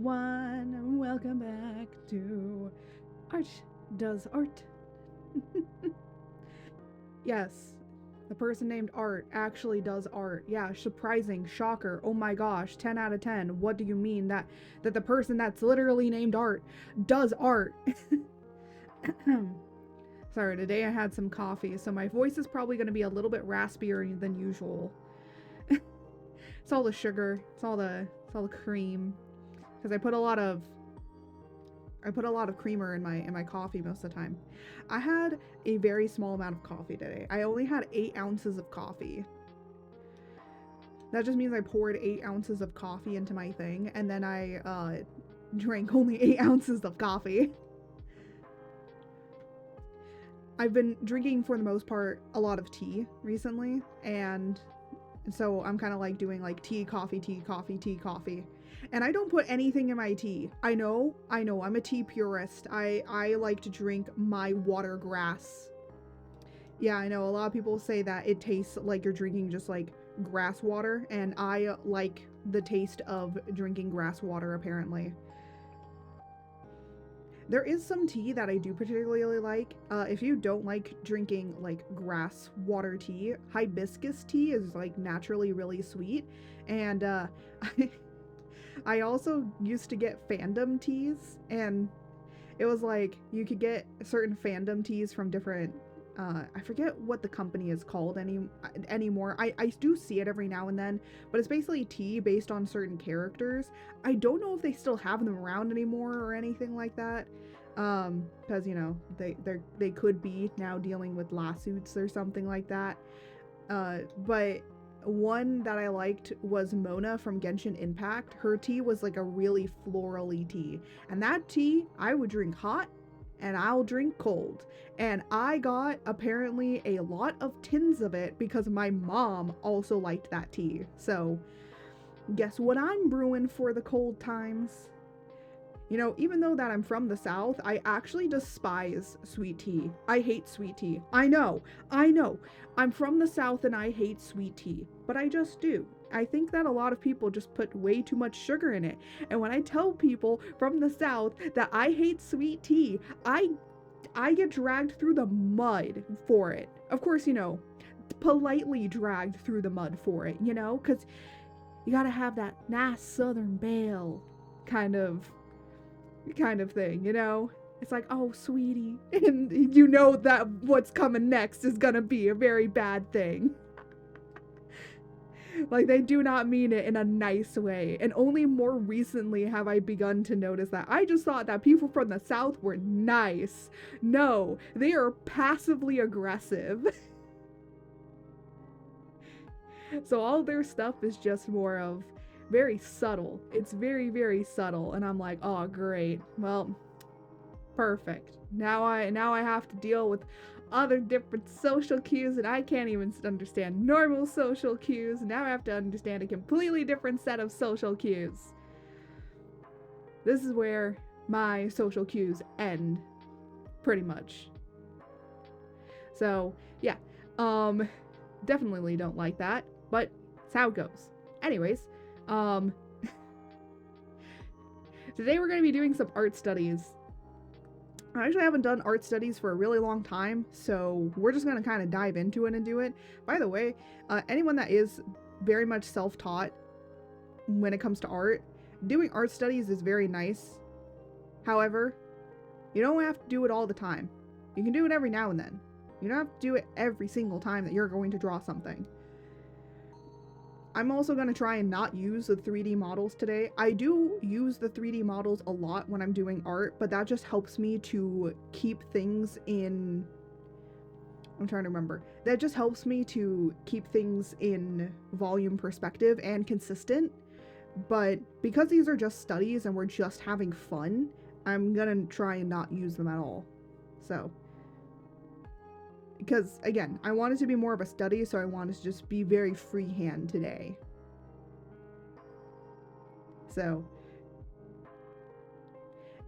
everyone, and welcome back to Art Does Art. Yes, the person named Art actually does art. Yeah, surprising, shocker, oh my gosh, 10 out of 10. What do you mean that the person that's literally named Art does art? Sorry, today I had some coffee, so my voice is probably going to be a little bit raspier than usual. It's all the sugar, it's all the cream, because I put a lot of creamer in my coffee most of the time. I had a very small amount of coffee today. I only had 8 ounces of coffee. That just means I poured 8 ounces of coffee into my thing, and then I drank only 8 ounces of coffee. I've been drinking, for the most part, a lot of tea recently, and so I'm kind of like doing like tea, coffee, tea, coffee, tea, coffee. And I don't put anything in my tea. I know, I'm a tea purist. I like to drink my watergrass. Yeah, I know, a lot of people say that it tastes like you're drinking just like grass water, and I like the taste of drinking grass water, apparently. There is some tea that I do particularly like. If you don't like drinking like grass water tea, hibiscus tea is like naturally really sweet. And I also used to get fandom teas, and it was like you could get certain fandom teas from different I forget what the company is called anymore. I do see it every now and then, but it's basically tea based on certain characters. I don't know if they still have them around anymore or anything like that, because you know they could be now dealing with lawsuits or something like that. But one that I liked was Mona from Genshin Impact. Her tea was like a really florally tea, and that tea I would drink hot and I'll drink cold. And I got apparently a lot of tins of it because my mom also liked that tea. So guess what I'm brewing for the cold times? You know, even though that I'm from the South, I actually despise sweet tea. I hate sweet tea. I know. I'm from the South and I hate sweet tea, but I just do. I think that a lot of people just put way too much sugar in it. And when I tell people from the South that I hate sweet tea, I get dragged through the mud for it. Of course, you know, politely dragged through the mud for it, you know, because you gotta have that nice Southern belle kind of thing, you know? It's like, oh, sweetie. And you know that what's coming next is gonna be a very bad thing. Like, they do not mean it in a nice way. And only more recently have I begun to notice that. I just thought that people from the South were nice. No, they are passively aggressive. So all their stuff is just more of very subtle. It's very, very subtle. And I'm like, oh, great. Well, perfect. Now I have to deal with other different social cues, and I can't even understand normal social cues. Now I have to understand a completely different set of social cues. This is where my social cues end, pretty much. So, yeah. Definitely don't like that, but it's how it goes. Anyways, today we're going to be doing some art studies. I actually haven't done art studies for a really long time, so we're just going to kind of dive into it and do it. By the way, anyone that is very much self-taught when it comes to art, doing art studies is very nice. However, you don't have to do it all the time. You can do it every now and then. You don't have to do it every single time that you're going to draw something. I'm also going to try and not use the 3D models today. I do use the 3D models a lot when I'm doing art, but that just helps me to keep things in... I'm trying to remember. That just helps me to keep things in volume perspective and consistent. But because these are just studies and we're just having fun, I'm going to try and not use them at all. So... because, again, I want it to be more of a study, so I want it to just be very freehand today. So.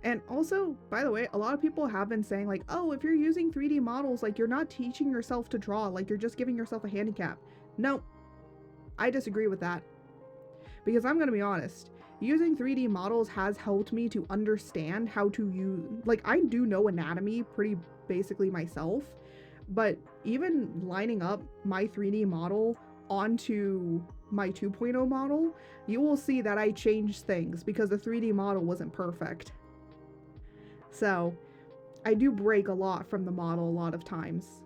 And also, by the way, a lot of people have been saying, like, oh, if you're using 3D models, like, you're not teaching yourself to draw, like, you're just giving yourself a handicap. No, I disagree with that. Because I'm gonna be honest, using 3D models has helped me to understand how to use, like, I do know anatomy pretty basically myself, but even lining up my 3D model onto my 2.0 model, you will see that I changed things because the 3D model wasn't perfect. So I do break a lot from the model a lot of times.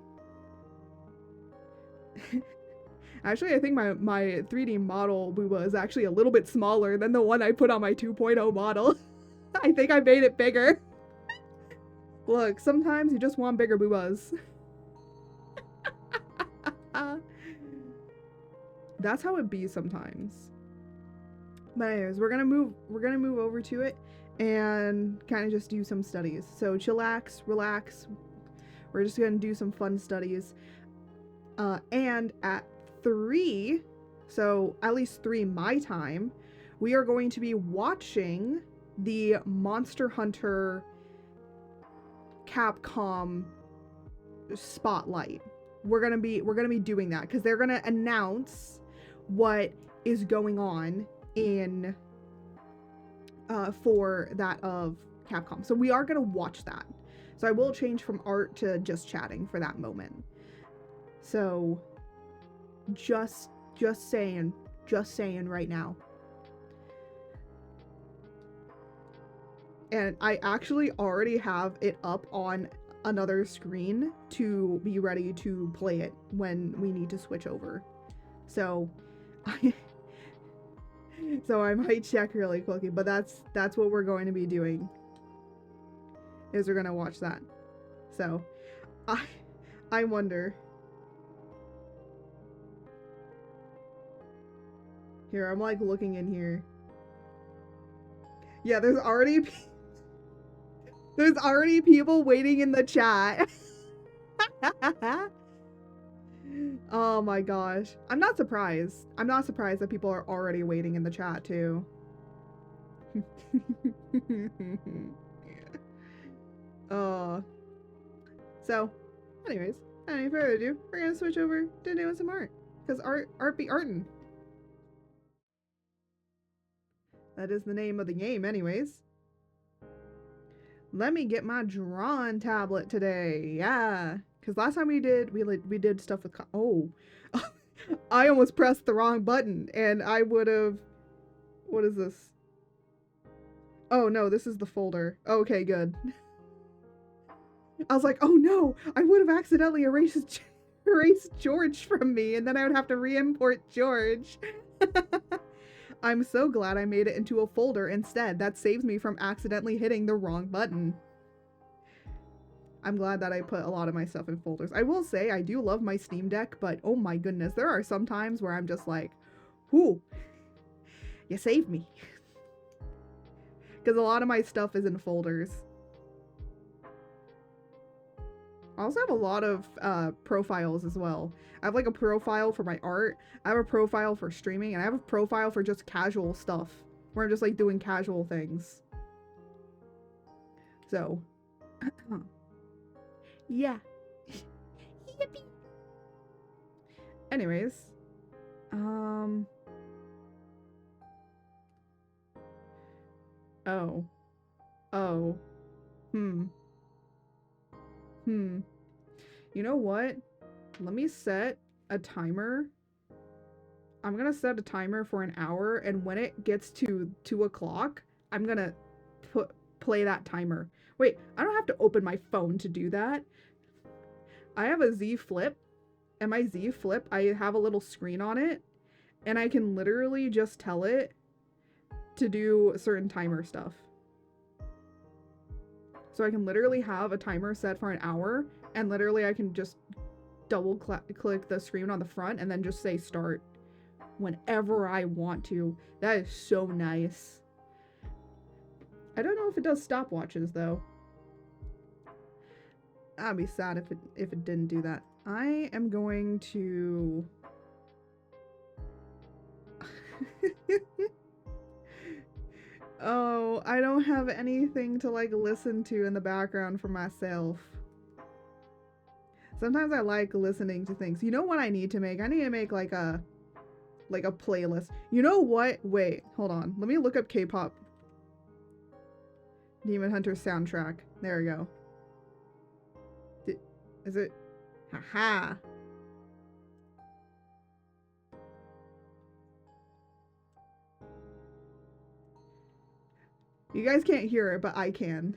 Actually, I think my 3D model was actually a little bit smaller than the one I put on my 2.0 model. I think I made it bigger. Look, sometimes you just want bigger boobas. That's how it be sometimes. But anyways, we're gonna move over to it and kind of just do some studies. So chillax, relax. We're just gonna do some fun studies. And at 3, so at least 3 my time, we are going to be watching the Monster Hunter Capcom spotlight. We're gonna be doing that because they're gonna announce what is going on in for that of Capcom. So we are gonna watch that. So I will change from art to just chatting for that moment. So just saying right now. And I actually already have it up on another screen to be ready to play it when we need to switch over. So so I might check really quickly, but that's what we're going to be doing. Is we're going to watch that. So I wonder. Here, I'm like looking in here. Yeah, there's already people waiting in the chat. Oh my gosh. I'm not surprised. I'm not surprised that people are already waiting in the chat too. So, anyways, any further ado, we're gonna switch over to doing some art. Because art be artin'. That is the name of the game anyways. Let me get my drawing tablet today. Yeah. Because last time we did stuff with... Oh. I almost pressed the wrong button. And I would have... What is this? Oh, no. This is the folder. Okay, good. I was like, oh, no. I would have accidentally erased George from me. And then I would have to re-import George. I'm so glad I made it into a folder instead. That saves me from accidentally hitting the wrong button. I'm glad that I put a lot of my stuff in folders. I will say I do love my Steam Deck, but oh my goodness, there are some times where I'm just like, whoo, you saved me. Because a lot of my stuff is in folders. I also have a lot of profiles as well. I have like a profile for my art, I have a profile for streaming, and I have a profile for just casual stuff, where I'm just like doing casual things. So, yeah. Yippee. Anyways, you know what? Let me set a timer. I'm gonna set a timer for an hour, and when it gets to 2 o'clock, I'm gonna play that timer. Wait, I don't have to open my phone to do that. I have a Z Flip, and my Z Flip, I have a little screen on it, and I can literally just tell it to do certain timer stuff. So I can literally have a timer set for an hour, and literally I can just double click the screen on the front and then just say start whenever I want to. That is so nice. I don't know if it does stopwatches though. I'd be sad if it didn't do that. I am going to Oh, I don't have anything to like listen to in the background for myself. Sometimes I like listening to things. You know what I need to make? I need to make like a like a playlist. You know what? Wait, hold on. Let me look up K-pop Demon Hunter soundtrack. There we go. Is it? Haha. You guys can't hear it, but I can.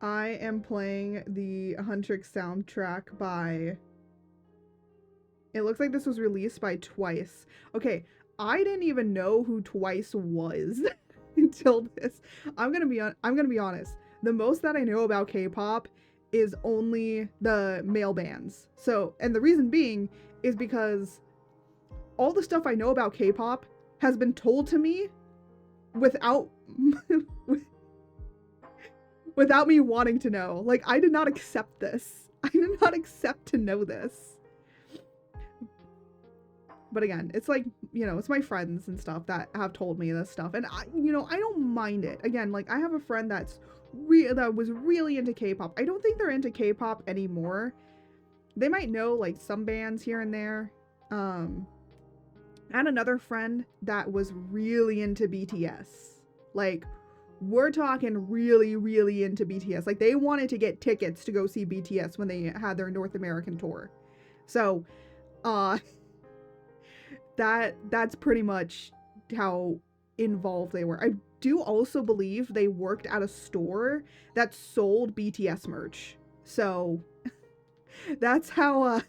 I am playing the Huntrix soundtrack by... It looks like this was released by Twice. Okay, I didn't even know who Twice was until this. I'm gonna be honest. The most that I know about K-pop is only the male bands. So, and the reason being is because all the stuff I know about K-pop has been told to me without without me wanting to know. Like, I did not accept this. I did not accept to know this. But again, it's like, you know, it's my friends and stuff that have told me this stuff. And I, you know, I don't mind it. Again, like, I have a friend that was really into K-pop. I don't think they're into K-pop anymore. They might know, like, some bands here and there. I had another friend that was really into BTS. Like, we're talking really, really into BTS. Like, they wanted to get tickets to go see BTS when they had their North American tour. So, that's pretty much how involved they were. I do also believe they worked at a store that sold BTS merch. So, that's how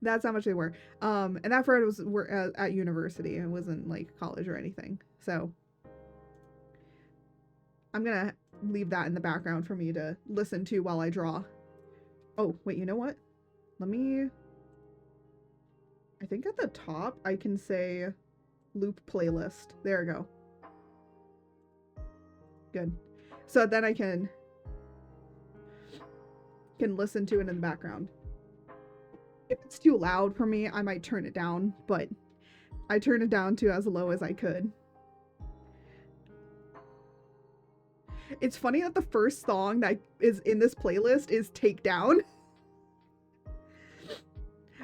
much they were. And that friend was at university. It wasn't, like, college or anything. So, I'm gonna leave that in the background for me to listen to while I draw. Oh, wait, you know what? Let me... I think at the top I can say loop playlist. There we go. Good. So then I can listen to it in the background. If it's too loud for me, I might turn it down, but I turned it down to as low as I could. It's funny that the first song that is in this playlist is Takedown.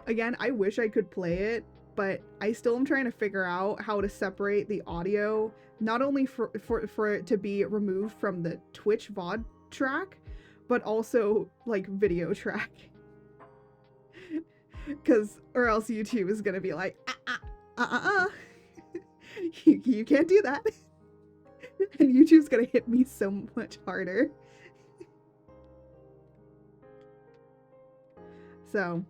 Again, I wish I could play it, but I still am trying to figure out how to separate the audio, not only for it to be removed from the Twitch VOD track, but also, like, video track. Or else YouTube is gonna be like, you can't do that. And YouTube's gonna hit me so much harder. So...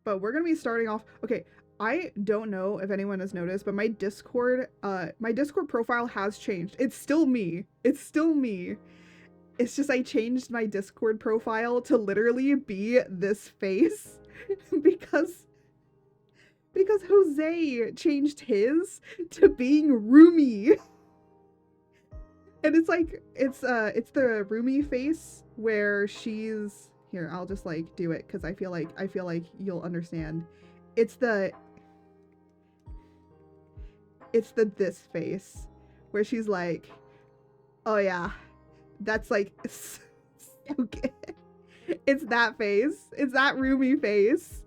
But we're gonna be starting off... Okay, I don't know if anyone has noticed, but my Discord profile has changed. It's still me. It's still me. It's just I changed my Discord profile to literally be this face because Jose changed his to being Rumi. And it's like, it's the Rumi face where she's... Here, I'll just, like, do it because I feel like you'll understand. It's the this face where she's like, oh yeah, that's, like, so good. It's that face. It's that Rumi face.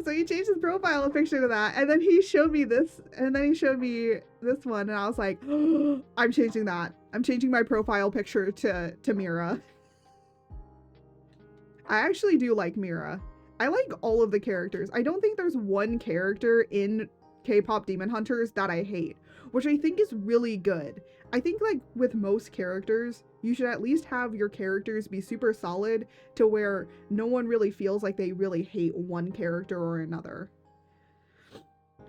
So he changed his profile picture to that, and then he showed me this, and then he showed me this one, and I was like, oh, I'm changing that. I'm changing my profile picture to Mira. I actually do like Mira. I like all of the characters. I don't think there's one character in K-pop Demon Hunters that I hate, which I think is really good. I think, like, with most characters, you should at least have your characters be super solid to where no one really feels like they really hate one character or another.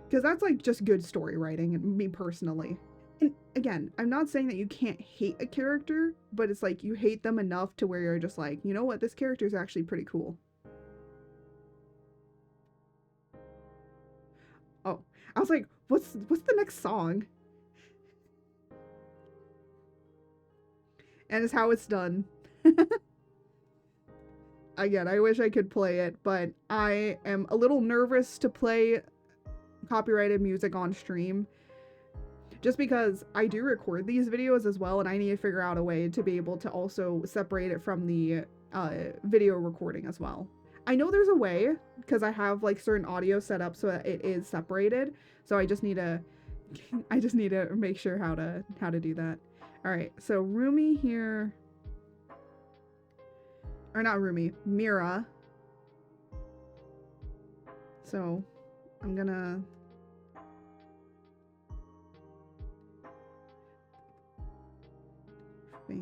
Because that's, like, just good story writing, and me personally. And again, I'm not saying that you can't hate a character, but it's like you hate them enough to where you're just like, you know what, this character is actually pretty cool. Oh, I was like, what's the next song? And it's how it's done. again, I wish I could play it, but I am a little nervous to play copyrighted music on stream just because I do record these videos as well, and I need to figure out a way to be able to also separate it from the video recording as well. I know there's a way because I have like certain audio set up so that it is separated. So I just need to make sure how to do that. All right, so Rumi here, or not Rumi, Mira. So I'm gonna face.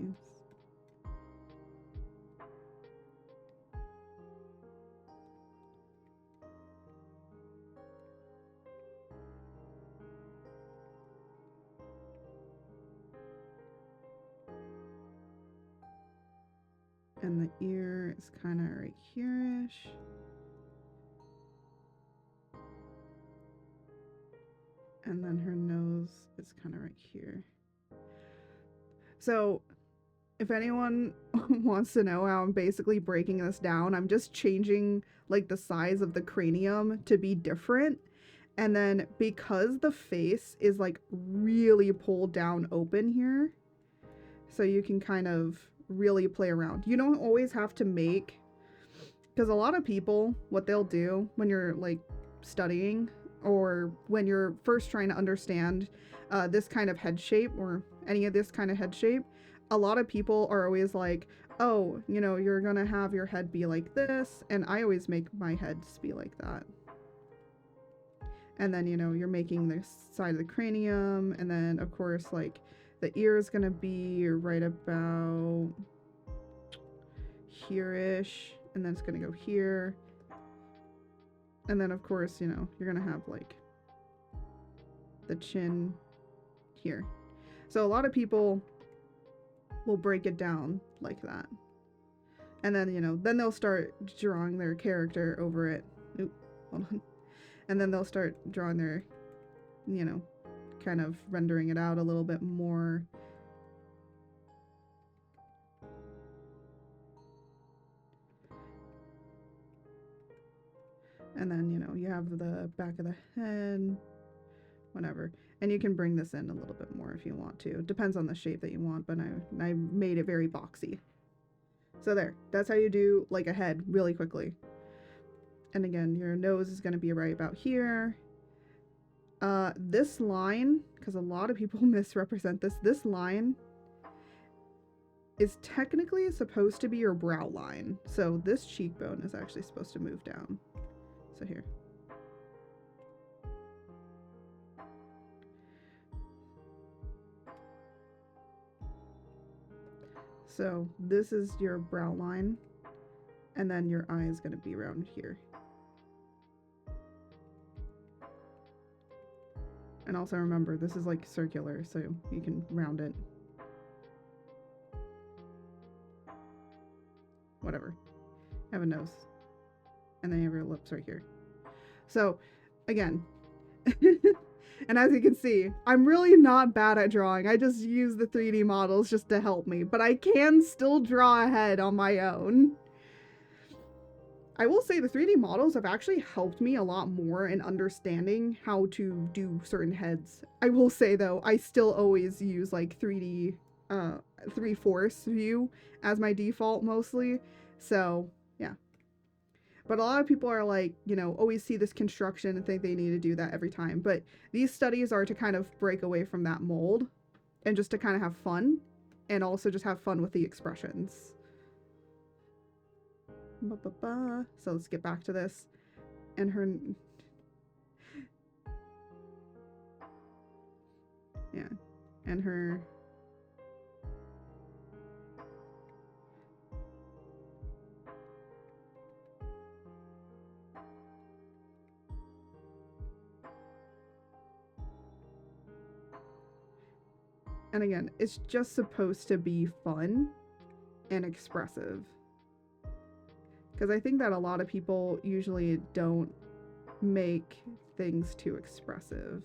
And the ear is kind of right here-ish. And then her nose is kind of right here. So if anyone wants to know how I'm basically breaking this down, I'm just changing like the size of the cranium to be different. And then because the face is like really pulled down open here, so you can kind of really play around. You don't always have to make, because a lot of people, what they'll do when you're like studying or when you're first trying to understand this kind of head shape or any of this kind of head shape, a lot of people are always like, oh, you know, you're gonna have your head be like this, and I always make my heads be like that. And then, you know, you're making the side of the cranium, and then of course like the ear is gonna be right about here-ish, and then it's gonna go here. And then of course, you know, you're gonna have like the chin here. So a lot of people will break it down like that. And then, you know, then they'll start drawing their character over it. Oop, hold on. And then they'll start drawing their, you know, kind of rendering it out a little bit more. And then, you know, you have the back of the head, whatever. And you can bring this in a little bit more if you want to. It depends on the shape that you want, but I made it very boxy. So there, that's how you do like a head really quickly. And again, your nose is going to be right about here. This line, because a lot of people misrepresent this line is technically supposed to be your brow line. So this cheekbone is actually supposed to move down. So here. So this is your brow line, and then your eye is going to be around here. And also remember, this is like circular, so you can round it. Whatever. Have a nose. And then you have your lips right here. So, again. And as you can see, I'm really not bad at drawing. I just use the 3D models just to help me. But I can still draw a head on my own. I will say the 3D models have actually helped me a lot more in understanding how to do certain heads. I will say though, I still always use like 3D, 3/4 view as my default mostly. So yeah. But a lot of people are like, you know, always see this construction and think they need to do that every time. But these studies are to kind of break away from that mold and just to kind of have fun and also just have fun with the expressions. So let's get back to this. And her... Yeah. And her... And again, it's just supposed to be fun and expressive. Because I think that a lot of people usually don't make things too expressive.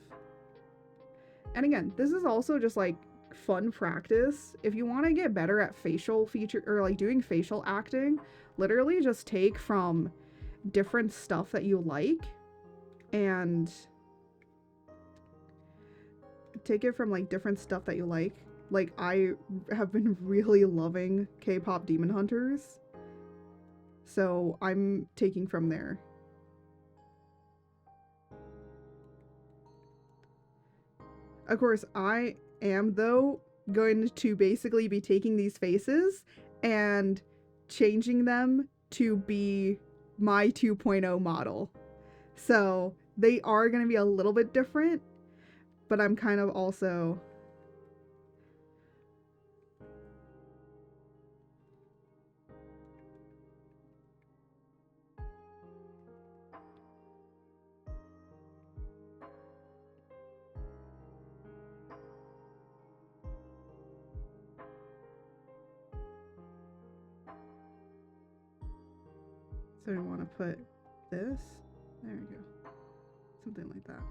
And again, this is also just like fun practice. If you want to get better at facial feature or like doing facial acting, literally just take from different stuff that you like and take it from like different stuff that you like. Like I have been really loving K-pop Demon Hunters, so I'm taking from there. Of course, I am though going to basically be taking these faces and changing them to be my 2.0 model. So they are going to be a little bit different, but I'm kind of also so I want to put this. There we go. Something like that.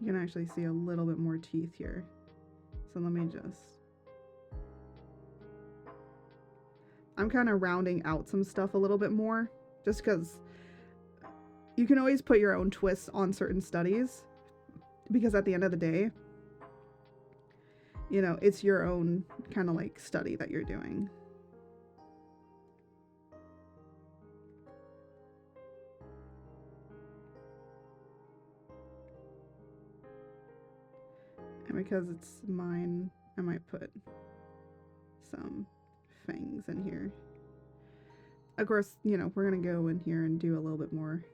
You can actually see a little bit more teeth here. So let me just... I'm kind of rounding out some stuff a little bit more, just because you can always put your own twist on certain studies, because at the end of the day, you know, it's your own kind of like study that you're doing. And because it's mine, I might put some fangs in here. Of course, you know, we're gonna go in here and do a little bit more.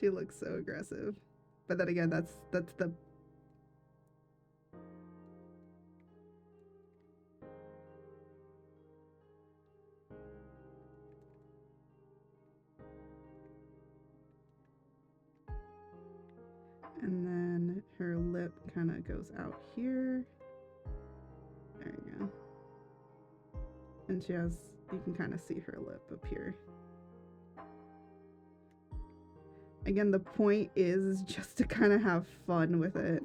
She looks so aggressive. But then again, that's the... And then her lip kind of goes out here. There you go. And she has, you can kind of see her lip up here. Again, the point is just to kind of have fun with it.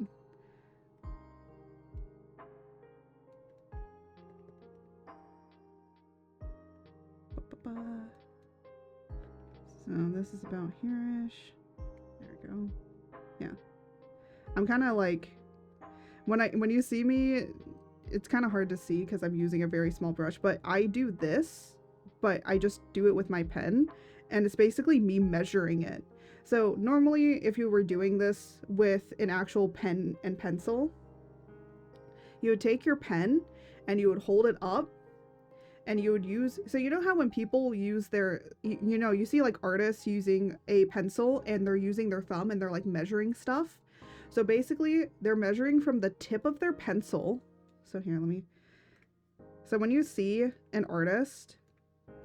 So this is about here-ish. There we go. Yeah. I'm kind of like, when you see me, it's kind of hard to see because I'm using a very small brush, but I do this, but I just do it with my pen, and it's basically me measuring it. So normally if you were doing this with an actual pen and pencil, you would take your pen and you would hold it up and you would use, so you know how when people use their, you know, you see like artists using a pencil and they're using their thumb and they're like measuring stuff. So basically they're measuring from the tip of their pencil. So here, so when you see an artist,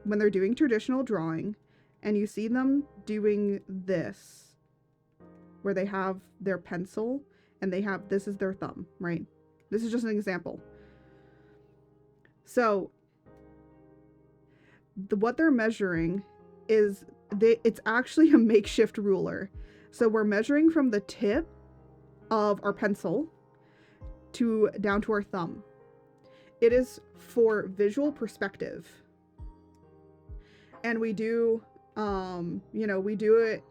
when they're doing traditional drawing and you see them doing this, where they have their pencil and they have, this is their thumb, right? This is just an example. So what they're measuring is, it's actually a makeshift ruler. So we're measuring from the tip of our pencil to down to our thumb. It is for visual perspective. And we do, you know, we do it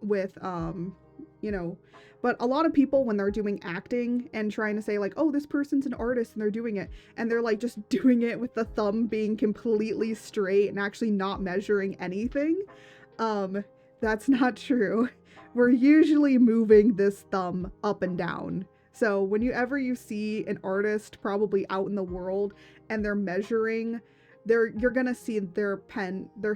with, you know, but a lot of people when they're doing acting and trying to say like, oh, this person's an artist and they're doing it, and they're like just doing it with the thumb being completely straight and actually not measuring anything. That's not true. We're usually moving this thumb up and down. So whenever you see an artist probably out in the world and they're measuring, you're gonna see their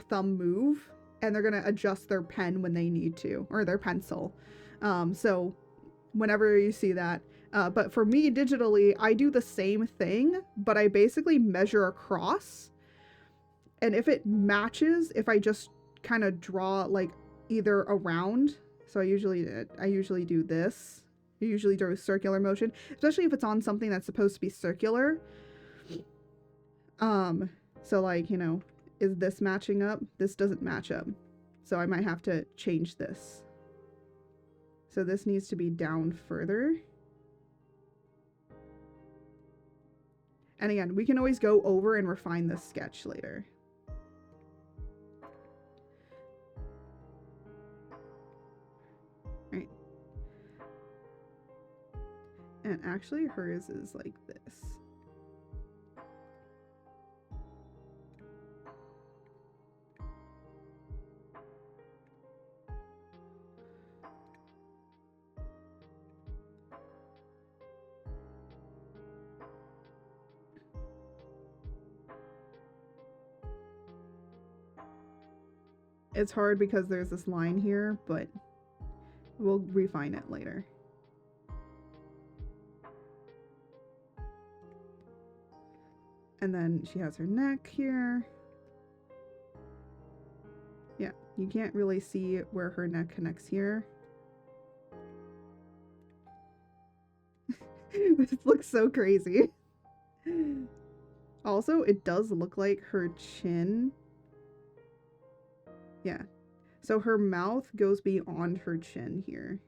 thumb move, and they're gonna adjust their pen when they need to, or their pencil. So whenever you see that, but for me digitally, I do the same thing, but I basically measure across. And if it matches, if I just kind of draw like either around, so I usually do this. I usually do a circular motion, especially if it's on something that's supposed to be circular. So like, you know, is this matching up? This doesn't match up. So I might have to change this. So this needs to be down further. And again, we can always go over and refine this sketch later. Right. And actually hers is like this. It's hard because there's this line here, but we'll refine it later. And then she has her neck here. Yeah, you can't really see where her neck connects here. This looks so crazy. Also, it does look like her chin. Yeah. So her mouth goes beyond her chin here.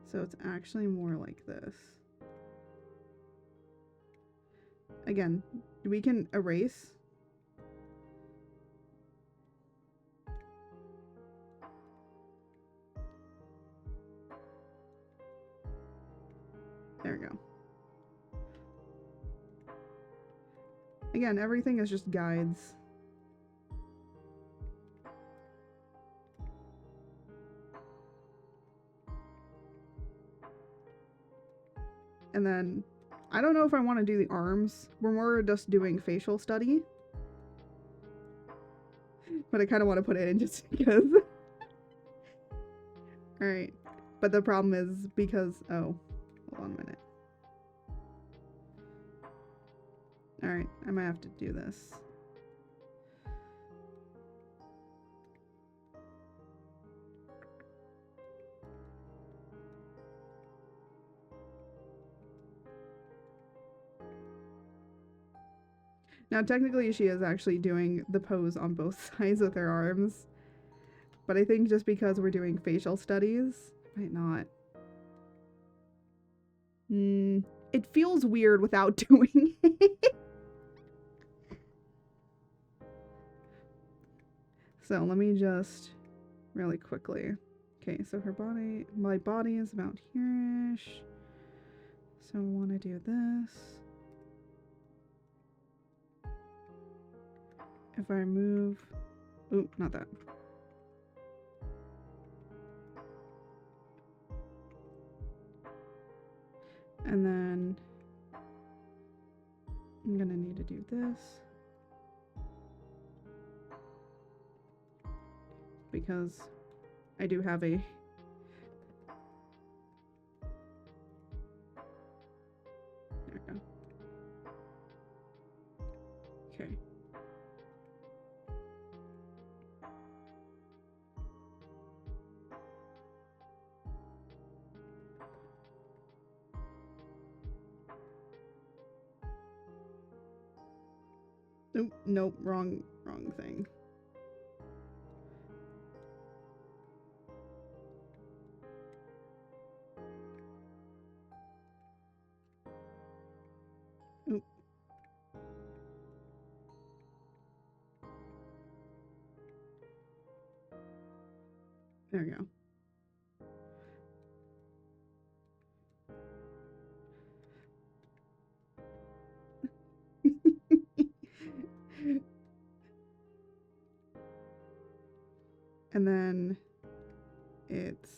So it's actually more like this. Again, we can erase. There we go. Again, everything is just guides. And then, I don't know if I want to do the arms. We're more just doing facial study. But I kind of want to put it in just because. Alright. But the problem is because, oh, hold on a minute. Alright, I might have to do this. Now, technically, she is actually doing the pose on both sides with her arms. But I think just because we're doing facial studies, might not. It feels weird without doing it. So let me just really quickly. Okay, so her body, my body is about here-ish. So I want to do this. If I move, ooh, not that. And then I'm gonna need to do this. Because I do have a there we go. Okay. Nope, nope, wrong thing. Oop. There we go. And then it's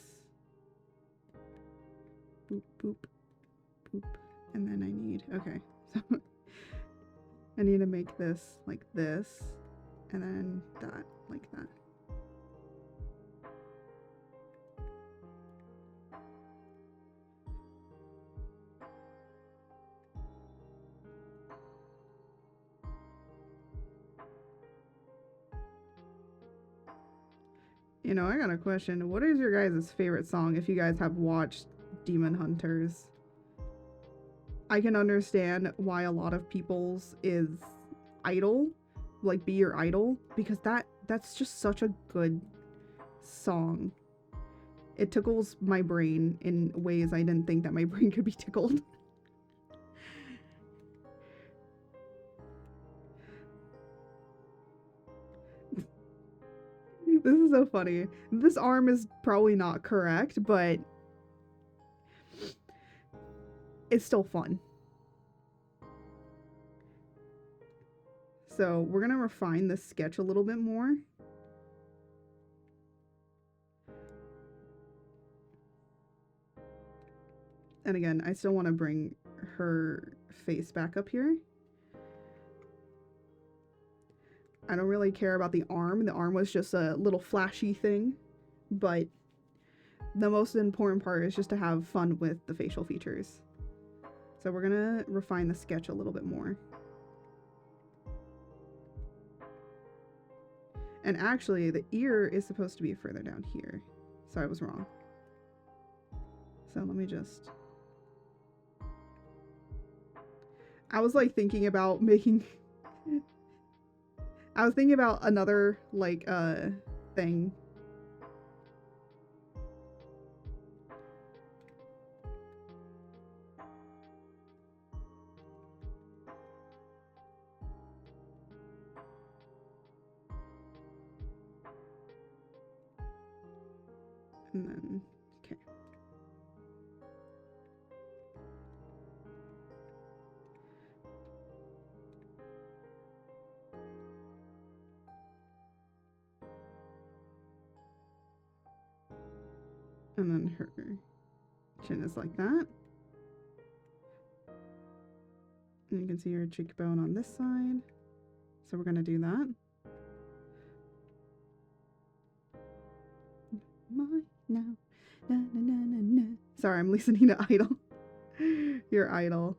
boop, boop, boop. And then I need, okay. So I need to make this like this. And then that, like that. You know, I got a question. What is your guys' favorite song if you guys have watched Demon Hunters? I can understand why a lot of people's is idol, like Be Your Idol, because that's just such a good song. It tickles my brain in ways I didn't think that my brain could be tickled. This is so funny. This arm is probably not correct, but it's still fun. So we're gonna refine this sketch a little bit more. And again, I still want to bring her face back up here. I don't really care about the arm. The arm was just a little flashy thing, but the most important part is just to have fun with the facial features. So we're gonna refine the sketch a little bit more. And actually, the ear is supposed to be further down here. So I was wrong. So let me just... I was like thinking about making... I was thinking about another like thing. And then, okay. And then her chin is like that. And you can see her cheekbone on this side. So we're gonna do that. My now. Na, na, na, na, na. Sorry, I'm listening to Idol. Your Idol.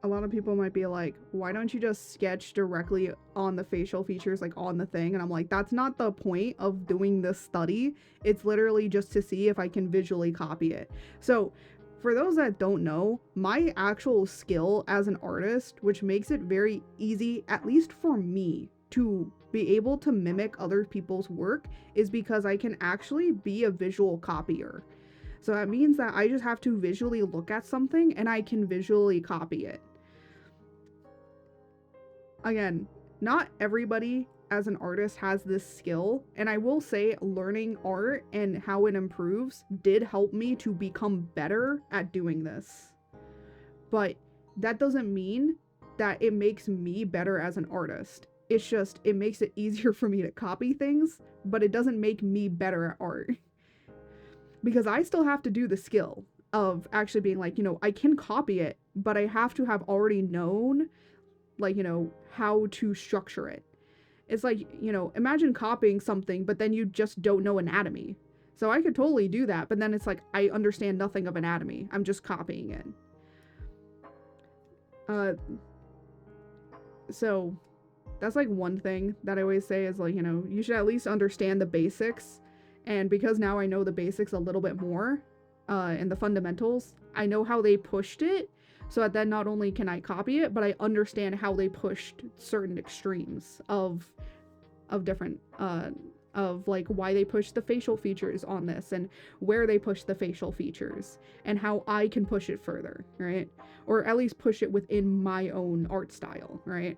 A lot of people might be like, why don't you just sketch directly on the facial features, like on the thing? And I'm like, that's not the point of doing this study. It's literally just to see if I can visually copy it. So for those that don't know, my actual skill as an artist, which makes it very easy, at least for me, to be able to mimic other people's work, is because I can actually be a visual copier. So that means that I just have to visually look at something and I can visually copy it. Again, not everybody as an artist has this skill, and I will say learning art and how it improves did help me to become better at doing this. But that doesn't mean that it makes me better as an artist. It's just, it makes it easier for me to copy things, but it doesn't make me better at art. Because I still have to do the skill of actually being like, I can copy it, but I have to have already known, like, how to structure it. It's like, imagine copying something, but then you just don't know anatomy. So I could totally do that, but then it's like, I understand nothing of anatomy. I'm just copying it. So that's like one thing that I always say is like, you should at least understand the basics. And because now I know the basics a little bit more, and the fundamentals, I know how they pushed it, so that then not only can I copy it, but I understand how they pushed certain extremes of different, of like why they pushed the facial features on this and where they push the facial features and how I can push it further, right? Or at least push it within my own art style, right?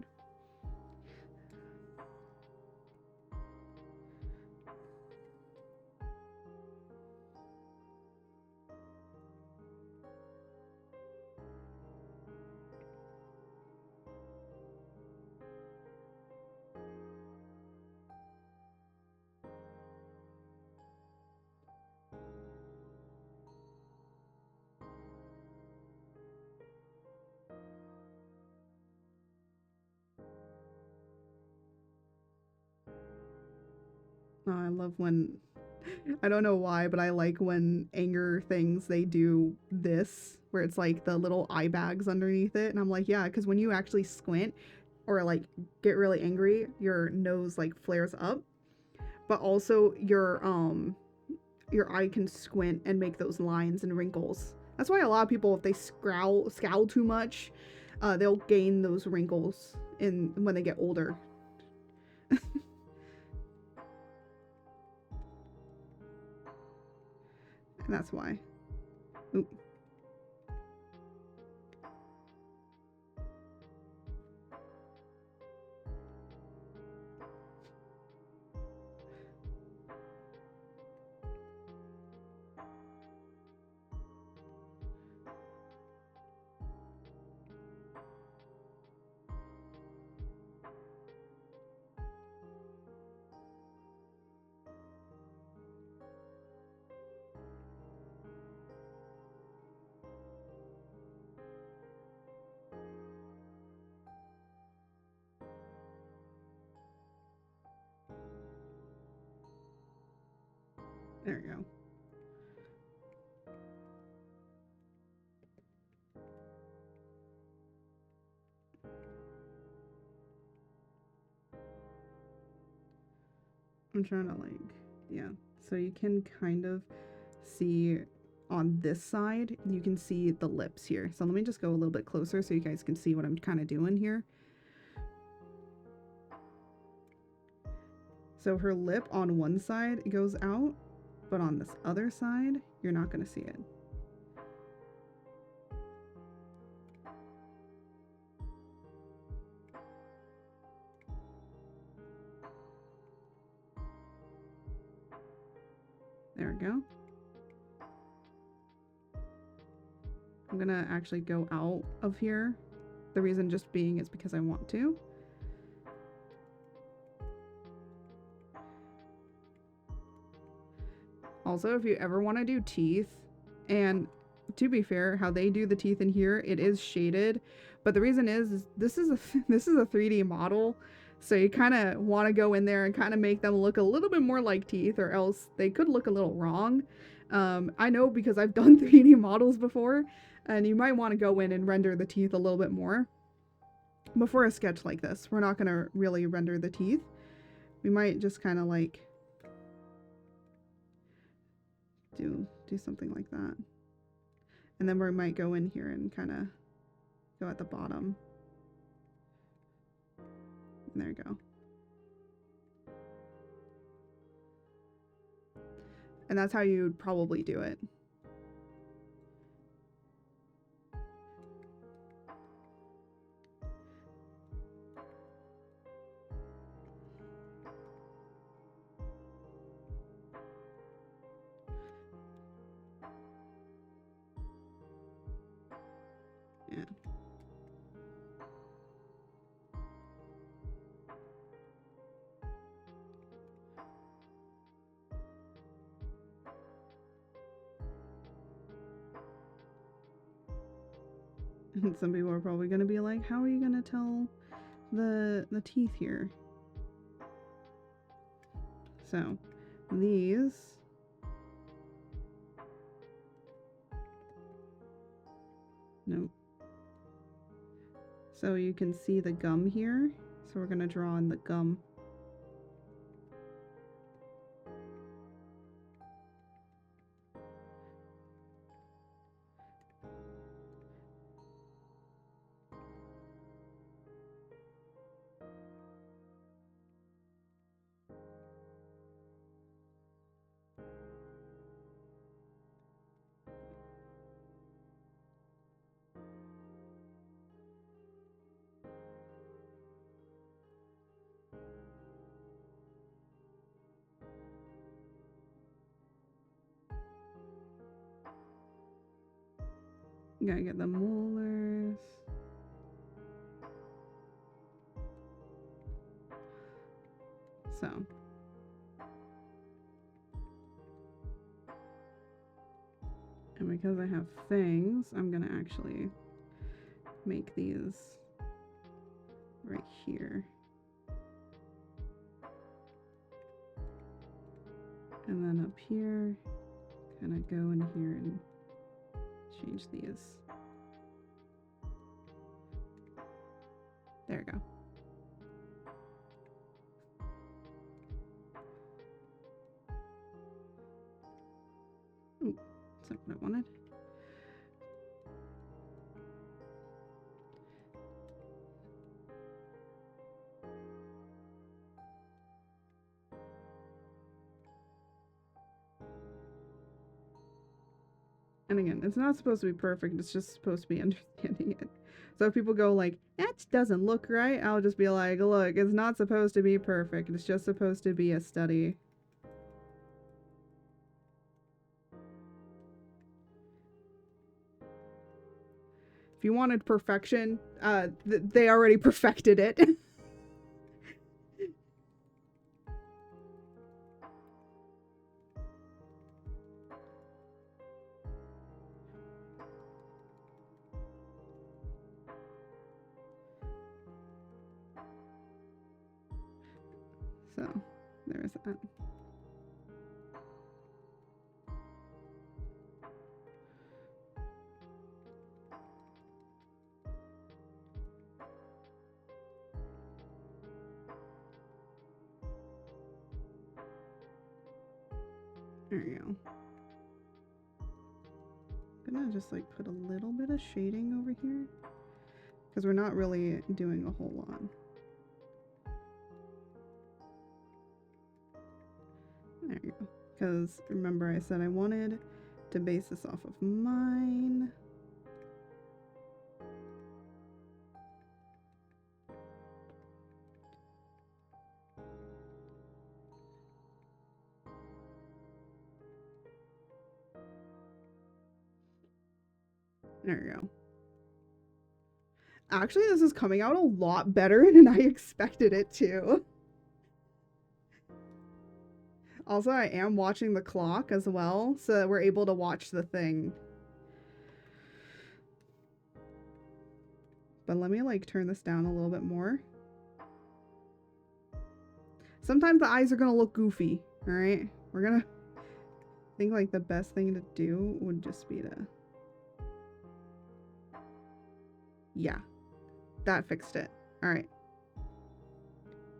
I love when I don't know why, but I like when anger things, they do this, where it's like the little eye bags underneath it. And I'm like, yeah, because when you actually squint or like get really angry, your nose like flares up. But also your eye can squint and make those lines and wrinkles. That's why a lot of people, if they scowl too much, they'll gain those wrinkles in when they get older. And that's why. Oop. There we go. I'm trying to like, yeah. So you can kind of see on this side, you can see the lips here. So let me just go a little bit closer so you guys can see what I'm kind of doing here. So her lip on one side goes out, but on this other side, you're not going to see it. There we go. I'm going to actually go out of here. The reason just being is because I want to. Also, if you ever want to do teeth, and to be fair, how they do the teeth in here, it is shaded, but the reason is this is a 3D model, so you kind of want to go in there and kind of make them look a little bit more like teeth, or else they could look a little wrong. I know because I've done 3D models before, and you might want to go in and render the teeth a little bit more. Before a sketch like this, we're not going to really render the teeth. We might just kind of like do something like that. And then we might go in here and kind of go at the bottom. And there you go. And that's how you'd probably do it. Yeah. And some people are probably going to be like, how are you going to tell the teeth here? So these, nope. So you can see the gum here. So we're going to draw in the gum. You gotta get the molars. So. And because I have fangs, I'm gonna actually make these right here. And then up here, kind of go in here and change these. There we go. Oh, that's not what I wanted. And again, it's not supposed to be perfect, it's just supposed to be understanding it. So if people go like, that doesn't look right, I'll just be like, look, it's not supposed to be perfect, it's just supposed to be a study. If you wanted perfection, they already perfected it. So, there's that. There you go. I'm gonna just like put a little bit of shading over here because we're not really doing a whole lot. There you go. Because remember I said I wanted to base this off of mine. There you go. Actually, this is coming out a lot better than I expected it to. Also, I am watching the clock as well, so that we're able to watch the thing. But let me like turn this down a little bit more. Sometimes the eyes are gonna look goofy, alright? We're gonna... I think like the best thing to do would just be to... Yeah. That fixed it. Alright.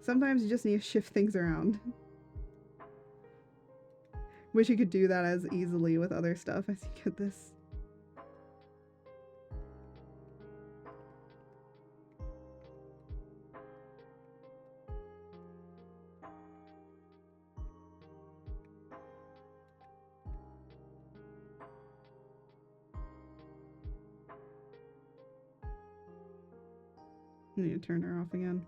Sometimes you just need to shift things around. Wish you could do that as easily with other stuff as you get this. I need to turn her off again.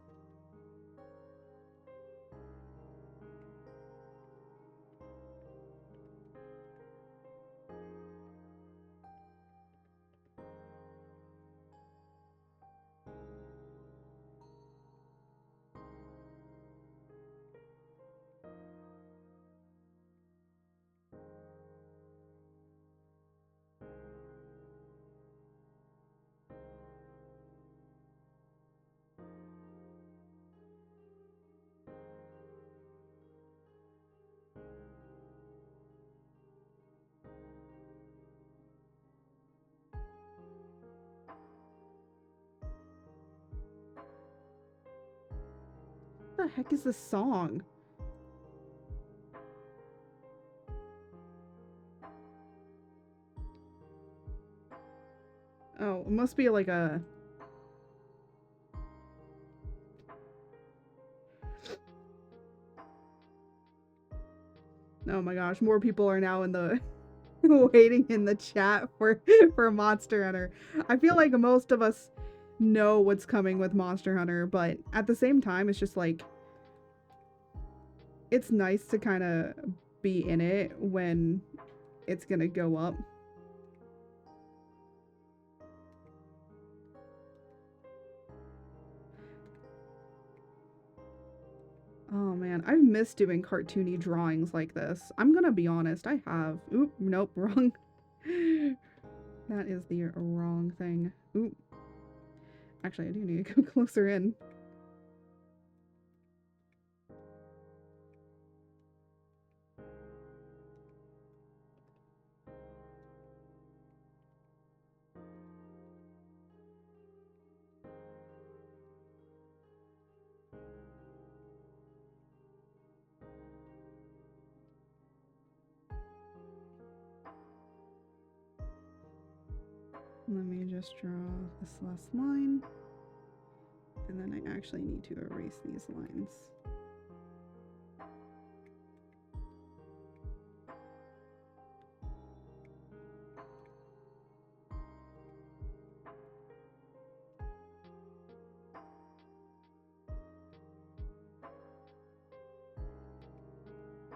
What the heck is this song? Oh, it must be like a... Oh my gosh, more people are now in the... waiting in the chat for Monster Hunter. I feel like most of us know what's coming with Monster Hunter, but at the same time, it's just like... It's nice to kind of be in it when it's gonna go up. Oh man, I've missed doing cartoony drawings like this. I'm gonna be honest, I have. Oop, nope, wrong. That is the wrong thing. Oop. Actually, I do need to go closer in. Let me just draw this last line. And then I actually need to erase these lines.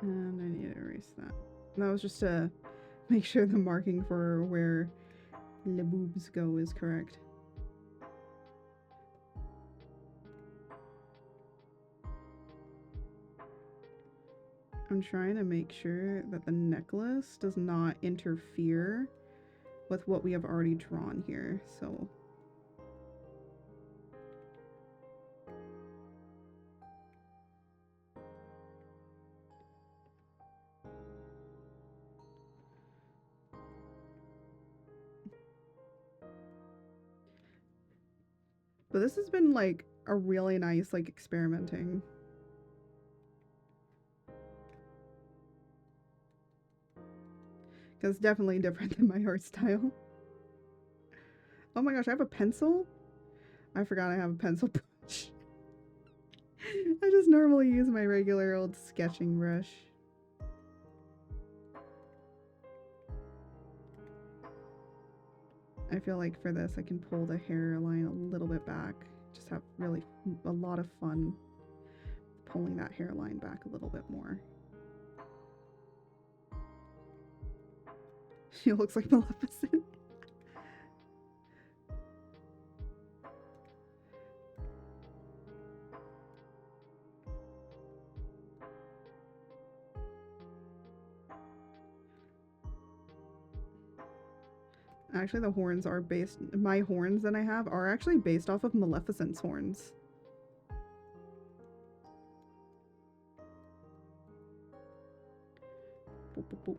And I need to erase that. That was just to make sure the marking for where the boobs go is correct. I'm trying to make sure that the necklace does not interfere with what we have already drawn here, so. But this has been like a really nice like experimenting. Because it's definitely different than my art style. Oh my gosh, I have a pencil? I forgot I have a pencil brush. I just normally use my regular old sketching brush. I feel like for this I can pull the hairline a little bit back. Just have really a lot of fun pulling that hairline back a little bit more. She looks like Maleficent. Actually, the horns are based, my horns that I have are actually based off of Maleficent's horns. Boop, boop, boop.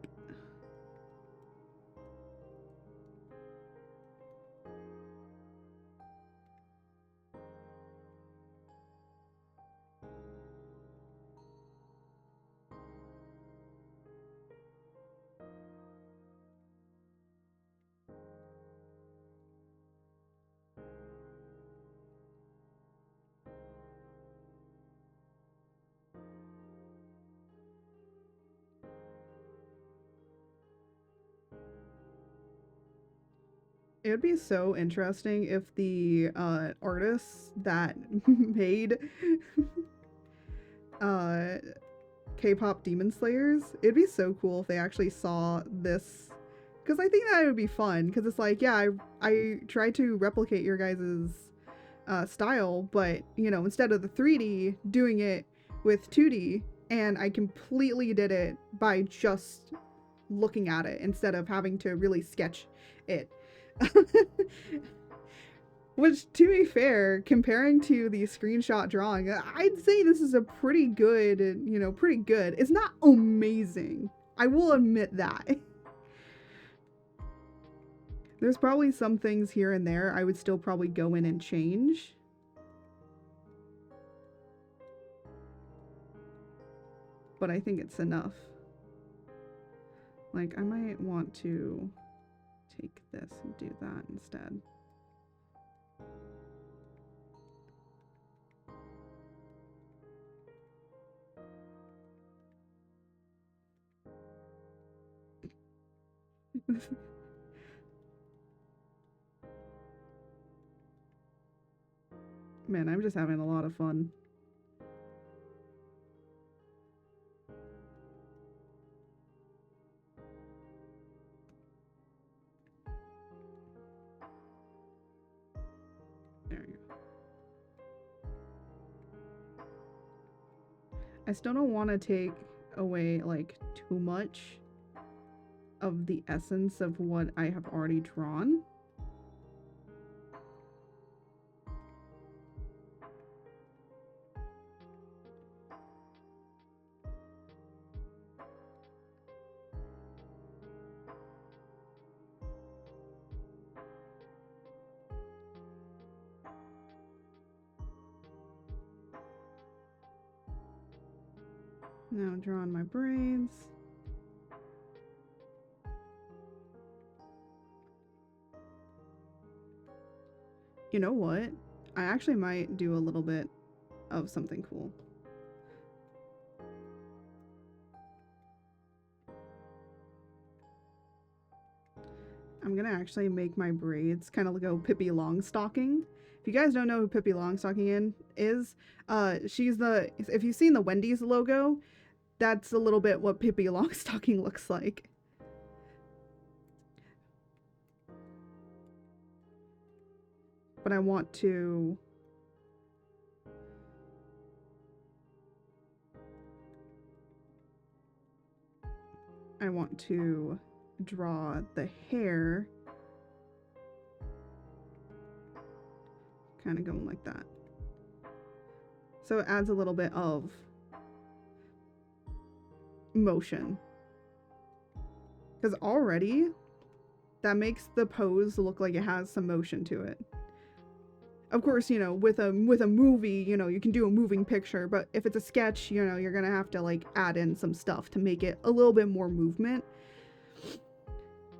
It would be so interesting if the artists that made K-pop Demon Slayers, it'd be so cool if they actually saw this, because I think that would be fun, because it's like, yeah, I tried to replicate your guys' style, but, you know, instead of the 3D, doing it with 2D, and I completely did it by just looking at it instead of having to really sketch it. Which, to be fair, comparing to the screenshot drawing, I'd say this is a pretty good, you know, pretty good. It's not amazing. I will admit that. There's probably some things here and there I would still probably go in and change. But I think it's enough. Like, I might want to take this and do that instead. Man, I'm just having a lot of fun. There you go. I still don't want to take away, like, too much of the essence of what I have already drawn. Now drawing my braids. You know what? I actually might do a little bit of something cool. I'm gonna actually make my braids kind of go Pippi Longstocking. If you guys don't know who Pippi Longstocking is, she's the, if you've seen the Wendy's logo, that's a little bit what Pippi Longstocking looks like. But I want to draw the hair kind of going like that. So it adds a little bit of motion. Because already that makes the pose look like it has some motion to it. Of course, you know, with a movie, you know, you can do a moving picture, but if it's a sketch, you know, you're gonna have to like add in some stuff to make it a little bit more movement.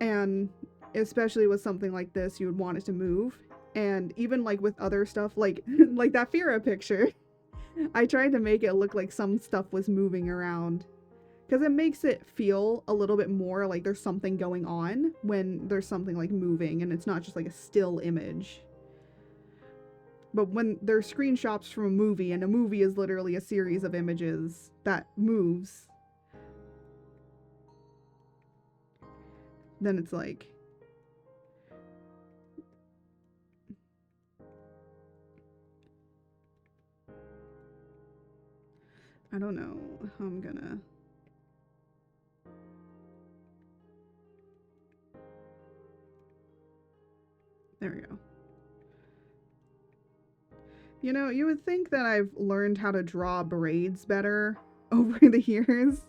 And especially with something like this, you would want it to move. And even like with other stuff, like like that Fira picture, I tried to make it look like some stuff was moving around. Because it makes it feel a little bit more like there's something going on when there's something like moving and it's not just like a still image. But when there's screenshots from a movie, and a movie is literally a series of images that moves, then it's like, I don't know how I'm gonna... There we go. You know, you would think that I've learned how to draw braids better over the years.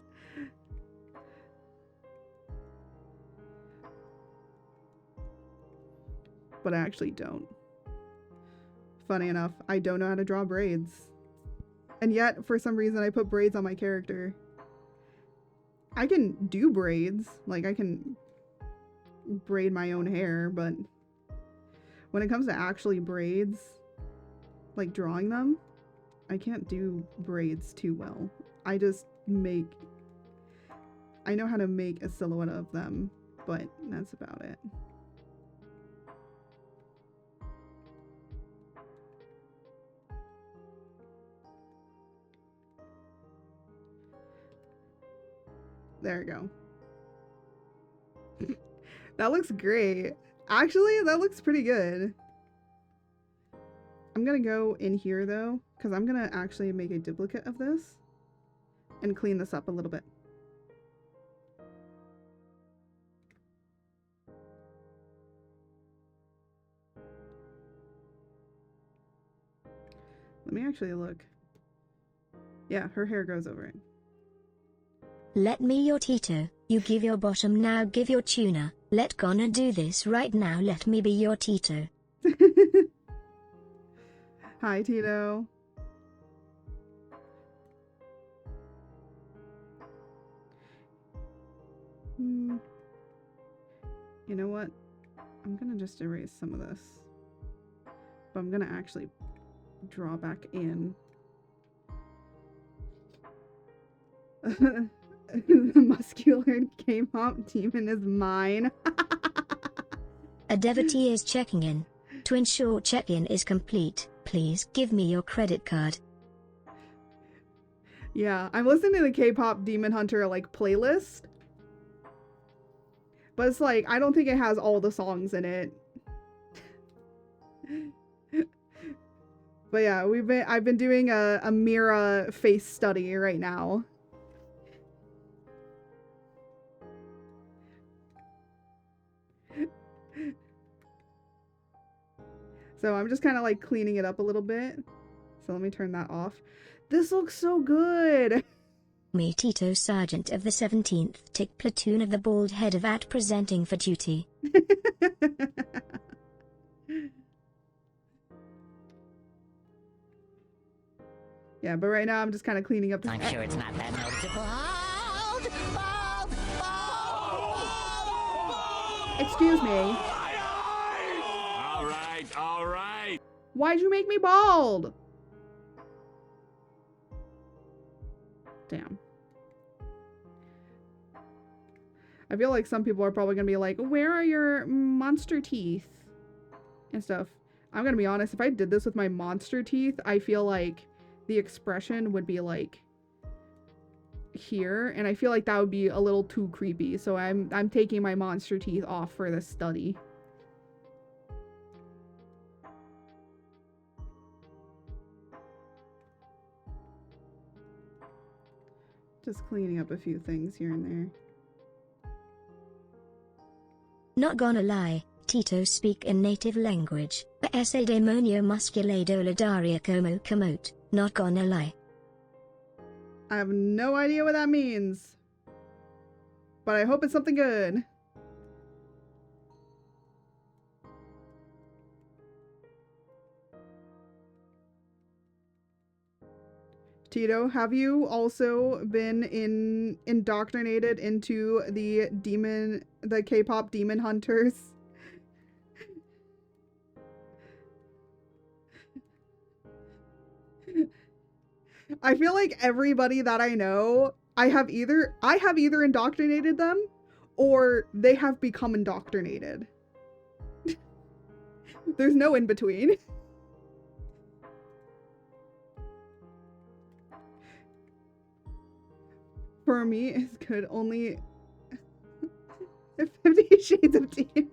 But I actually don't. Funny enough, I don't know how to draw braids. And yet, for some reason, I put braids on my character. I can do braids. Like, I can braid my own hair, but when it comes to actually braids, like drawing them, I can't do braids too well. I just make... I know how to make a silhouette of them, but that's about it. There we go. That looks great. Actually, that looks pretty good. I'm gonna go in here though, because I'm gonna actually make a duplicate of this and clean this up a little bit. Let me actually look. Yeah, her hair goes over it. Let me your Tito, you give your bottom, now give your tuna. Let gonna do this right now, let me be your Tito. Hi, Tito. You know what? I'm gonna just erase some of this. But I'm gonna actually draw back in. The muscular K-pop demon is mine. A devotee is checking in. To ensure check-in is complete, please give me your credit card. Yeah, I'm listening to the K-pop Demon Hunter like playlist. But it's like, I don't think it has all the songs in it. But yeah, I've been doing a Mira face study right now. So I'm just kind of like cleaning it up a little bit. So let me turn that off. This looks so good. Me Tito, Sergeant of the 17th Tick Platoon of the Bald Head of At, presenting for duty. Yeah, but right now I'm just kind of cleaning up. I'm sure it's not that noticeable. Excuse me. All right, all right. Why'd you make me bald? Damn. I feel like some people are probably gonna be like, where are your monster teeth? And stuff. I'm gonna be honest, if I did this with my monster teeth, I feel like the expression would be like here, and I feel like that would be a little too creepy, so I'm taking my monster teeth off for this study. Just cleaning up a few things here and there. Not gonna lie, Tito speak in native language, esse demonio musculado ladaria como comote, not gonna lie. I have no idea what that means, but I hope it's something good. Tito, have you also been indoctrinated into the K-pop demon hunters? I feel like everybody that I know, I have either indoctrinated them or they have become indoctrinated. There's no in between. For me, it's good only 50 Shades of Demon.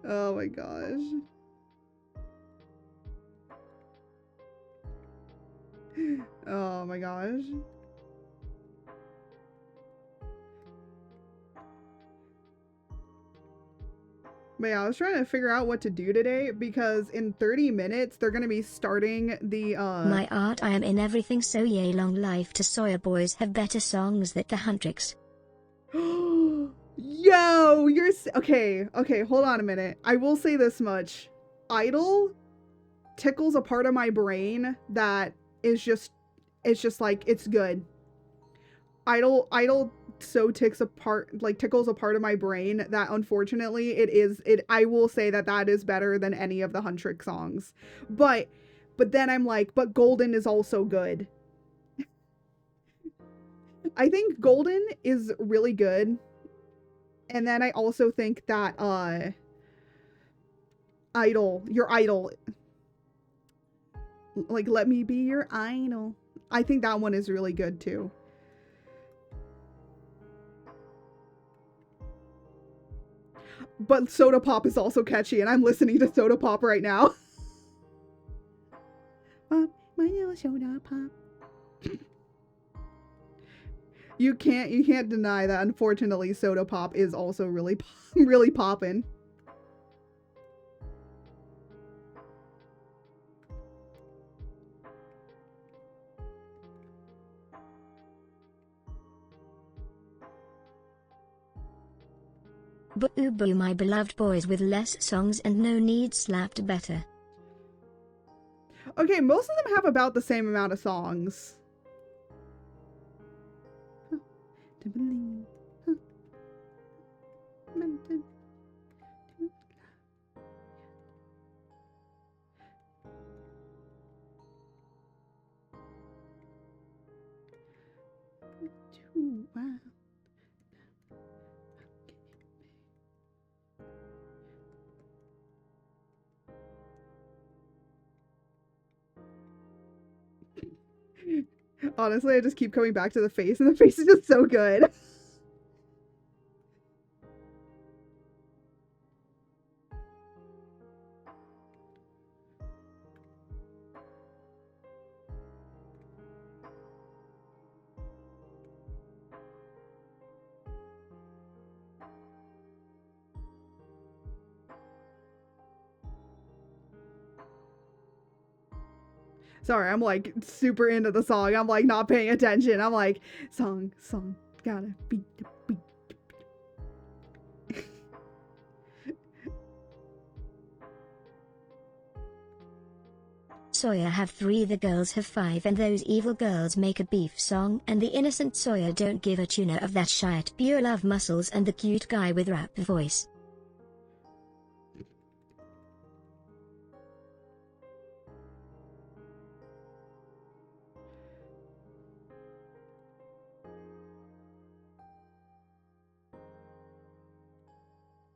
Oh my gosh. Oh my gosh. But yeah, I was trying to figure out what to do today because in 30 minutes they're gonna be starting the My art, I am in everything, so yay, long life to Sawyer. Boys have better songs than the Huntrix. Yo, okay, hold on a minute. I will say this much. Idol tickles a part of my brain that is just, it's just like, it's good. Idol so tickles a part of my brain that unfortunately I will say that is better than any of the Huntrix songs. But then I'm like, but Golden is also good. I think Golden is really good. And then I also think that your idol, like Let Me Be Your Idol. I think that one is really good too. But Soda Pop is also catchy, and I'm listening to Soda Pop right now. My little Soda Pop. You can't deny that, unfortunately, Soda Pop is also really poppin'. Boo boo, my beloved boys with less songs and no need slapped better. Okay, most of them have about the same amount of songs. Honestly, I just keep coming back to the face, and the face is just so good. Sorry, I'm like super into the song. I'm like not paying attention. I'm like, song, gotta beat the beat. Sawyer have 3, the girls have 5, and those evil girls make a beef song, and the innocent Sawyer don't give a tuna of that shit. Pure love muscles and the cute guy with rap voice.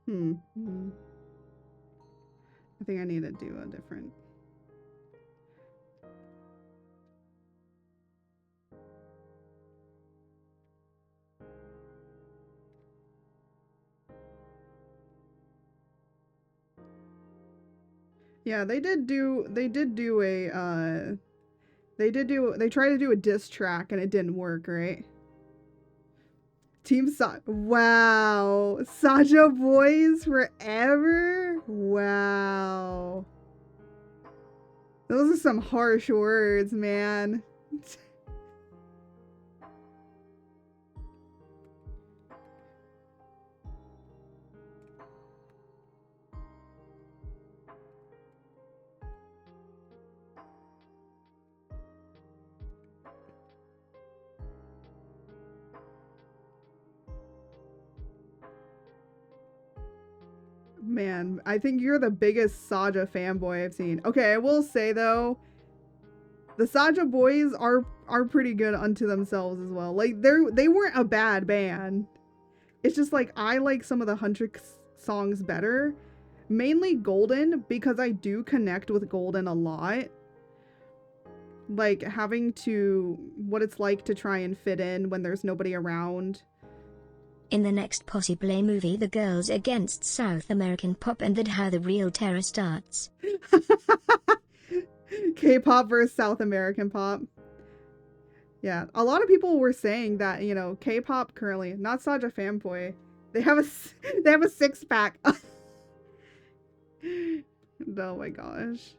Hmm. I think I need to do a different. Yeah, they tried to do a diss track and it didn't work, right? Wow. Saja Boys forever? Wow. Those are some harsh words, man. Man, I think you're the biggest Saja fanboy I've seen. Okay, I will say though, the Saja Boys are pretty good unto themselves as well. Like they weren't a bad band. It's just like I like some of the Huntrix songs better. Mainly Golden, because I do connect with Golden a lot. Like having to what it's like to try and fit in when there's nobody around. In the next Possible movie, the girls against South American pop, and that how the real terror starts. K-pop versus South American pop. Yeah, a lot of people were saying that, you know, K-pop currently, not Saja fanboy, they have a six-pack. Oh my gosh.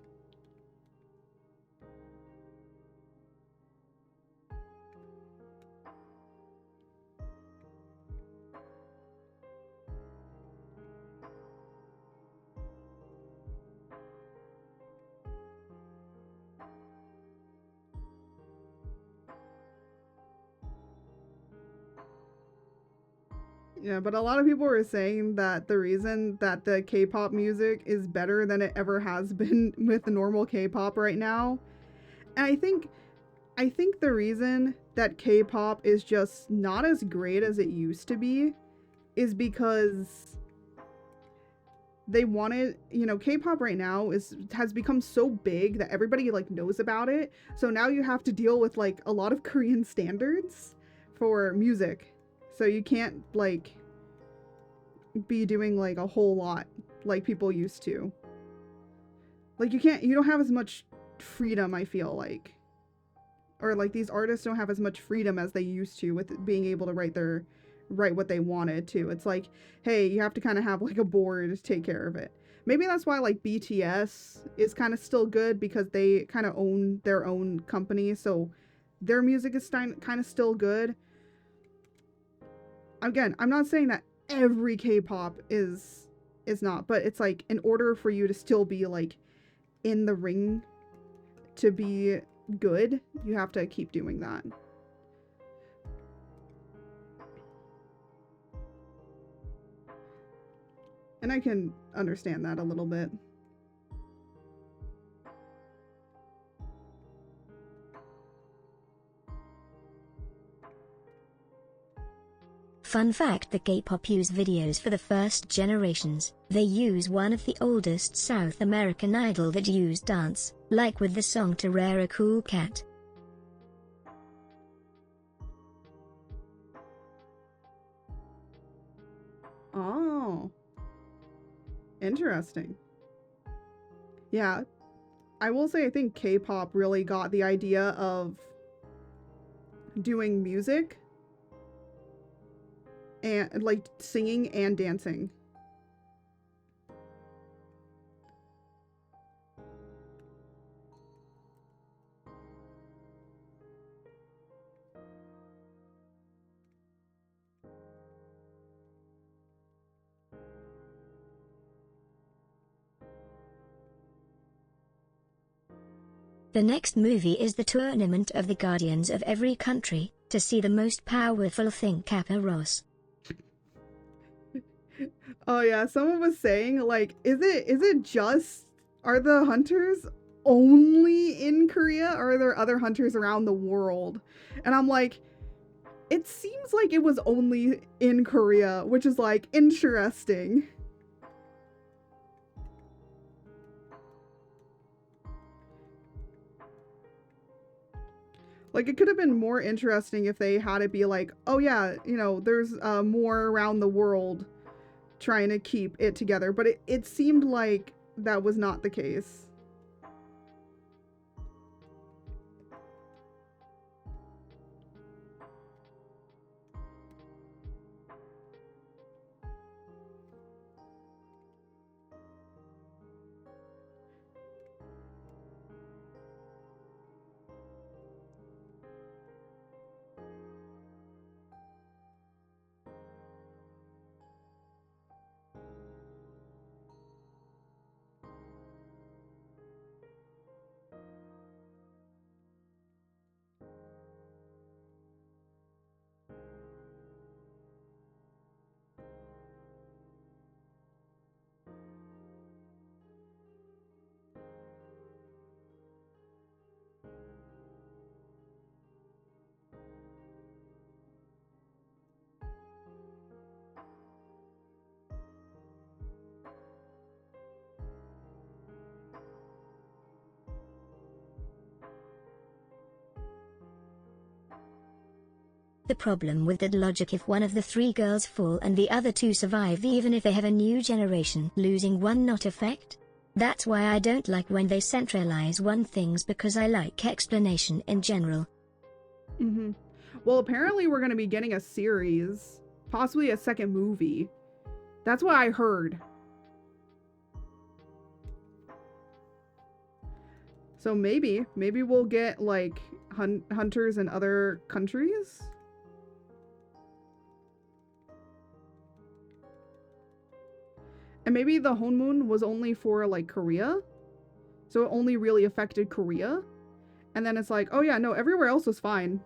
Yeah, but a lot of people were saying that the reason that the K-pop music is better than it ever has been with the normal K-pop right now, and I think the reason that K-pop is just not as great as it used to be is because they wanted, you know, K-pop right now has become so big that everybody like knows about it. So now you have to deal with like a lot of Korean standards for music. So you can't like be doing like a whole lot like people used to. Like you don't have as much freedom, I feel like. Or like these artists don't have as much freedom as they used to with being able to write what they wanted to. It's like, hey, you have to kind of have like a board to take care of it. Maybe that's why like BTS is kind of still good, because they kind of own their own company, so their music is kind of still good. Again, I'm not saying that every K-pop is not, but it's like in order for you to still be like in the ring to be good, you have to keep doing that. And I can understand that a little bit. Fun fact: the K-pop use videos for the first generations. They use one of the oldest South American idol that use dance, like with the song Terrera Cool Cat. Oh. Interesting. Yeah. I will say I think K-pop really got the idea of doing music and like singing and dancing. The next movie is the Tournament of the Guardians of every country, to see the most powerful thing Kappa Ross. Oh yeah, someone was saying like, is it just, are the hunters only in Korea, or are there other hunters around the world? And I'm like, it seems like it was only in Korea, which is like interesting. Like, it could have been more interesting if they had it be like, oh yeah, you know, there's more around the world trying to keep it together. But it seemed like that was not the case. The problem with that logic, if one of the three girls fall and the other two survive, even if they have a new generation, losing one not affect? That's why I don't like when they centralize one things, because I like explanation in general. Well, apparently we're going to be getting a series, possibly a second movie. That's what I heard. So maybe we'll get like hunters in other countries. And maybe the honeymoon was only for like Korea. So it only really affected Korea. And then it's like, oh yeah, no, everywhere else was fine.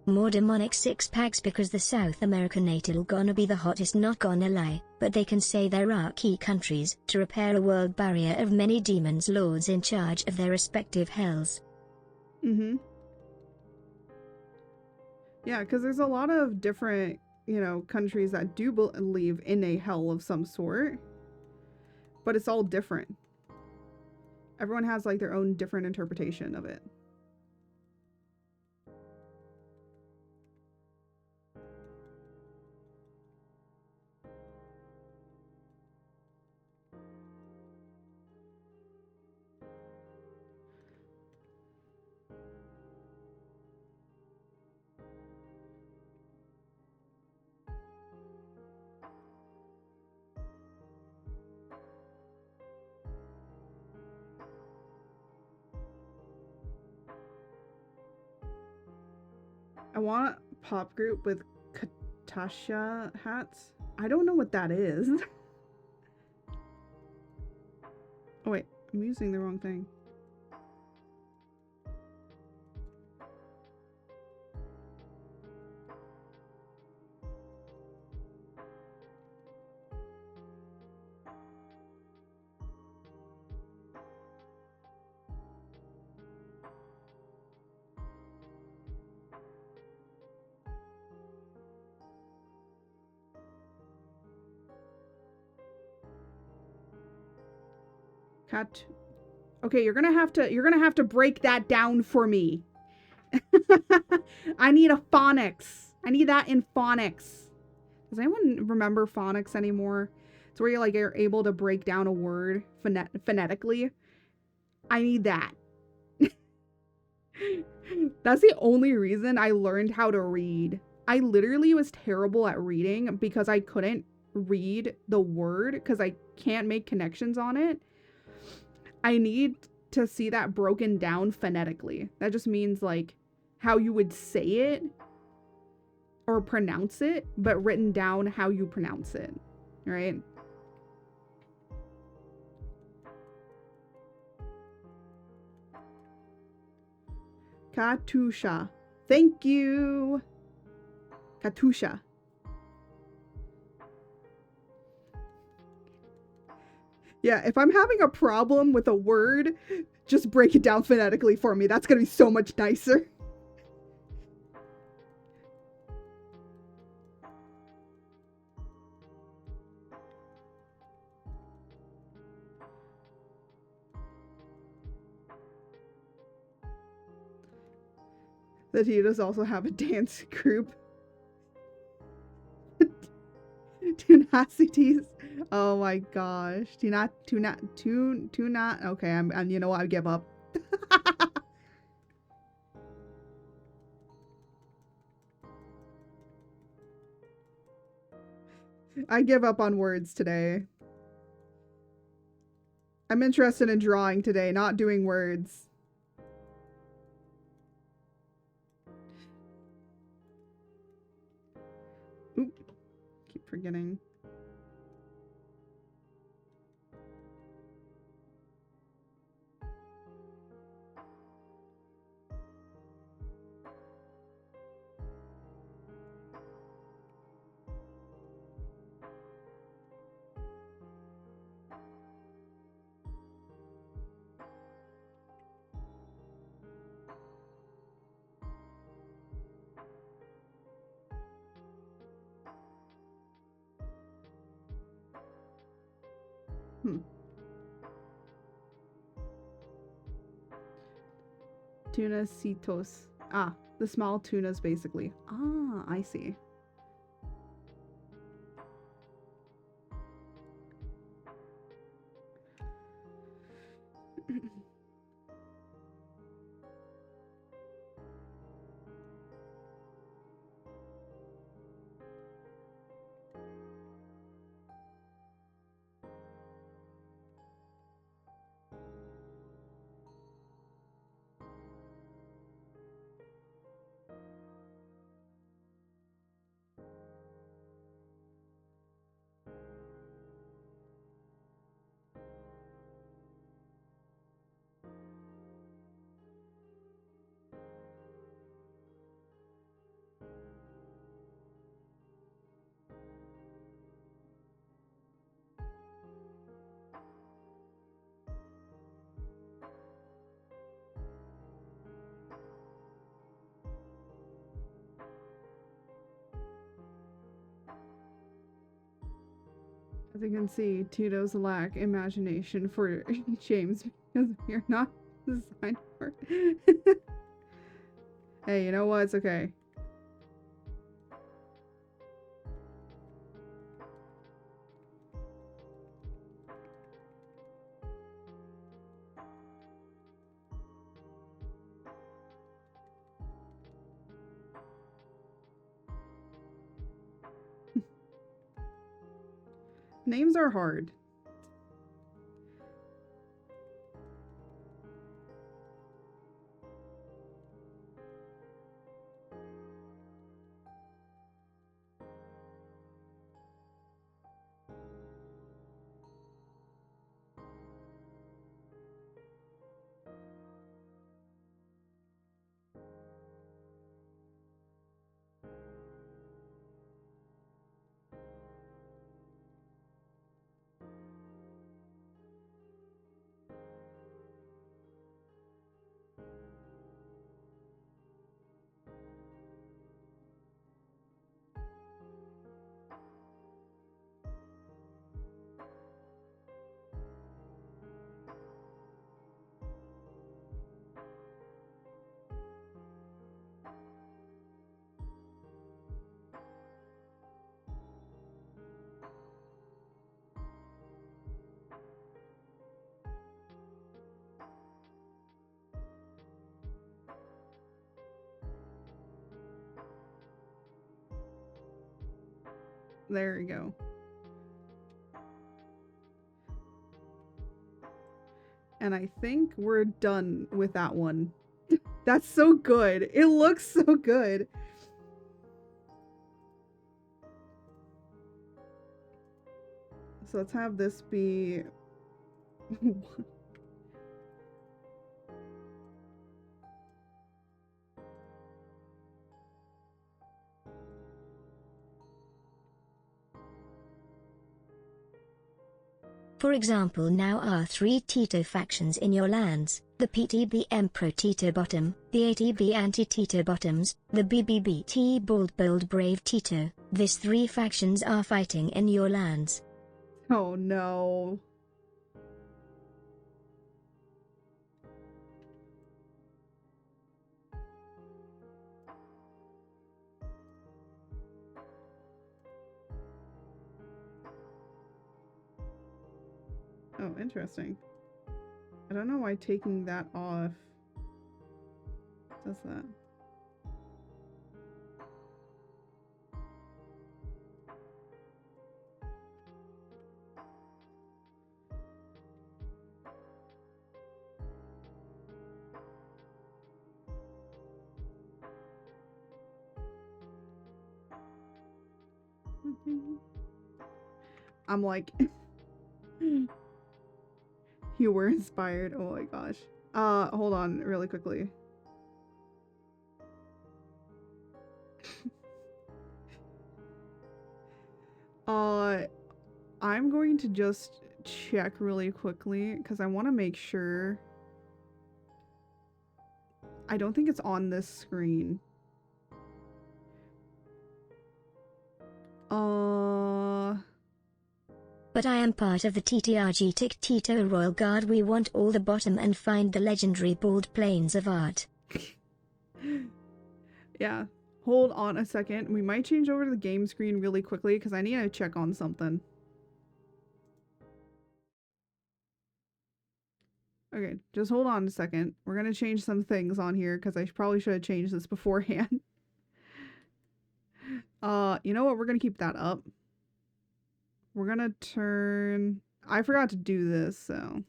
More demonic six-packs, because the South American natal gonna be the hottest, not gonna lie, but they can say there are key countries to repair a world barrier of many demons lords in charge of their respective hells. Yeah, because there's a lot of different, you know, countries that do believe in a hell of some sort, but it's all different. Everyone has like their own different interpretation of it. I want a pop group with Katasha hats. I don't know what that is. Oh wait, I'm using the wrong thing. Cat. Okay, you're gonna have to break that down for me. I need a phonics. I need that in phonics. Does anyone remember phonics anymore? It's where you like are able to break down a word phonetically. I need that. That's the only reason I learned how to read. I literally was terrible at reading because I couldn't read the word because I can't make connections on it. I need to see that broken down phonetically. That just means like how you would say it or pronounce it, but written down how you pronounce it, right? Katusha. Thank you. Katusha. Yeah, if I'm having a problem with a word, just break it down phonetically for me. That's gonna be so much nicer. The Titos also have a dance group. Tunacities. Oh my gosh. Tuna. Okay, I'm you know what, I give up. I give up on words today. I'm interested in drawing today, not doing words. Oop. Keep forgetting. Tunacitos. Ah, the small tunas, basically. Ah, I see. As you can see, Tito's lack imagination for James because you're not designed for it. Hey, you know what? It's okay. Names are hard. There we go. And I think we're done with that one. That's so good. It looks so good. So let's have this be... For example, now are 3 Tito factions in your lands: the PTB Emperor Tito Bottom, the ATB Anti-Tito Bottoms, the BBBT Bold Brave Tito. These 3 factions are fighting in your lands. Oh no. Oh, interesting. I don't know why taking that off does that. I'm like, you were inspired. Oh my gosh. Hold on really quickly. I'm going to just check really quickly because I want to make sure. I don't think it's on this screen. But I am part of the TTRG Tick Tito Royal Guard. We want all the bottom and find the legendary bald plains of art. Yeah. Hold on a second. We might change over to the game screen really quickly because I need to check on something. Okay, just hold on a second. We're going to change some things on here because I probably should have changed this beforehand. You know what? We're going to keep that up. We're going to turn... I forgot to do this, so...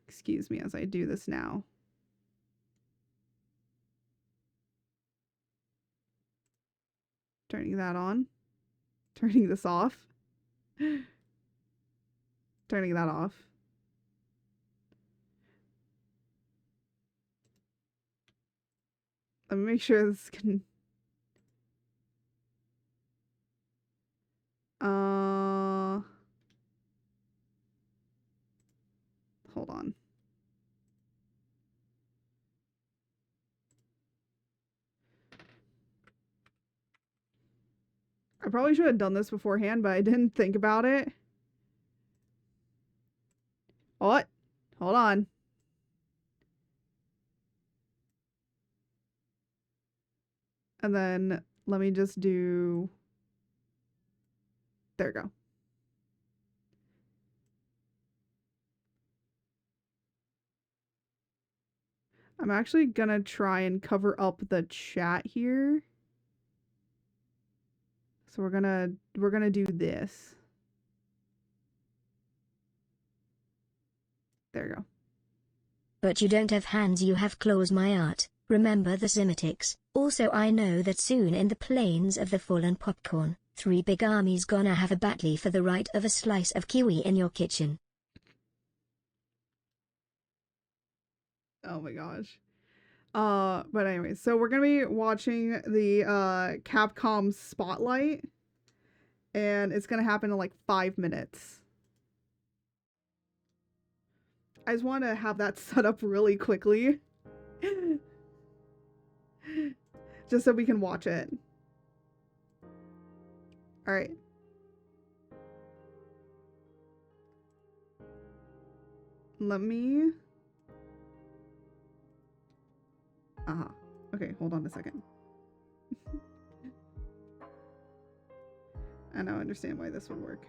Excuse me as I do this now. Turning that on. Turning this off. Turning that off. Let me make sure this can... Hold on. I probably should have done this beforehand, but I didn't think about it. What? Hold on. And then let me just do... There we go. I'm actually gonna try and cover up the chat here. So we're gonna do this. There we go. But you don't have hands, you have claws, my art. Remember the Semitics. Also, I know that soon in the plains of the fallen popcorn, 3 big armies gonna have a battle for the right of a slice of kiwi in your kitchen. Oh my gosh. But anyway, so we're gonna be watching the Capcom Spotlight. And it's gonna happen in like 5 minutes. I just want to have that set up really quickly. Just so we can watch it. Alright. Let me... Okay, hold on a second. I now understand why this would work.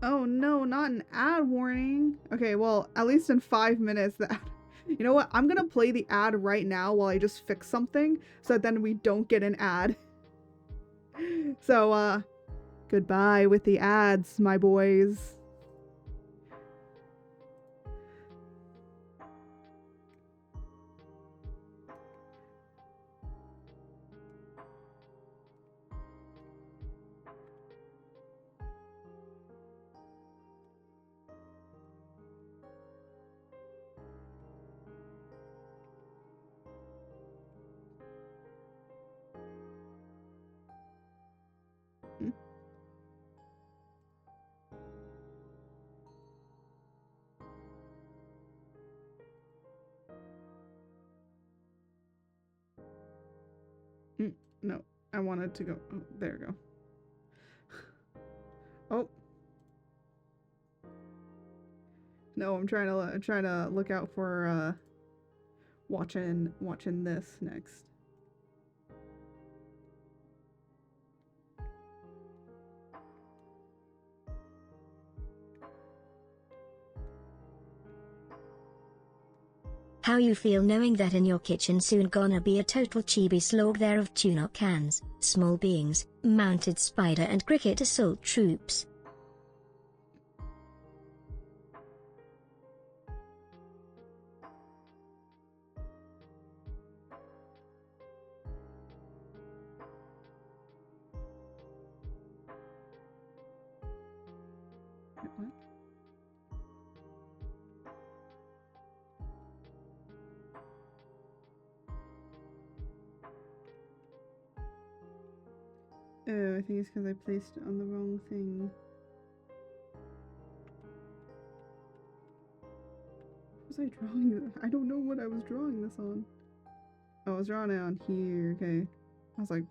Oh no, not an ad warning. Okay, well, at least in 5 minutes You know what? I'm gonna play the ad right now while I just fix something so that then we don't get an ad. So, goodbye with the ads, my boys. No, I wanted to go. Oh, there we go. Oh. No, I'm trying to look out for watching this next. How you feel knowing that in your kitchen soon gonna be a total chibi slog there of tuna cans, small beings, mounted spider and cricket assault troops. What? Oh, I think it's because I placed it on the wrong thing. What was I drawing? I don't know what I was drawing this on. Oh, I was drawing it on here. Okay. I was like,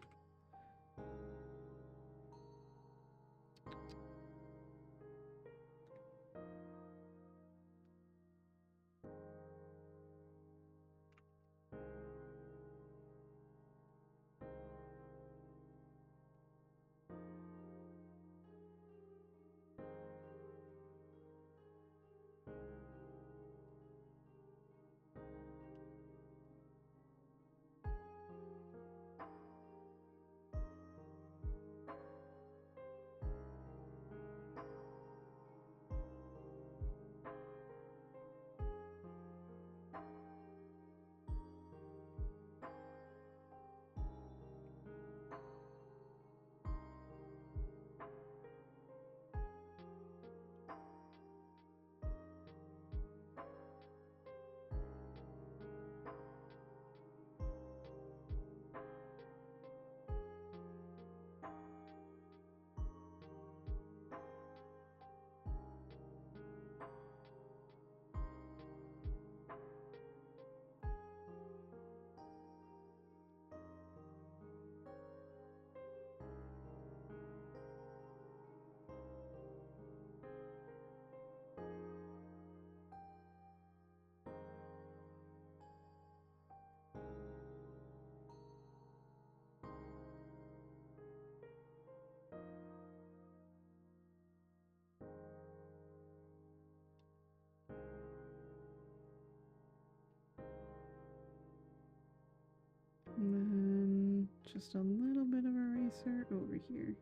and then just a little bit of eraser over here.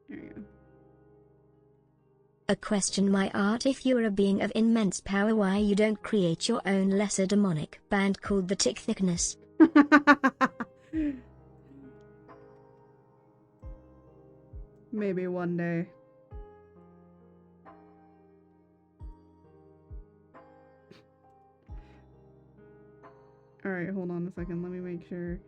There you go. A question, my art. If you're a being of immense power, why you don't create your own lesser demonic band called the Tick Thickness? Maybe one day. Alright, hold on a second. Let me make sure.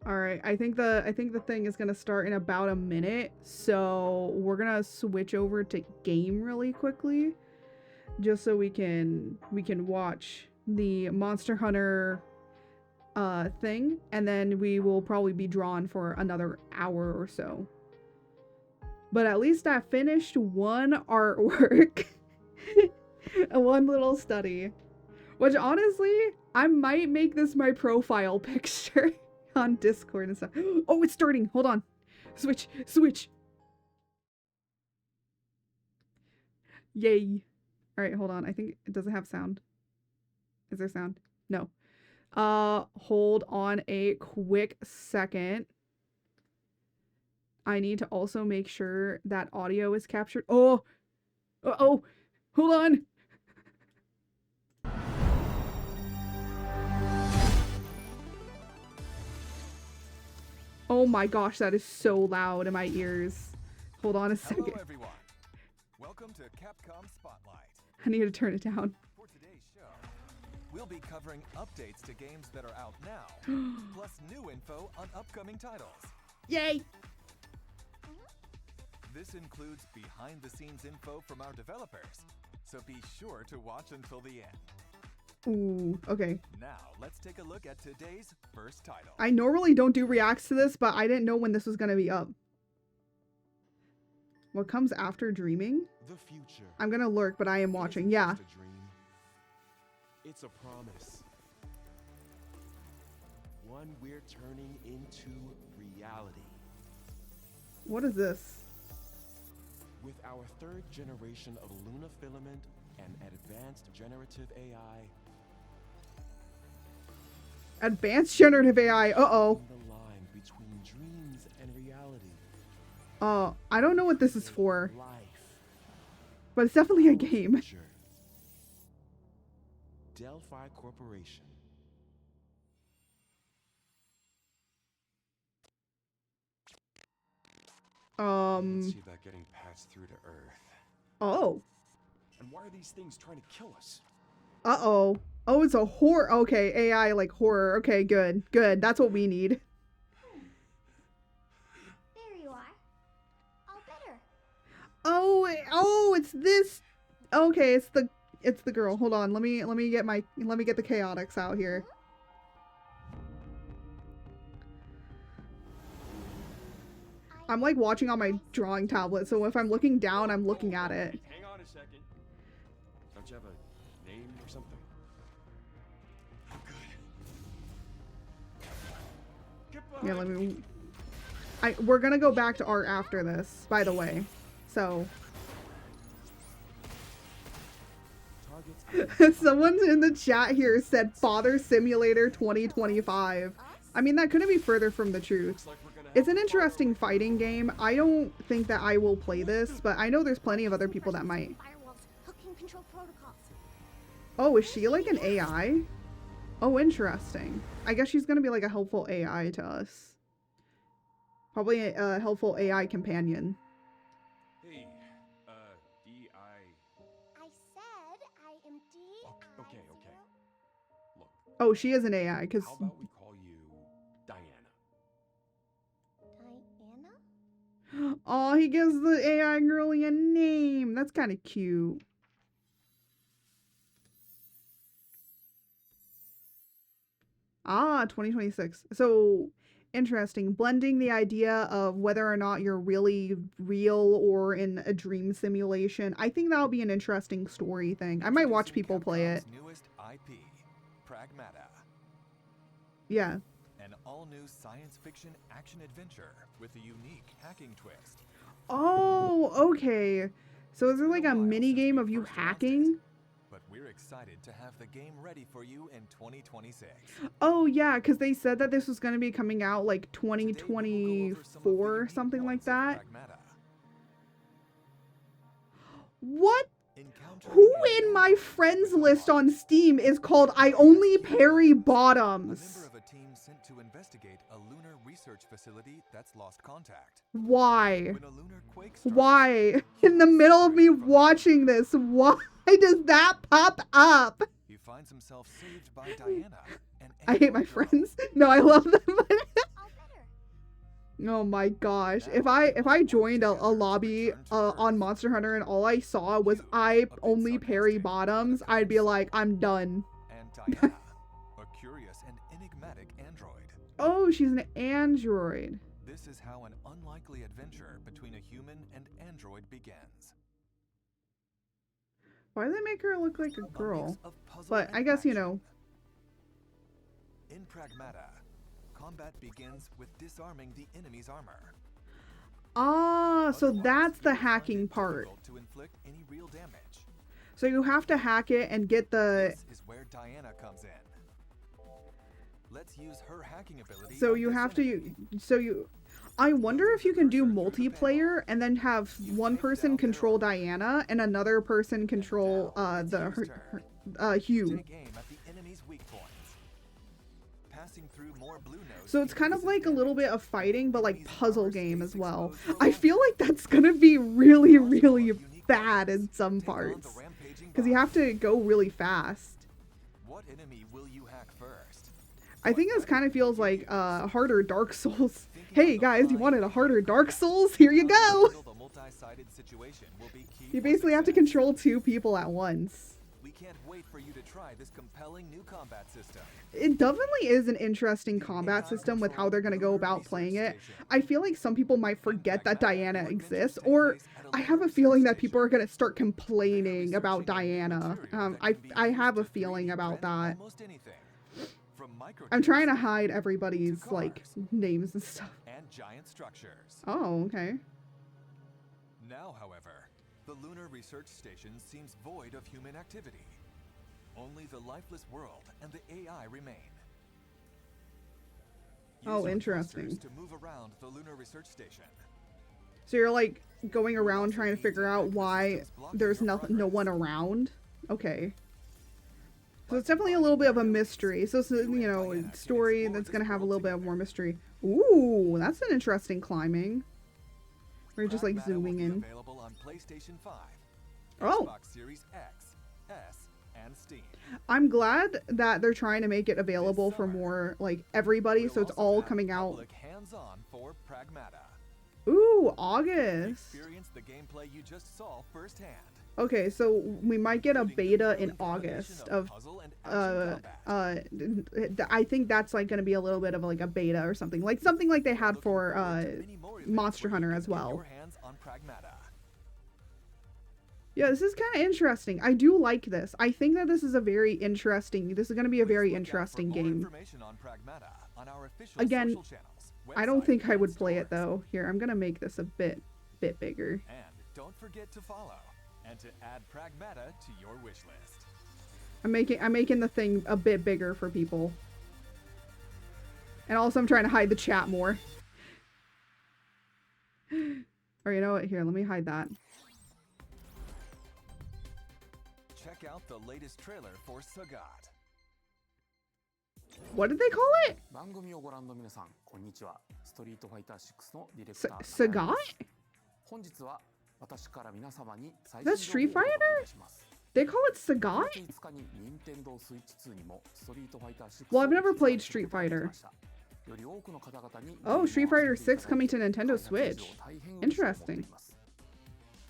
Alright, I think the thing is gonna start in about a minute, so we're gonna switch over to game really quickly, just so we can watch the Monster Hunter thing, and then we will probably be drawn for another hour or so. But at least I finished one artwork, one little study, which honestly, I might make this my profile picture on Discord and stuff. Oh, it's starting. Hold on. Switch. Yay. All right, hold on. I think it doesn't have sound. Is there sound? No. Hold on a quick second. I need to also make sure that audio is captured. Oh, hold on. Oh my gosh, that is so loud in my ears. Hold on a second. Hello everyone. Welcome to Capcom Spotlight. I need to turn it down. For today's show, we'll be covering updates to games that are out now, plus new info on upcoming titles. Yay! This includes behind-the-scenes info from our developers, so be sure to watch until the end. Ooh, okay. Now, let's take a look at today's first title. I normally don't do reacts to this, but I didn't know when this was gonna be up. What comes after dreaming? The future. I'm gonna lurk, but I am watching. Yeah. Just a dream. It's a promise. One we're turning into reality. What is this? With our third generation of Luna filament and advanced generative AI. Advanced generative AI. Uh-oh. The line between dreams and reality. I don't know what this is for, Life. but it's definitely a game. Future. Delphi Corporation. Let's see about getting passed through to Earth. Oh. And why are these things trying to kill us? Uh-oh. Oh, it's a horror. Okay, AI like horror. Okay, good. Good. That's what we need. There you are. All better. Oh, it's this. Okay, it's the girl. Hold on. Let me get the chaotics out here. I'm like watching on my drawing tablet, so if I'm looking down, I'm looking at it. Hang on a second. Don't you have a name or something? Good. Yeah, let me. We're gonna go back to art after this, by the way. So. Someone in the chat here said Father Simulator 2025. I mean, that couldn't be further from the truth. It's an interesting fighting game. I don't think that I will play this, but I know there's plenty of other people that might. Oh, is she like an AI? Oh, interesting. I guess she's gonna be like a helpful AI to us. Probably a helpful AI companion. Hey, D.I. I said I am D. Okay. Look, Oh, she is an AI, because... how about we call you Diana? Diana? Oh, he gives the AI girlie a name. That's kind of cute. Ah, 2026. So, interesting. Blending the idea of whether or not you're really real or in a dream simulation. I think that'll be an interesting story thing. I might watch people play it. Capcom's newest IP, Pragmata. Yeah. An all-new science fiction action adventure with a unique hacking twist. Oh, okay. So is there like a mini game of you hacking? But we're excited to have the game ready for you in 2026. Oh yeah, because they said that this was going to be coming out like 2024 or something like that. What? Who in my friends list on Steam is called I Only Parry Bottoms? A member of a team sent to investigate a lunar research facility that's lost contact. Why? When a lunar quake strikes, Why? In the middle of me watching this, why does that pop up? he finds himself saved by Diana. I hate my friends. No, I love them. All better. Oh my gosh. If I joined a lobby on Monster Hunter and all I saw was I only parry bottoms, I'd be like, I'm done. And Diana, a curious and enigmatic android. Oh, she's an android. This is how an unlikely adventure between a human and android begins. Why do they make her look like a girl? mix of puzzle But and I guess, you action. know. In Pragmata, combat begins with disarming the enemy's armor. Ah, so Otherwise, that's the you'll find hacking it part. difficult to inflict any real damage. So you have to hack it and get the... This is where Diana comes in. Let's use her hacking ability. So on you this have enemy. to... I wonder if you can do multiplayer and then have one person control Diana and another person control Hugh. Take aim at the enemy's weak points. Passing through more blue nodes So it's kind of like a little bit of fighting, but like increases puzzle enemies' game base as well. exposed I feel like that's gonna be really, really bad in some Take on the parts. rampaging Because you boss. have to go really fast. What enemy will you hack first? I think this kind of feels like harder Dark Souls. Hey guys, you wanted a harder Dark Souls? Here you go! The multi-sided situation will be key You for basically have to success. control 2 people at once. We can't wait for you to try this compelling new combat system. It definitely is an interesting combat system with how they're going to go about playing it. I feel like some people might forget that Diana exists, or I have a feeling that people are going to start complaining about Diana. I have a feeling about that. Almost anything. From I'm trying to microchips hide everybody's, like, names and stuff. and giant structures. Oh, okay. Now, however, the lunar research station seems void of human activity. Only the lifeless world and the AI remain. Oh, Use your interesting. thrusters to move around the lunar research station. So you're, like, going around trying to figure out why there's no one around? Okay. So it's definitely a little bit of a mystery. So it's a, you know, a story that's going to have a little bit of more mystery. Ooh, that's an interesting climbing. We're just, like, Pragmata will zooming be in. Available on PlayStation 5, Oh. Xbox Series X, S, and Steam. I'm glad that they're trying to make it available for more, like, everybody, so We'll it's also all have coming out. public hands-on for Pragmata. Ooh, August. Experience the gameplay you just saw firsthand. Okay, so we might get a including beta the in early combination August of puzzle and action combat. I think that's like going to be a little bit of like a beta or something like they had Looking for forward to many more events Monster where you Hunter can as get well. your hands on Pragmata. Yeah, this is kind of interesting. I do like this. I think that this is a very interesting. This is going to be a very Please look out for interesting more game. information on Pragmata on our official Again, social channels, I don't website, think I and would play it stores. though. Here, I'm going to make this a bit bigger. And don't forget to follow and to add Pragmata to your wish list. I'm making the thing a bit bigger for people. And also I'm trying to hide the chat more. Or you know what? Here, let me hide that. Check out the latest trailer for Sagat. What did they call it? 番組をご覧の皆さん、こんにちは。ストリートファイター6のディレクター Sagat? 本日は私から皆様に最 That's 新 Street 情報をお Fighter? 届けいたします。 They call it Sagat? 5日に任天堂スイッチ2にもストリートファイター6 Well, I've never を played 発売する Street ことができ Fighter. ましたより多くの方々に Oh, Street Fighter 6 coming to 開 Nintendo 発以上 Switch. 大変嬉しく思ってい Interesting. ます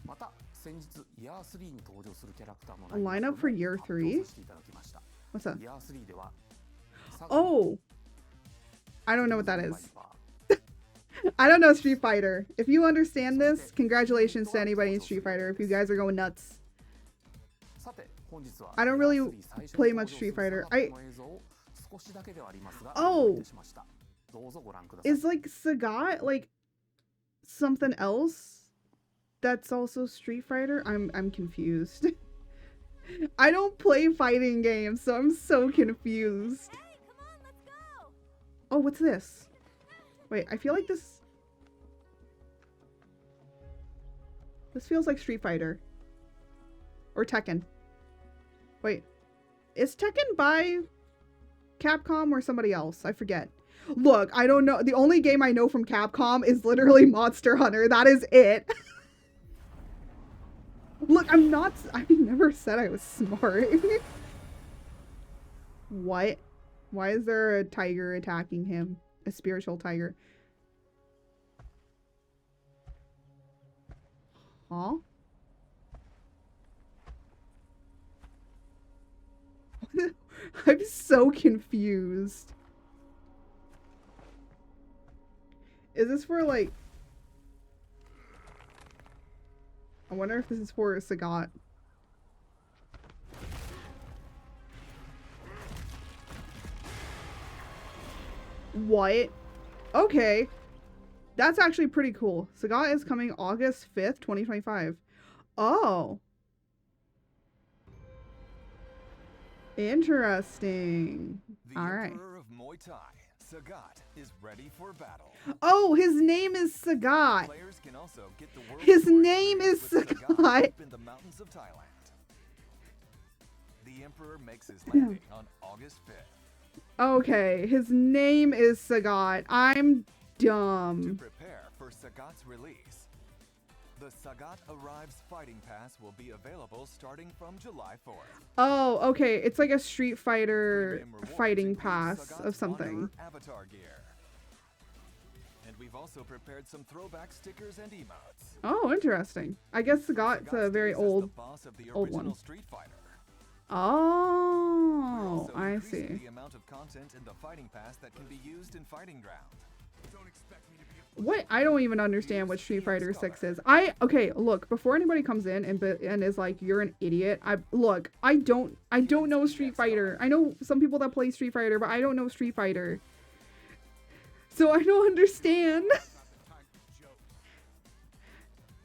また先日イヤー3に登場するキャラクターの A lineup for Year 発表 3? させていただきました What's that? イヤー3では Oh! I don't know what that is. I don't know Street Fighter. If you understand this, congratulations to anybody in Street Fighter if you guys are going nuts. I don't really play much Street Fighter. Oh! Is like Sagat like something else that's also Street Fighter? I'm confused. I don't play fighting games, so I'm so confused. Hey, come on, let's go! Oh, what's this? Wait, I feel like this feels like Street Fighter. Or Tekken. Wait. Is Tekken by Capcom or somebody else? I forget. Look, I don't know. The only game I know from Capcom is literally Monster Hunter. That is it. Look, I never said I was smart. What? Why is there a tiger attacking him? A spiritual tiger. Huh? I'm so confused. Is this for like... I wonder if this is for Sagat. What? Okay. That's actually pretty cool. Sagat is coming August 5th, 2025. Oh. Interesting. The All right. Emperor of Muay Thai, Sagat, is ready for battle. Oh, his name is Sagat. Players can also get the world His tour name is experience with Sagat. up in the mountains of Thailand. The Emperor makes his landing on August 5th. Okay, his name is Sagat. I'm To dumb. prepare for Sagat's release, the Sagat Arrives Fighting Pass will be available starting from July 4th. Oh, okay. It's like a Street Fighter Premium rewards fighting include pass Sagat's of something. Wanderer avatar gear. And we've also prepared some throwback stickers and emotes. Oh, interesting. I guess Sagat's a very stays as the old. boss of the old original one. Street Fighter. We're Oh, also I increasing see. the amount of content in the fighting pass that can be used in Fighting Ground. Don't expect me to be a What? I don't even understand what Street Fighter 6 is. Okay, look, before anybody comes in and is like, you're an idiot. I don't know Street Fighter. I know some people that play Street Fighter, but I don't know Street Fighter. So I don't understand.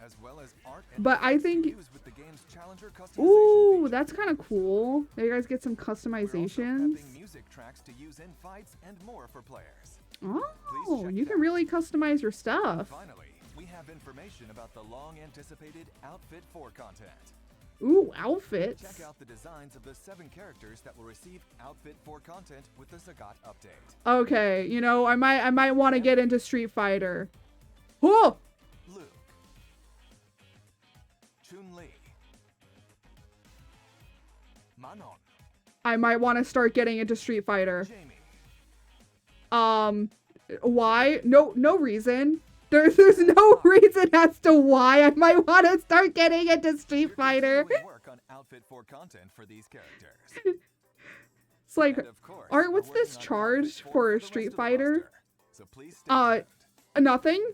as well as art and But I effects to think- use with the game's challenger customization Ooh, feature. that's kind of cool. There you guys get some We're also customizations. prepping music tracks to use in fights and more for players. Oh, check you it can out. really customize your stuff. Finally, we have information about the long-anticipated Outfit 4 content. Ooh, outfits. Check out the designs of the 7 characters that will receive Outfit 4 content with the Sagat update. Okay, you know, I might want to get into Street Fighter. Oh! Luke, Chun-Li, Manon, I might want to start getting into Street Fighter. Jamie, Why? No reason. There's no reason as to why I might want to start getting into Street We're Fighter. continuing work on Outfit 4 content for these characters. It's like, And of course, Art, we're what's working this on charge Outfit 4 for the rest Street of the Fighter? roster. So please stay tuned. Nothing?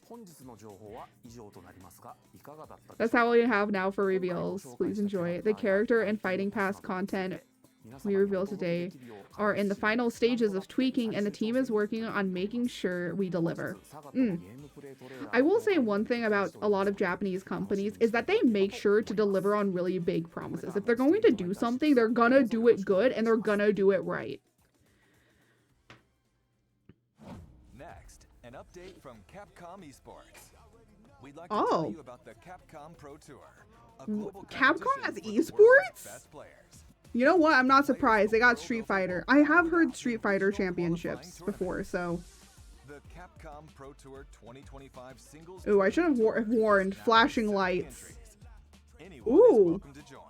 本日の情報は以上となりますが、いかがだったでしょうか。 That's all we have now for reveals. Please enjoy. The character and fighting pass content we reveal today are in the final stages of tweaking, and the team is working on making sure we deliver. I will say one thing about a lot of Japanese companies is that they make sure to deliver on really big promises. If they're going to do something, they're gonna do it good and they're gonna do it right. Next, an update from Capcom Esports. We'd like to Oh. tell you about the Capcom Pro Tour. A global Capcom competition has for the world's esports? best players. You know what? I'm not surprised. They got Street Fighter. I have heard Street Fighter championships before, so. The Capcom Pro Tour 2025 singles. Ooh, I should have warned. Now Flashing 70 lights. entries. Anyone is Ooh. welcome to join.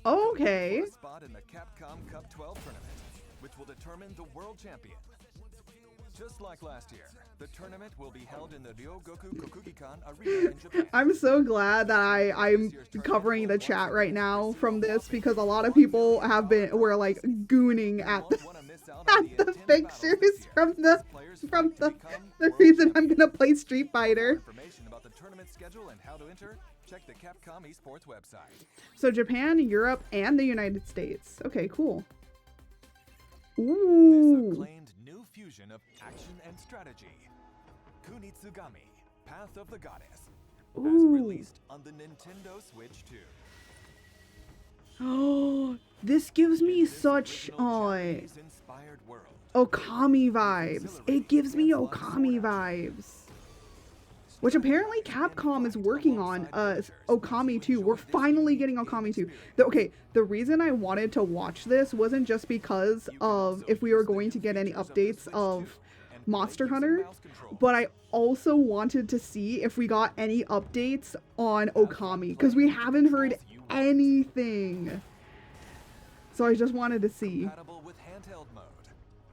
Okay. For a spot in the Capcom Cup 12 tournament, which will determine the world champion. Just like last year, the tournament will be held in the Ryogoku Kokugikan Arena in Japan. I'm so glad that I'm covering the chat right now from this, because a lot of people were like gooning at Won't wanna miss out on the intense battles pictures this year, from as players fight to become the world reason I'm champions. gonna play Street For more Fighter. information about the tournament schedule and how to enter, check the Capcom Esports website. So Japan, Europe, and the United States. Okay, cool. This Ooh. acclaimed new fusion of action and strategy, Kunitsugami, Path of the Goddess, as Ooh. released on the Nintendo Switch 2. Oh, this gives me This such original Japanese-inspired world. Okami vibes. It gives me Okami vibes. Which apparently Capcom is working on Okami 2. We're finally getting Okami 2. The reason I wanted to watch this wasn't just because of if we were going to get any updates of Monster Hunter, but I also wanted to see if we got any updates on Okami, because we haven't heard anything. So I just wanted to see. Compatible with handheld mode.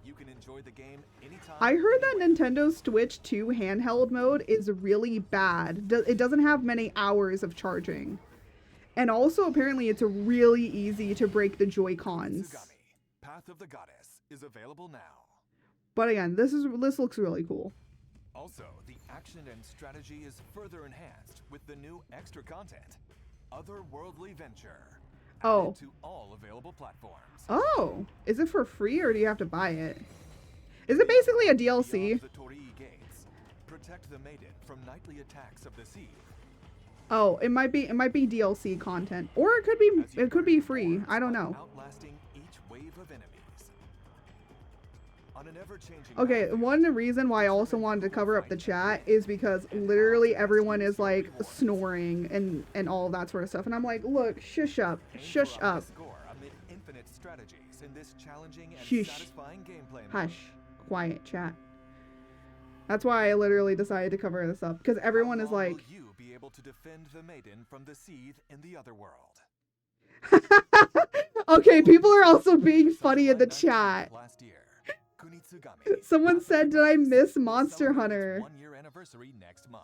You can enjoy the game anytime. I heard that Nintendo Switch 2 handheld mode is really bad. It doesn't have many hours of charging. And also apparently it's really easy to break the Joy-Cons. Kunitsugami, Path of the Goddess is available now. But again, this looks really cool. Also, the action and strategy is further enhanced with the new extra content, Otherworldly Venture. Oh. Added to all available platforms. Oh, is it for free or do you have to buy it? Is it basically a DLC? Beyond the Torii Gates. Protect the maiden from nightly attacks of the sea. Oh, it might be DLC content, or it could be free. I don't know. Outlasting each wave of enemies. On an ever-changing Okay, one reason why I also wanted to cover up the chat is because literally everyone is like snoring and all that sort of stuff, and I'm like, look, shush up, shush up, amid infinite strategies in this challenging and Shush. satisfying gameplay mode. hush, quiet, chat. That's why I literally decided to cover this up, because everyone is How long like, will you be able to defend the maiden from the seethe in the other world? okay, people are also being funny in the chat. Last year, Kunitsugami Someone said, did I miss Monster celebrates Hunter? its 1-year anniversary next month.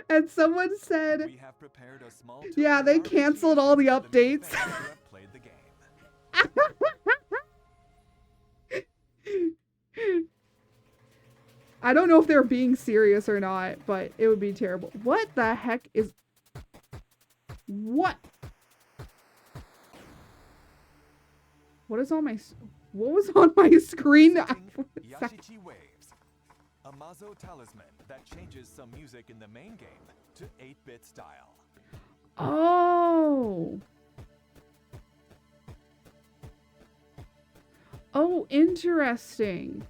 And someone said, We have prepared a small yeah, they token of canceled all the appreciation updates. for the many fans who have played the game. I don't know if they're being serious or not, but it would be terrible. What the heck is... What? What is on my... What was on my screen? Presenting Yashichi Waves, a Mazo talisman that changes some music in the main game to 8-bit style. Oh. Oh, interesting.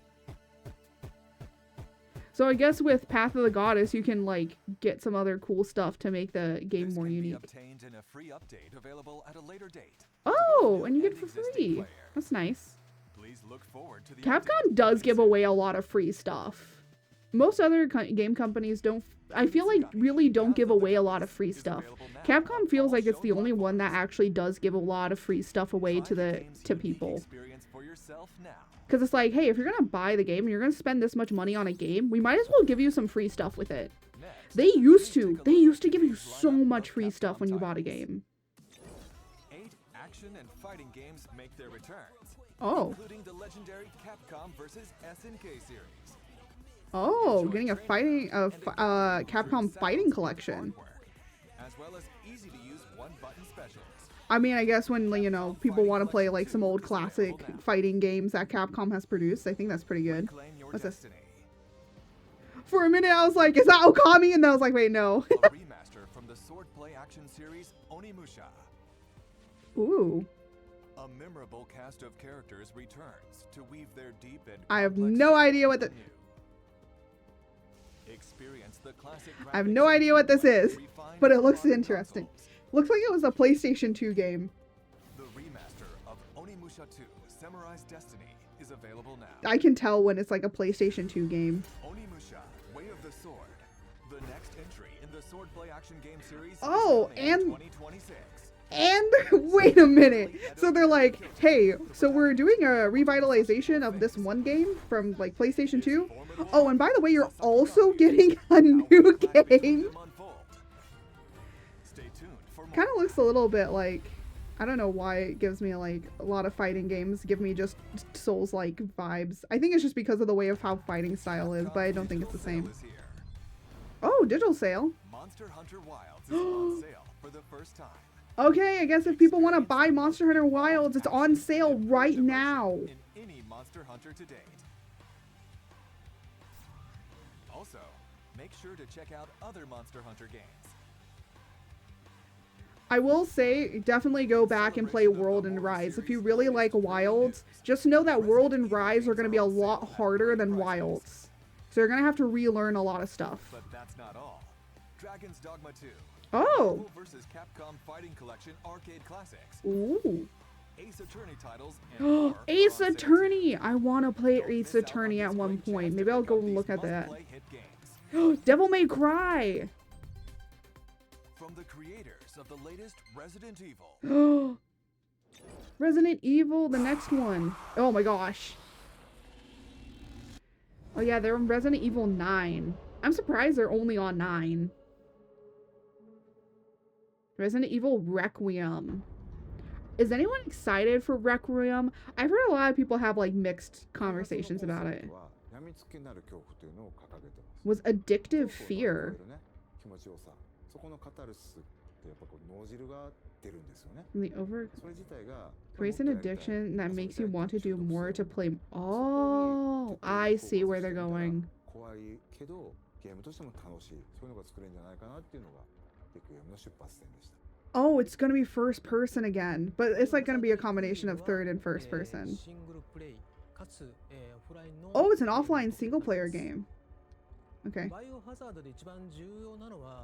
So I guess with Path of the Goddess, you can like get some other cool stuff to make the game This more can be unique. obtained in a free update available at a later date. Oh, and you get it and for existing free. players. That's nice. Please look forward to the Capcom update does give coming away a lot of free stuff. Most other game companies don't. I feel like really don't give away a lot of free stuff. Capcom feels like it's the only one that actually does give a lot of free stuff away soon. to people. Experience for yourself now. Because it's like, hey, if you're gonna buy the game and you're gonna spend this much money on a game, we might as well give you some free stuff with it. Next, They used please to. take a They look used at to the give you game's so lineup much of free stuff Capcom when you bought a titles. game. 8 action and fighting games make their returns, Oh. including the legendary Capcom vs SNK series. Oh, Enjoy getting a training Capcom fighting collection. As well as easy to use one-button specials. I mean, I guess when, you know, people want to play like some old classic fighting games that Capcom has produced, I think that's pretty good. Reclaim your What's this? destiny. For a minute, I was like, is that Okami? And then I was like, wait, no. A remaster from the swordplay action series Onimusha. Ooh. A memorable cast of characters returns to weave their deep and I have complex no stories idea what the... anew. Experience the classic I have graphics no and idea what this gameplay is, refined but it for looks modern interesting. consoles. Looks like it was a PlayStation 2 game. The remaster of Onimusha 2 Samurai's Destiny is available now. I can tell when it's like a PlayStation 2 game. Onimusha, Way of the Sword. The next entry in the swordplay action game series. Oh, is coming in and- 2026. And wait a minute. So they're like, hey, so we're doing a revitalization of this one game from like PlayStation 2. Oh, and by the way, you're also getting a new game. Stay tuned for more. Kind of looks a little bit like, I don't know why it gives me like a lot of fighting games give me just Souls-like vibes. I think it's just because of the way of how fighting style is, but I don't think it's the same. Digital sale is here. Oh, digital sale. Monster Hunter Wilds is on sale for the first time. Okay, I guess if people want to buy Monster Hunter Wilds, it's on sale right now. In any Monster Hunter to date. Also, make sure to check out other Monster Hunter games. I will say, definitely go back and play World and Rise. If you really like Wilds, just know that World and Rise are going to be a lot harder than Wilds. So you're going to have to relearn a lot of stuff. But that's not all. Dragon's Dogma 2. Oh! Marvel vs. Capcom Fighting Collection Arcade Classics. Ooh. Ace Attorney titles and more are Ace on sale Attorney! I want to play Don't Ace miss out Attorney on at this one great point. chance Maybe to I'll pick go up and look these at that. must-play hit games. Devil May Cry! From the creators of the latest Resident Evil. Resident Evil, the next one. Oh my gosh. Oh yeah, they're on Resident Evil 9. I'm surprised they're only on 9. Resident Evil Requiem. Is anyone excited for Requiem? I've heard a lot of people have like mixed conversations about it. Was addictive fear. The over creates an addiction that makes you want to do more to play. Oh, I see where they're going. 怖いけどゲームとしても楽しい、そういうのが作れるんじゃないかなっていうのがレクイエムの出発点でした。Oh, it's gonna be first person again, but it's like gonna be a combination of third and first person. Oh, it's an offline single player game. Okay. What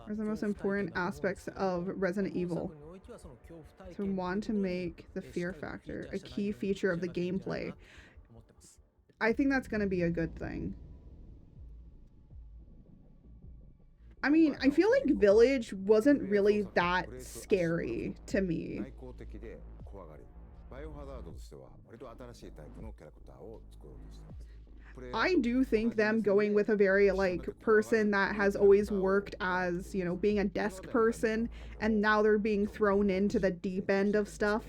are the most important aspects of Resident Evil? So we want to make the fear factor a key feature of the gameplay. I think that's gonna be a good thing. I mean, I feel like Village wasn't really that scary to me. I do think them going with a very like person that has always worked as, you know, being a desk person and now they're being thrown into the deep end of stuff.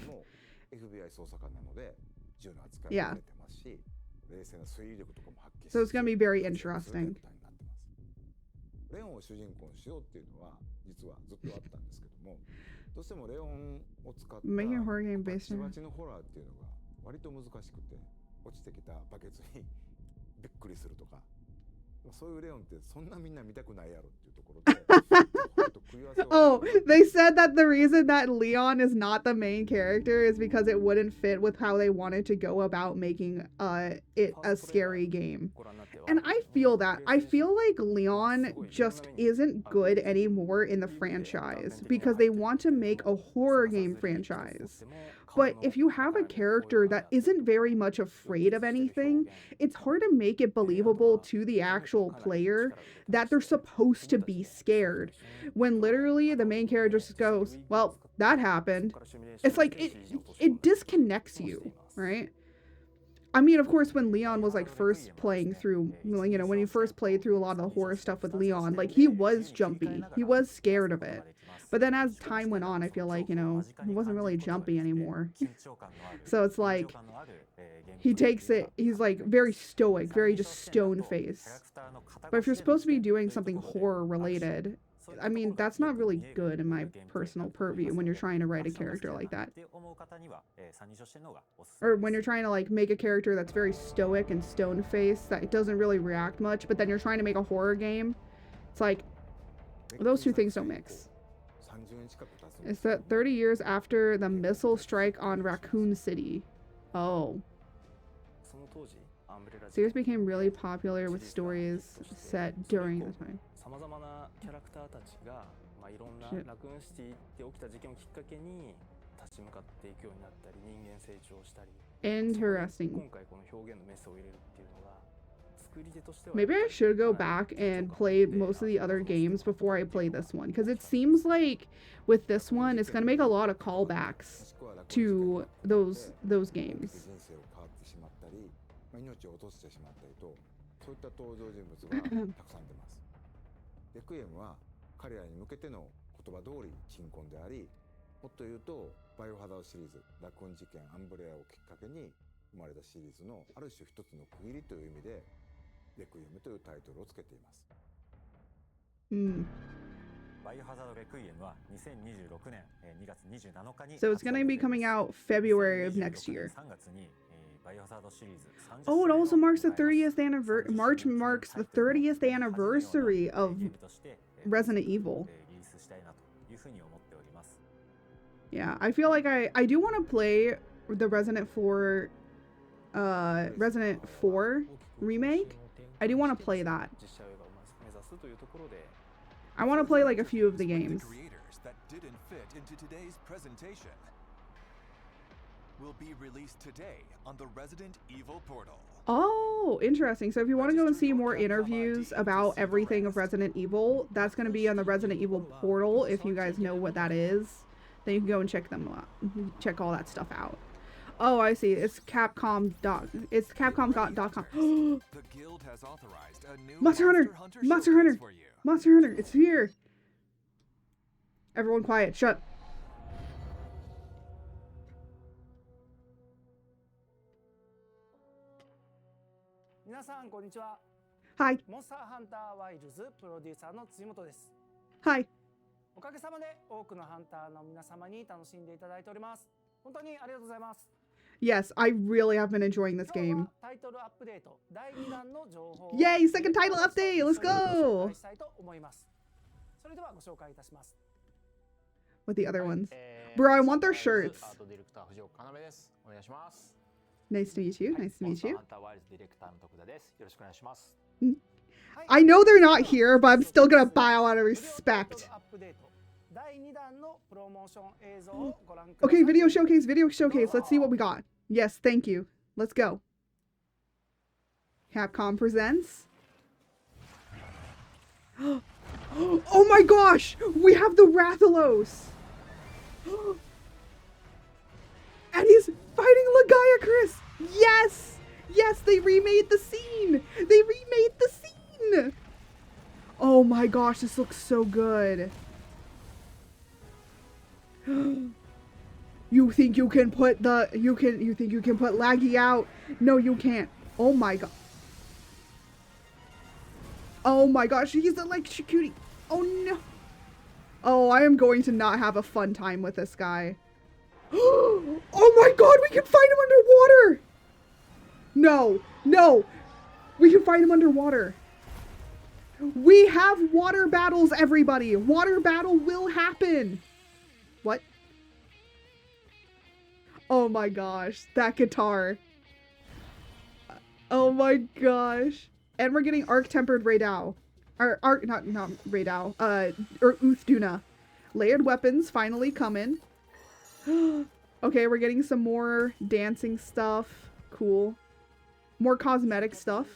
Yeah. So it's gonna be very interesting. レオンを主人公にしようっていうのは実はずっとあったんですけども、どうしてもレオンを使ったバチバチのホラーっていうのが割と難しくて、落ちてきたバケツにびっくりするとか、そういうレオンってそんなみんな見たくないやろっていうところで。Oh, they said that the reason that Leon is not the main character is because it wouldn't fit with how they wanted to go about making it a scary game. And I feel that. I feel like Leon just isn't good anymore in the franchise because they want to make a horror game franchise. But if you have a character that isn't very much afraid of anything, it's hard to make it believable to the actual player that they're supposed to be scared. When literally the main character just goes, well, that happened. It's like it disconnects you, right? I mean, of course, when Leon was like first playing through, you know, when he first played through a lot of the horror stuff with Leon, like he was jumpy. He was scared of it. But then as time went on, I feel like, you know, he wasn't really jumpy anymore. So it's like, he takes it, he's like very stoic, very just stone face. But if you're supposed to be doing something horror related, I mean, that's not really good in my personal purview when you're trying to write a character like that. Or when you're trying to like make a character that's very stoic and stone faced, that doesn't really react much, but then you're trying to make a horror game. It's like, those two things don't mix. It's that 30 years after the missile strike on Raccoon City. Oh. Series became really popular with stories set during the time. Interesting. Maybe I should go back and play most of the other games before I play this one, because it seems like with this one it's going to make a lot of callbacks to those games. 命を落としてしまったりと、そういった登場人物がたくさん出ます。レクイエムは彼らに向けての言葉通り鎮魂であり、もっと言うとバイオハザードシリーズ、ラクーン事件、アンブレアをきっかけに生まれたシリーズのある種一つの区切りという意味で、レクイエムというタイトルをつけています。バイオハザードレクイエムは2026年2月27日に So it's going to be coming out February of next year. Oh, it also marks the 30th anniversary. March marks the 30th anniversary of Resident Evil. Yeah, I feel like I do want to play the Resident 4 remake. I do want to play that. I want to play like a few of the games. Will be released today on the Resident Evil portal. Oh, interesting. So if you want to go and see more interviews about everything of Resident Evil, that's going to be on the Resident Evil portal. If you guys know what that is, then you can go and check them out. Check all that stuff out. Oh, I see. It's Capcom. It's Capcom.com. The guild has authorized a new Monster Hunter. Monster Hunter. Monster Hunter. It's here. Everyone quiet. Shut. 皆さんこんにちは。はい。モンスターハンターワイルズプロデューサーの辻本です。はい。おかげさまで多くのハンターの皆様に楽しんでいただいております。本当にありがとうございます。Yes, I really have been enjoying this game. Yay, second title update! Let's go! With the other ones. Bro, I want their shirts. Nice to meet you. Nice to meet you. I know they're not here, but I'm still gonna bow out of respect. Okay, video showcase, video showcase. Let's see what we got. Yes, thank you. Let's go. Capcom presents. Oh my gosh! We have the Rathalos! And he's fighting Lagiacrus! Yes! Yes, they remade the scene! They remade the scene! Oh my gosh, this looks so good. You think you can put the you think you can put Laggy out? No, you can't. Oh my god. Oh my gosh, he's electrocuting. Oh no. Oh, I am going to not have a fun time with this guy. Oh my god, we can fight him underwater! No, no. We can fight him underwater. We have water battles, everybody. Water battle will happen. What? Oh my gosh, that guitar. Oh my gosh. And we're getting arc-tempered Raydao. Or not Raydao. Or Uthduna. Layered weapons finally coming. Okay, we're getting some more dancing stuff. Cool. More cosmetic stuff.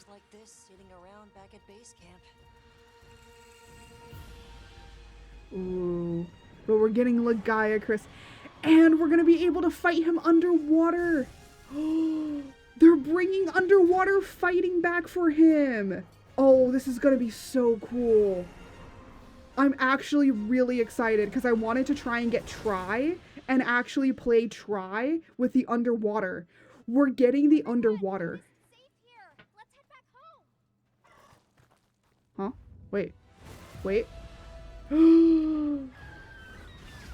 Ooh. But we're getting Lagiacrus. And we're gonna be able to fight him underwater. They're bringing underwater fighting back for him. Oh, this is gonna be so cool. I'm actually really excited because I wanted to try and get Try and actually play Try with the underwater. We're getting the underwater. Huh? Wait. Wait.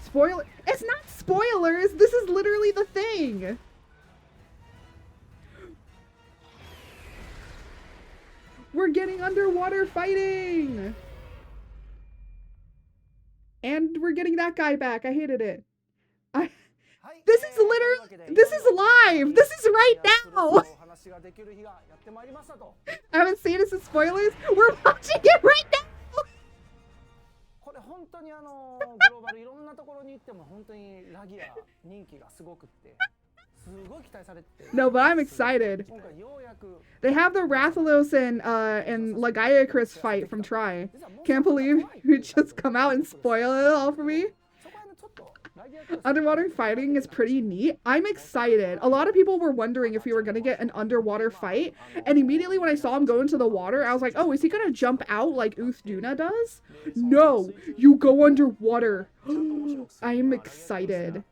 Spoiler. It's not spoilers. This is literally the thing. We're getting underwater fighting. And we're getting that guy back. I hated it. This is literally, this is live. This is right now. I haven't seen it since spoilers. We're watching it right now. No, but I'm excited. They have the Rathalos and Lagiacrus fight from Try. Can't believe you just come out and spoil it all for me. Underwater fighting is pretty neat. I'm excited. A lot of people were wondering if we were gonna get an underwater fight, and immediately when I saw him go into the water, I was like, oh, is he gonna jump out like Uthduna does? No, you go underwater. I'm excited.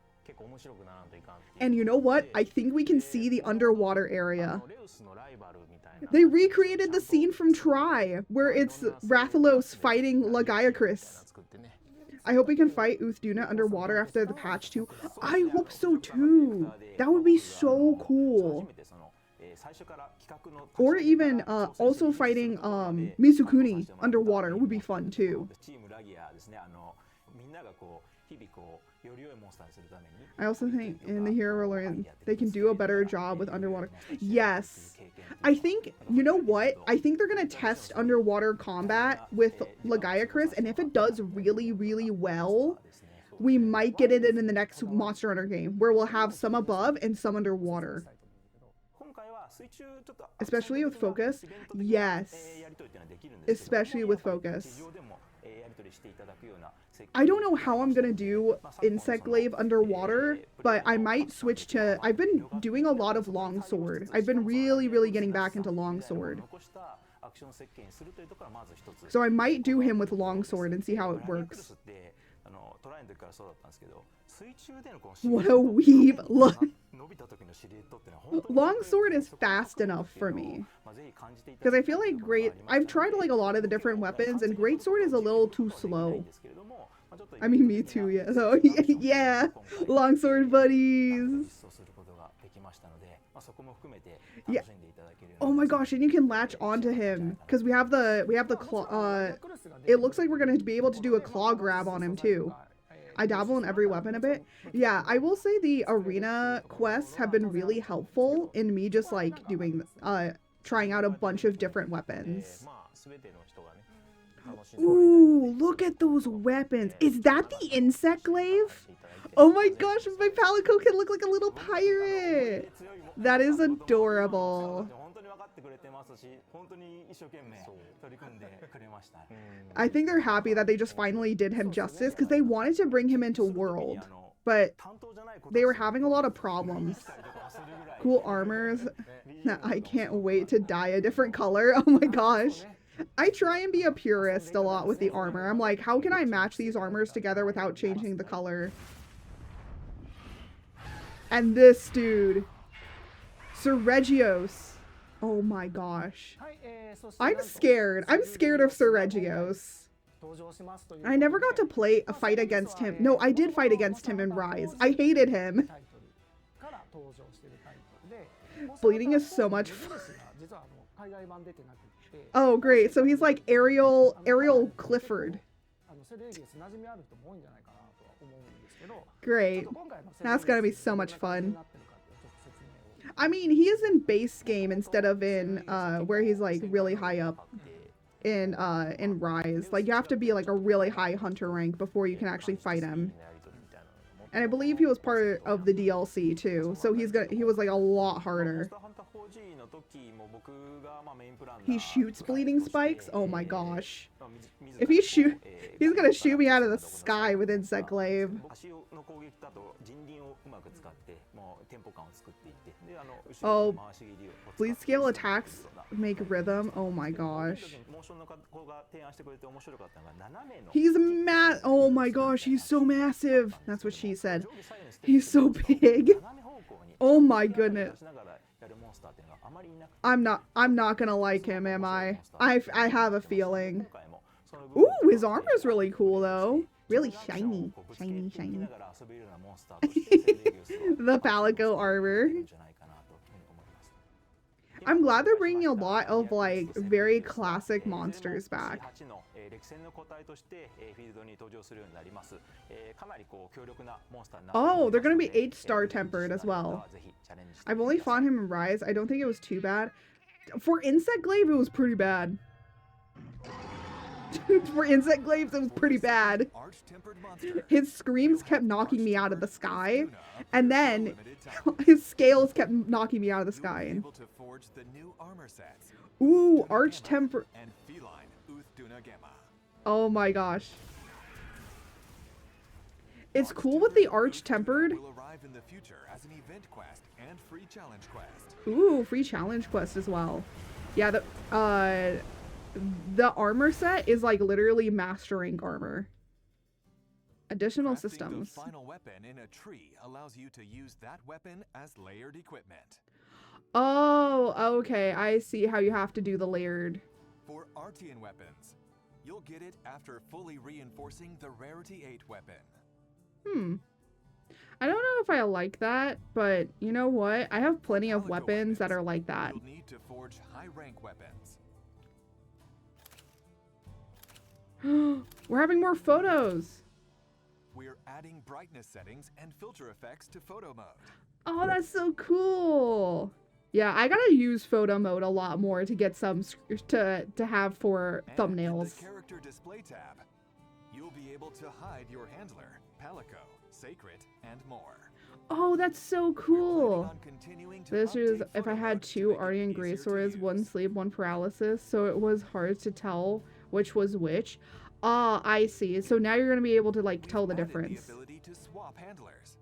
And you know what? I think we can see the underwater area. They recreated the scene from Try, where it's Rathalos fighting Lagiacrus. I hope we can fight Uthduna underwater after the patch too. I hope so too. That would be so cool. Or even also fighting Mizukuni underwater would be fun too. I also think in the Hero Learn they can do a better job with underwater. Yes. I think, you know what? I think they're going to test underwater combat with Lagiacrus, and if it does really, really well, we might get it in the next Monster Hunter game, where we'll have some above and some underwater. Especially with focus. Yes. Especially with focus. I don't know how I'm gonna do Insect Glaive underwater, but I might switch to... I've been doing a lot of Longsword. I've been really, really getting back into Longsword. So I might do him with Longsword and see how it works. What a weeb! Longsword is fast enough for me. Because I feel like I've tried like a lot of the different weapons, and Greatsword is a little too slow. I mean, me too, yeah. So, yeah. Longsword buddies. Yeah. Oh my gosh, and you can latch onto him because we have the claw. It looks like we're gonna be able to do a claw grab on him too. I dabble in every weapon a bit. Yeah, I will say the arena quests have been really helpful in me just like doing trying out a bunch of different weapons. Ooh, look at those weapons. Is that the insect glaive? Oh my gosh, my Palico can look like a little pirate. That is adorable. I think they're happy that they just finally did him justice because they wanted to bring him into World, but they were having a lot of problems. Cool armors. I can't wait to dye a different color. Oh my gosh. I try and be a purist a lot with the armor. I'm like, how can I match these armors together without changing the color? And this dude, Sergios. Oh my gosh. I'm scared. I'm scared of Sergios. I never got to play a fight against him. No, I did fight against him in Rise. I hated him. Bleeding is so much fun. Oh, great. So he's like Ariel Clifford. Great. That's gonna be so much fun. I mean, he is in base game instead of in where he's like really high up in Rise. Like you have to be like a really high hunter rank before you can actually fight him. And I believe he was part of the DLC too, so he was like a lot harder. He shoots bleeding spikes? Oh my gosh. If he he's gonna shoot me out of the sky with Insect Glaive. Oh, bleed scale attacks make rhythm. Oh my gosh. He's mad. Oh my gosh, he's so massive. That's what she said. He's so big. Oh my goodness. I'm not gonna like him, am I? I have a feeling. Ooh, his armor is really cool though. Really shiny. Shiny. The Palico armor. I'm glad they're bringing a lot of like very classic monsters back. Oh, they're gonna be 8-star tempered as well. I've only fought him in Rise. I don't think it was too bad. For Insect Glaive, it was pretty bad. For Insect Glaives, it was pretty bad. His screams kept knocking me out of the sky, and then his scales kept knocking me out of the sky. Ooh, Arch Temper. Oh my gosh. It's cool with the Arch Tempered. Ooh, free challenge quest as well. Yeah, the armor set is like literally master rank armor. Additional systems. The final weapon in a tree allows you to use that weapon as layered equipment. Oh, okay. I see how you have to do the layered. For Artian weapons, you'll get it after fully reinforcing the Rarity 8 weapon. I don't know if I like that, but you know what? I have plenty of weapons that are like that. You'll need to forge high rank weapons. We're having more photos. We're adding brightness settings and filter effects to photo mode. Oh, that's so cool. Yeah, I gotta use photo mode a lot more to get some to have for thumbnails. In the character display tab, you'll be able to hide your handler, Palico, Sacred, and more. Oh, that's so cool. This is if I had 2 Artian Grey Swords, 1 sleep, 1 paralysis, so it was hard to tell which was which. Ah, I see. So now you're gonna be able to like tell the difference. The ability to swap handlers.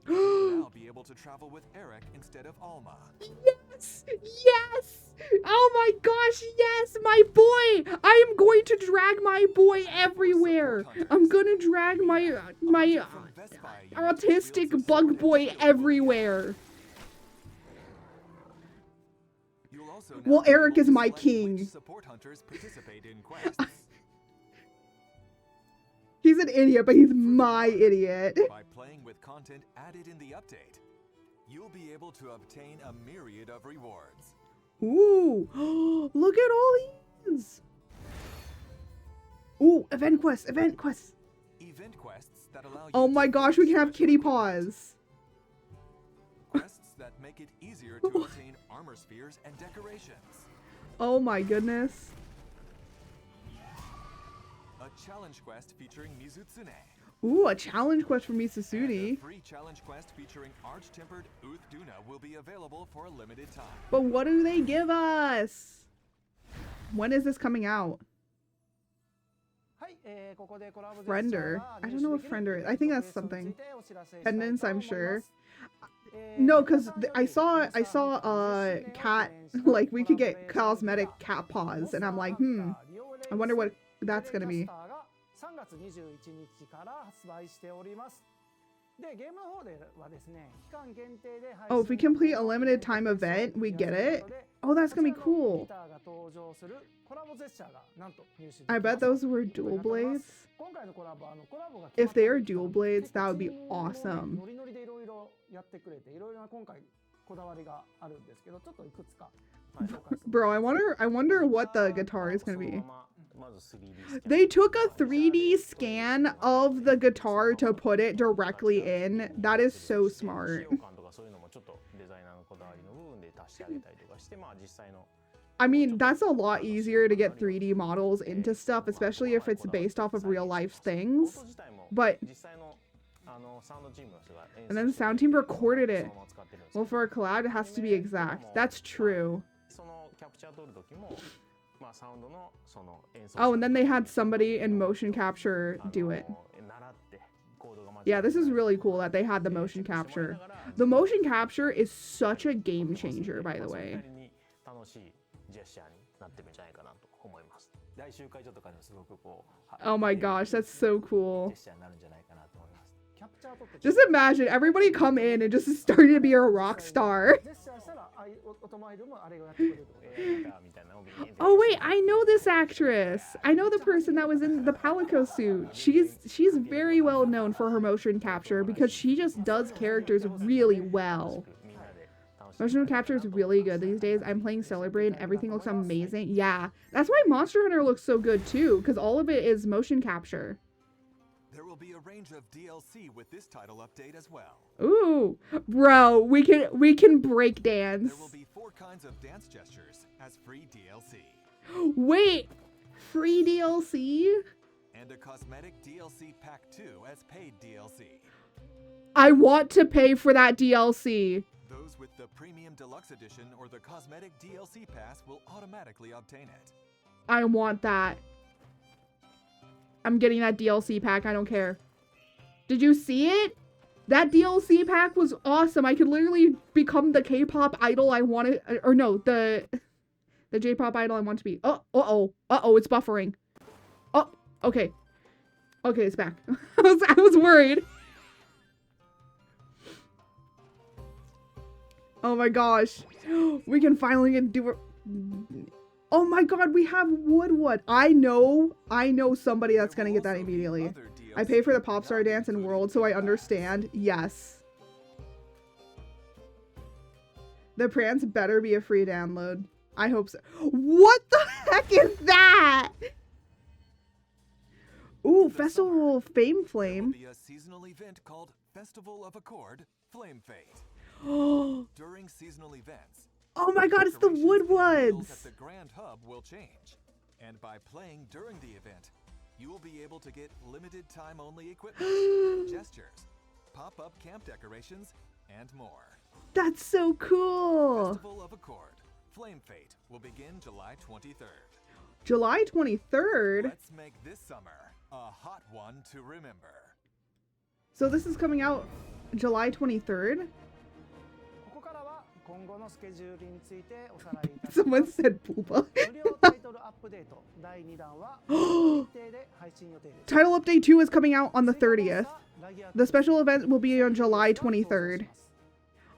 You'll now be able to travel with Eric instead of Alma. Yes! Yes! Oh my gosh, yes! My boy! I am going to drag my boy everywhere! I'm gonna drag my autistic bug boy everywhere! Well, Eric is my king. Support hunters participate in quests. He's an idiot, but he's my idiot. By playing with content added in the update, you'll be able to obtain a myriad of rewards. Ooh, look at all these. Ooh, event quests, event quests. Event quests that allow you Oh to my gosh, we can have kitty paws. quests that make it easier to obtain armor spheres and decorations. Oh my goodness. A challenge quest featuring Mizutsune. Ooh, a challenge quest from And a Misusuni. free challenge quest featuring arch-tempered Duna will be available for a limited time. But what do they give us? When is this coming out? Friender. I don't know what Friender is. I think that's something. Pendants, I'm sure. No, because I saw cat, like we could get cosmetic cat paws, and I'm like, I wonder what that's gonna be. Oh, if we complete a limited time event, we get it? Oh, that's gonna be cool. I bet those were dual blades. If they are dual blades, that would be awesome. Bro, I wonder what the guitar is gonna be. They took a 3D scan of the guitar to put it directly in. That is so smart. I mean, that's a lot easier to get 3D models into stuff, especially if it's based off of real life things. But and then the sound team recorded it. Well, for a collab, it has to be exact. That's true. Oh, and then they had somebody in motion capture do it. Yeah, this is really cool that they had the motion capture. The motion capture is such a game changer, by the way. Oh my gosh, that's so cool. Just imagine everybody come in and just starting to be a rock star. Oh wait, I know this actress. I know the person that was in the Palico suit. She's very well known for her motion capture because she just does characters really well. Motion capture is really good these days. I'm playing Celebrate and everything looks amazing. Yeah, that's why Monster Hunter looks so good too, because all of it is motion capture. There will be a range of DLC with this title update as well. Ooh, bro, we can break dance. There will be 4 kinds of dance gestures as free DLC. Wait, free DLC? And a cosmetic DLC pack 2 as paid DLC. I want to pay for that DLC. Those with the Premium Deluxe Edition or the Cosmetic DLC Pass will automatically obtain it. I want that. I'm getting that DLC pack, I don't care. Did you see it? That DLC pack was awesome. I could literally become the K-pop idol I wanted, or no, the J-pop idol I want to be. Oh, uh-oh, it's buffering. Oh, okay. Okay, it's back. I was worried. Oh my gosh. We can finally do it. Oh my god, we have Woodwood. I know somebody that's gonna get that immediately. I pay for the Popstar Dance and World, so I understand. Yes. The Prance better be a free download. I hope so. What the heck is that? Ooh, Festival of Fame Flame. There will be a seasonal event called Festival of Accord Flame Fate. During seasonal events, Oh my god, it's the Woodwoods. At the Grand Hub will change. And by playing during the event, you will be able to get limited time only equipment, gestures, pop-up camp decorations, and more. That's so cool. Festival of Accord Flame Fate will begin July 23rd. July 23rd? Let's make this summer a hot one to remember. So this is coming out July 23rd? Someone said Booba. Title Update 2 is coming out on the 30th. The special event will be on July 23rd.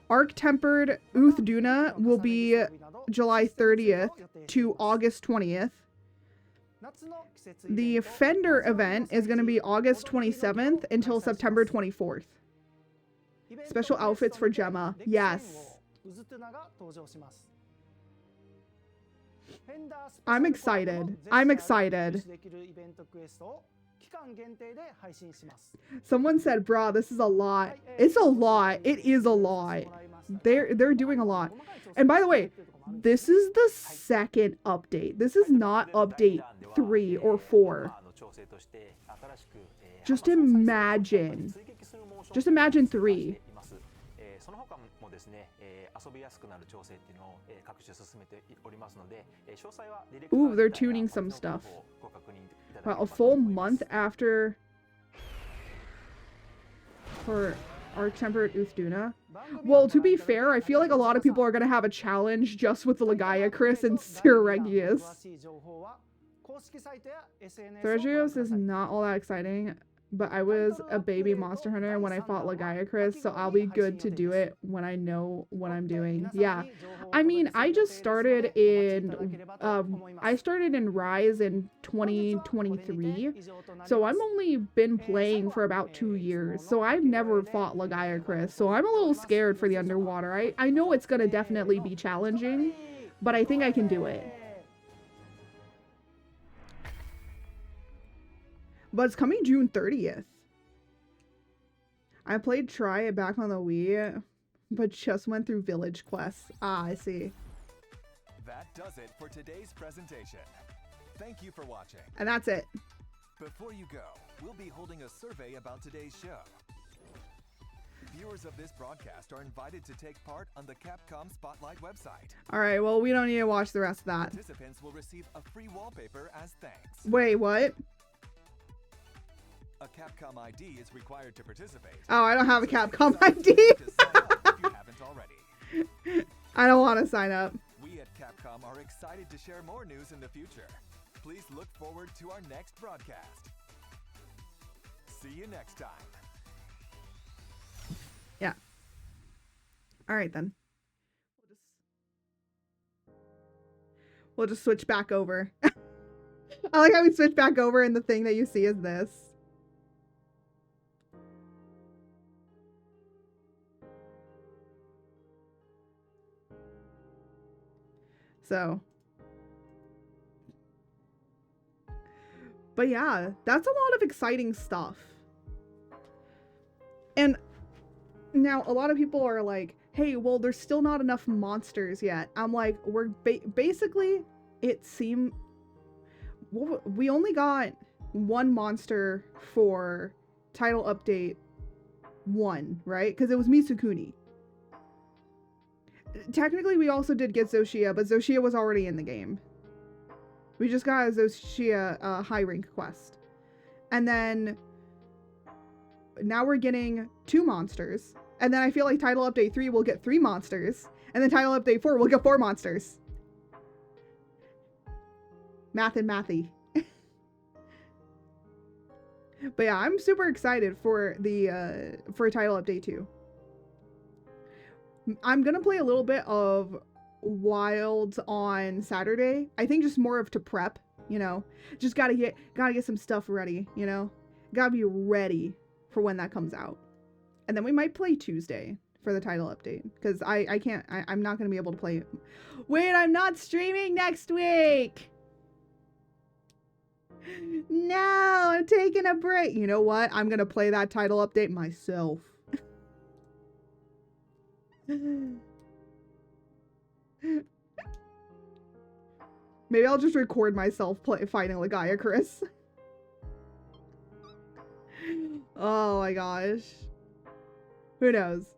Arc Tempered Duna will be July 30th to August 20th. The Fender event is going to be August 27th until September 24th. Special outfits for Gemma. Yes. I'm excited. I'm excited. Someone said, "Brah, this is a lot." It's a lot. It is a lot. They're doing a lot. And by the way, this is the second update. This is not update 3 or 4. Just imagine. Just imagine 3. Ooh, they're tuning some stuff. Wow, a full month after for Arc Tempered Uthduna. Well, to be fair, I feel like a lot of people are going to have a challenge just with the Legaia Chris and Siragius. Thregios is not all that exciting, but I was a baby monster hunter when I fought Legaia Chris, so I'll be good to do it when I know what I'm doing. Yeah, I mean, I just started in Rise in 2023, so I'm only been playing for about 2 years, so I've never fought Legaia Chris, so I'm a little scared for the underwater. I know it's gonna definitely be challenging, but I think I can do it. But it's coming June 30th. I played Try It back on the Wii, but just went through Village Quests. Ah, I see. That does it for today's presentation. Thank you for watching. And that's it. Before you go, we'll be holding a survey about today's show. Viewers of this broadcast are invited to take part on the Capcom Spotlight website. Alright, well, we don't need to watch the rest of that. Participants will receive a free wallpaper as thanks. Wait, what? A Capcom ID is required to participate. Oh, I don't have a Capcom ID. I don't want to sign up. We at Capcom are excited to share more news in the future. Please look forward to our next broadcast. See you next time. Yeah. All right, then. We'll just switch back over. I like how we switch back over and the thing that you see is this. So, but yeah, that's a lot of exciting stuff. And now a lot of people are like, hey, well, there's still not enough monsters yet. I'm like, we're basically, it seemed, we only got 1 monster for title update 1, right? Because it was Misukuni. Technically, we also did get Zoshia, but Zoshia was already in the game. We just got a Zoshia high rank quest. And then now we're getting 2 monsters. And then I feel like title update 3 will get 3 monsters. And then title update 4 will get 4 monsters. Math and mathy. But yeah, I'm super excited for the for title update 2. I'm gonna play a little bit of Wilds on Saturday. I think just more of to prep, you know. Just gotta get some stuff ready, you know. Gotta be ready for when that comes out. And then we might play Tuesday for the title update. Because I'm not gonna be able to play. Wait, I'm not streaming next week! No, I'm taking a break. You know what? I'm gonna play that title update myself. Maybe I'll just record myself fighting Legaia Chris. Oh my gosh. Who knows?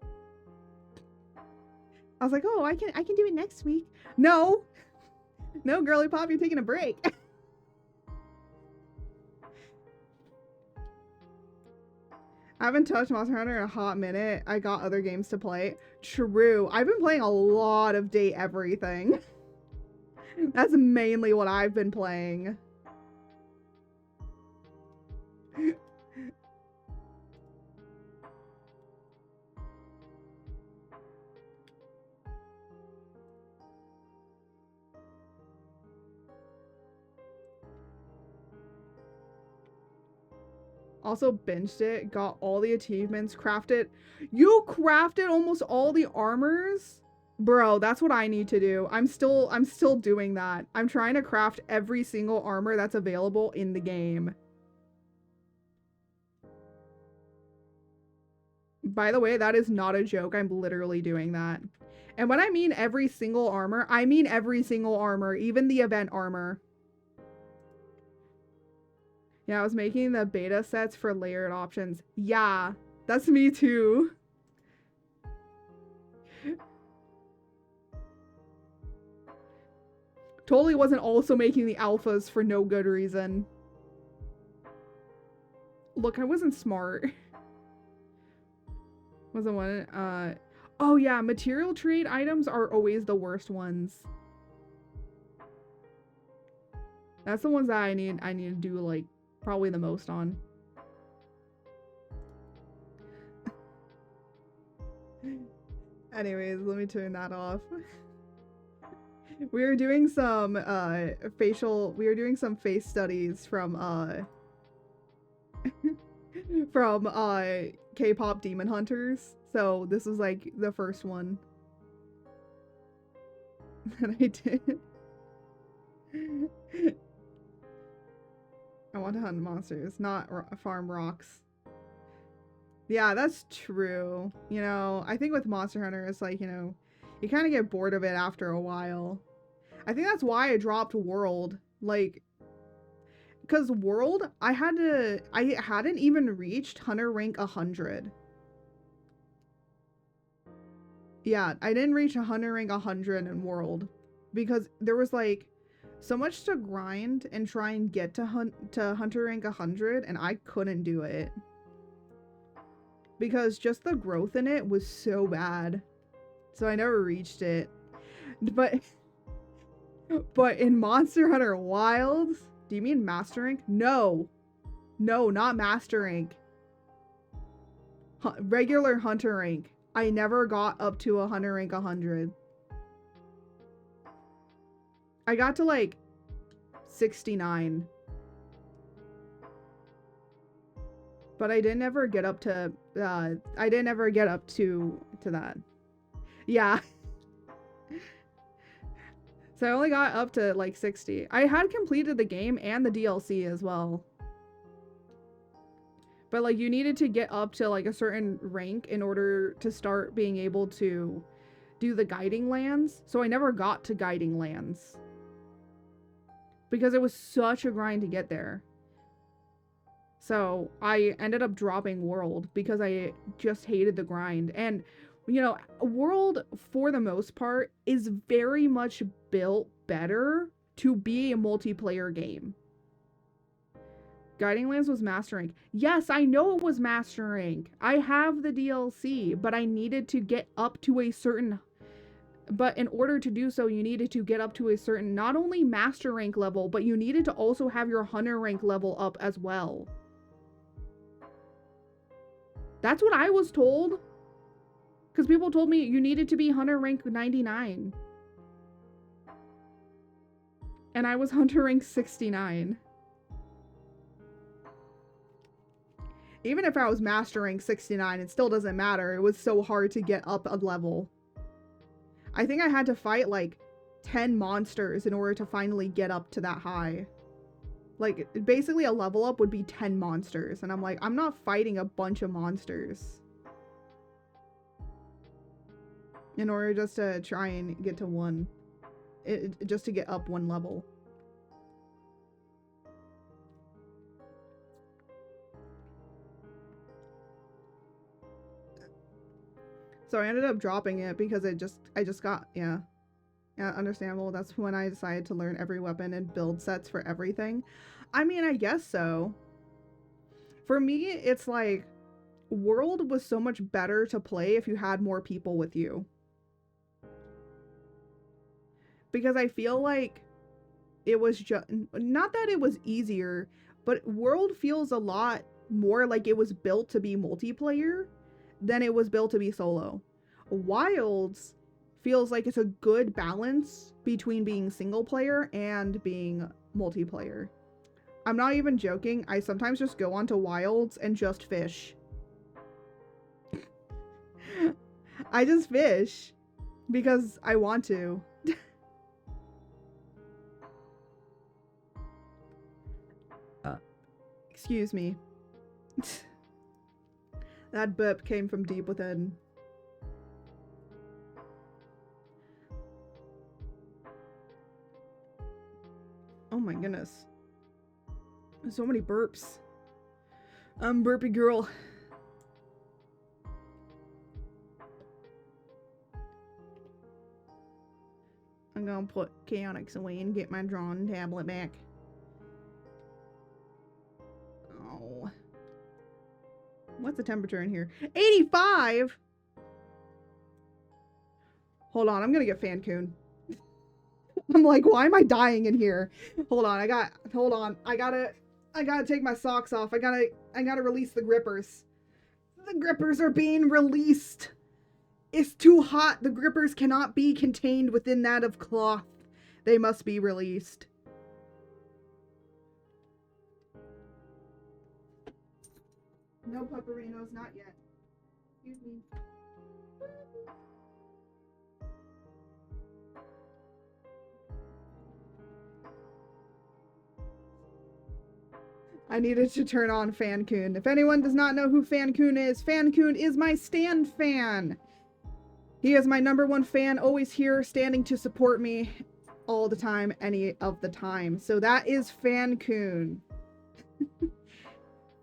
I was like, oh, I can do it next week. No. No, girly pop, you're taking a break. I haven't touched Monster Hunter in a hot minute. I got other games to play. True. I've been playing a lot of Date Everything. That's mainly what I've been playing. Also binged it, got all the achievements, crafted. You crafted almost all the armors? Bro, that's what I need to do. I'm still doing that. I'm trying to craft every single armor that's available in the game. By the way, that is not a joke. I'm literally doing that. And when I mean every single armor, I mean every single armor, even the event armor. Yeah, I was making the beta sets for layered options. Yeah, that's me too. Totally wasn't also making the alphas for no good reason. Look, I wasn't smart. Wasn't one. Oh yeah, material trade items are always the worst ones. That's the ones that I need to do like probably the most on. Anyways, let me turn that off. We were doing some face studies from from K-pop demon hunters. So this was like the first one that I did. I want to hunt monsters, not farm rocks. Yeah, that's true. You know, I think with Monster Hunter, it's like, you know, you kind of get bored of it after a while. I think that's why I dropped World. Like, because World, I hadn't even reached Hunter rank 100. Yeah, I didn't reach a Hunter rank 100 in World. Because there was like so much to grind and try and get to Hunter rank 100, and I couldn't do it. Because just the growth in it was so bad. So I never reached it. But in Monster Hunter Wilds, do you mean Master Rank? No. No, not Master Rank. Regular Hunter Rank. I never got up to a Hunter rank 100. I got to like 69. But I didn't ever get up to that. Yeah. So I only got up to like 60. I had completed the game and the DLC as well. But like you needed to get up to like a certain rank in order to start being able to do the guiding lands. So I never got to guiding lands. Because it was such a grind to get there. So I ended up dropping World because I just hated the grind. And, you know, World, for the most part, is very much built better to be a multiplayer game. Guiding Lands was Master Rank. Yes, I know it was Master Rank. I have the DLC, but I needed to get up to a certain... But in order to do so, you needed to get up to a certain, not only Master Rank level, but you needed to also have your Hunter rank level up as well. That's what I was told. Because people told me you needed to be Hunter rank 99. And I was Hunter rank 69. Even if I was Master rank 69, it still doesn't matter. It was so hard to get up a level. I think I had to fight like 10 monsters in order to finally get up to that high. Like, basically a level up would be 10 monsters. And I'm like, I'm not fighting a bunch of monsters in order just to try and get to one. Just to get up one level. So I ended up dropping it because I just got, yeah, understandable. That's when I decided to learn every weapon and build sets for everything. I mean, I guess so. For me, it's like, World was so much better to play if you had more people with you. Because I feel like it was just, not that it was easier, but World feels a lot more like it was built to be multiplayer than it was built to be solo. Wilds feels like it's a good balance between being single player and being multiplayer. I'm not even joking. I sometimes just go onto Wilds and just fish. I just fish because I want to. Excuse me. That burp came from deep within. Oh my goodness. So many burps. I'm burpy girl. I'm gonna put Chaotix away and get my drawn tablet back. Oh. What's the temperature in here? 85? Hold on, I'm gonna get Fancun. I'm like, why am I dying in here? Hold on, I gotta take my socks off. I gotta release the grippers. The grippers are being released. It's too hot. The grippers cannot be contained within that of cloth. They must be released. No pupperinos, not yet. Excuse me. I needed to turn on Fancun. If anyone does not know who Fancun is my stand fan. He is my #1 fan, always here, standing to support me all the time, any of the time. So that is Fancun.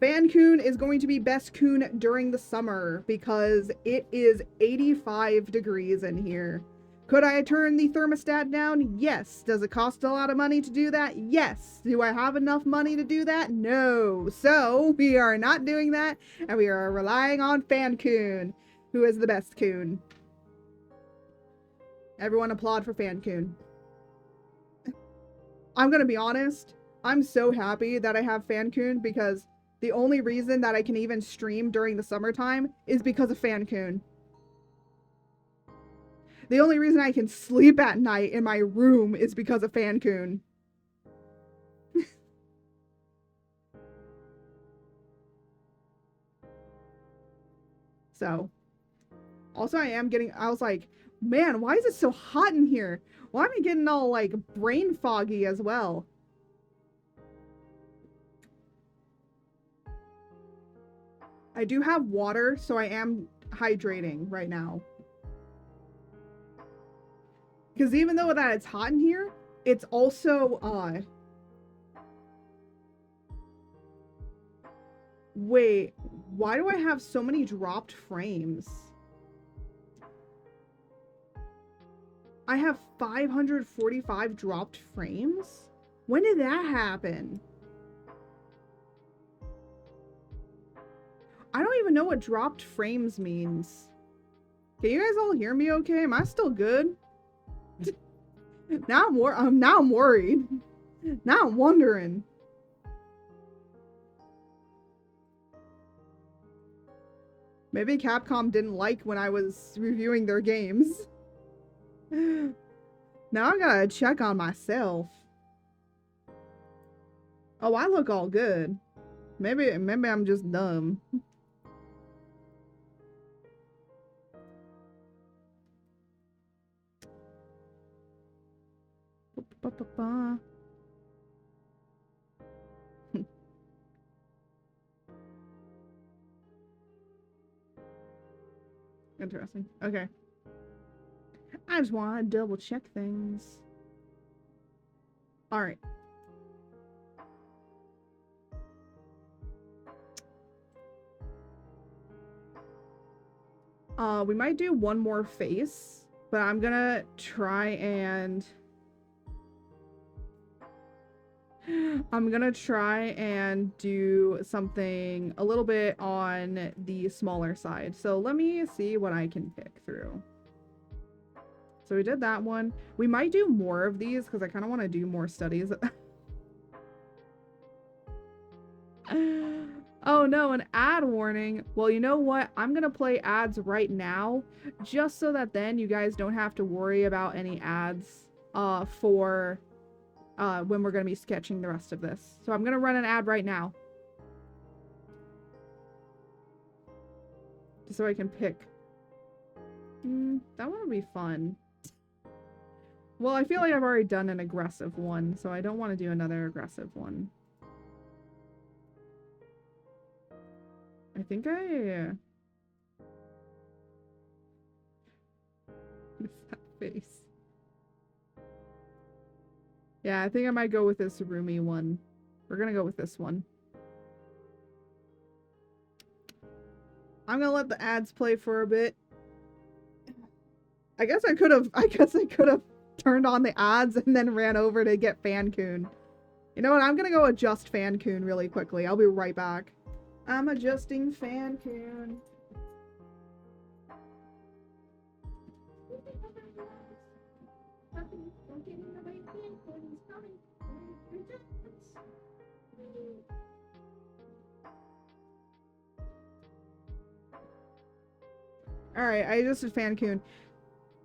Fancun is going to be best coon during the summer because it is 85 degrees in here. Could I turn the thermostat down? Yes. Does it cost a lot of money to do that? Yes. Do I have enough money to do that? No. So we are not doing that, and we are relying on Fancun, who is the best coon. Everyone applaud for Fancun. I'm gonna be honest. I'm so happy that I have Fancun because the only reason that I can even stream during the summertime is because of Fancun. The only reason I can sleep at night in my room is because of Fancun. So, also I was like, man, why is it so hot in here? Why am I getting all like brain foggy as well? I do have water, so I am hydrating right now. Because even though that it's hot in here, it's also, wait, why do I have so many dropped frames? I have 545 dropped frames? When did that happen? I don't even know what dropped frames means. Can you guys all hear me okay? Am I still good? Now I'm worried. Now I'm wondering. Maybe Capcom didn't like when I was reviewing their games. Now I gotta check on myself. Oh, I look all good. Maybe I'm just dumb. Interesting. Okay. I just want to double check things. All right. We might do one more face, but I'm gonna try and do something a little bit on the smaller side. So let me see what I can pick through. So we did that one. We might do more of these because I kind of want to do more studies. Oh no, an ad warning. Well, you know what? I'm gonna play ads right now just so that then you guys don't have to worry about any ads for when we're going to be sketching the rest of this. So I'm going to run an ad right now. Just so I can pick. That one would be fun. Well, I feel like I've already done an aggressive one, so I don't want to do another aggressive one. I think I... What's that face? Yeah, I think I might go with this Rumi one. We're gonna go with this one. I'm gonna let the ads play for a bit. I guess I could have turned on the ads and then ran over to get Fancoon. You know what? I'm gonna go adjust Fancoon really quickly. I'll be right back. I'm adjusting Fancoon. Alright, I adjusted Fancoon.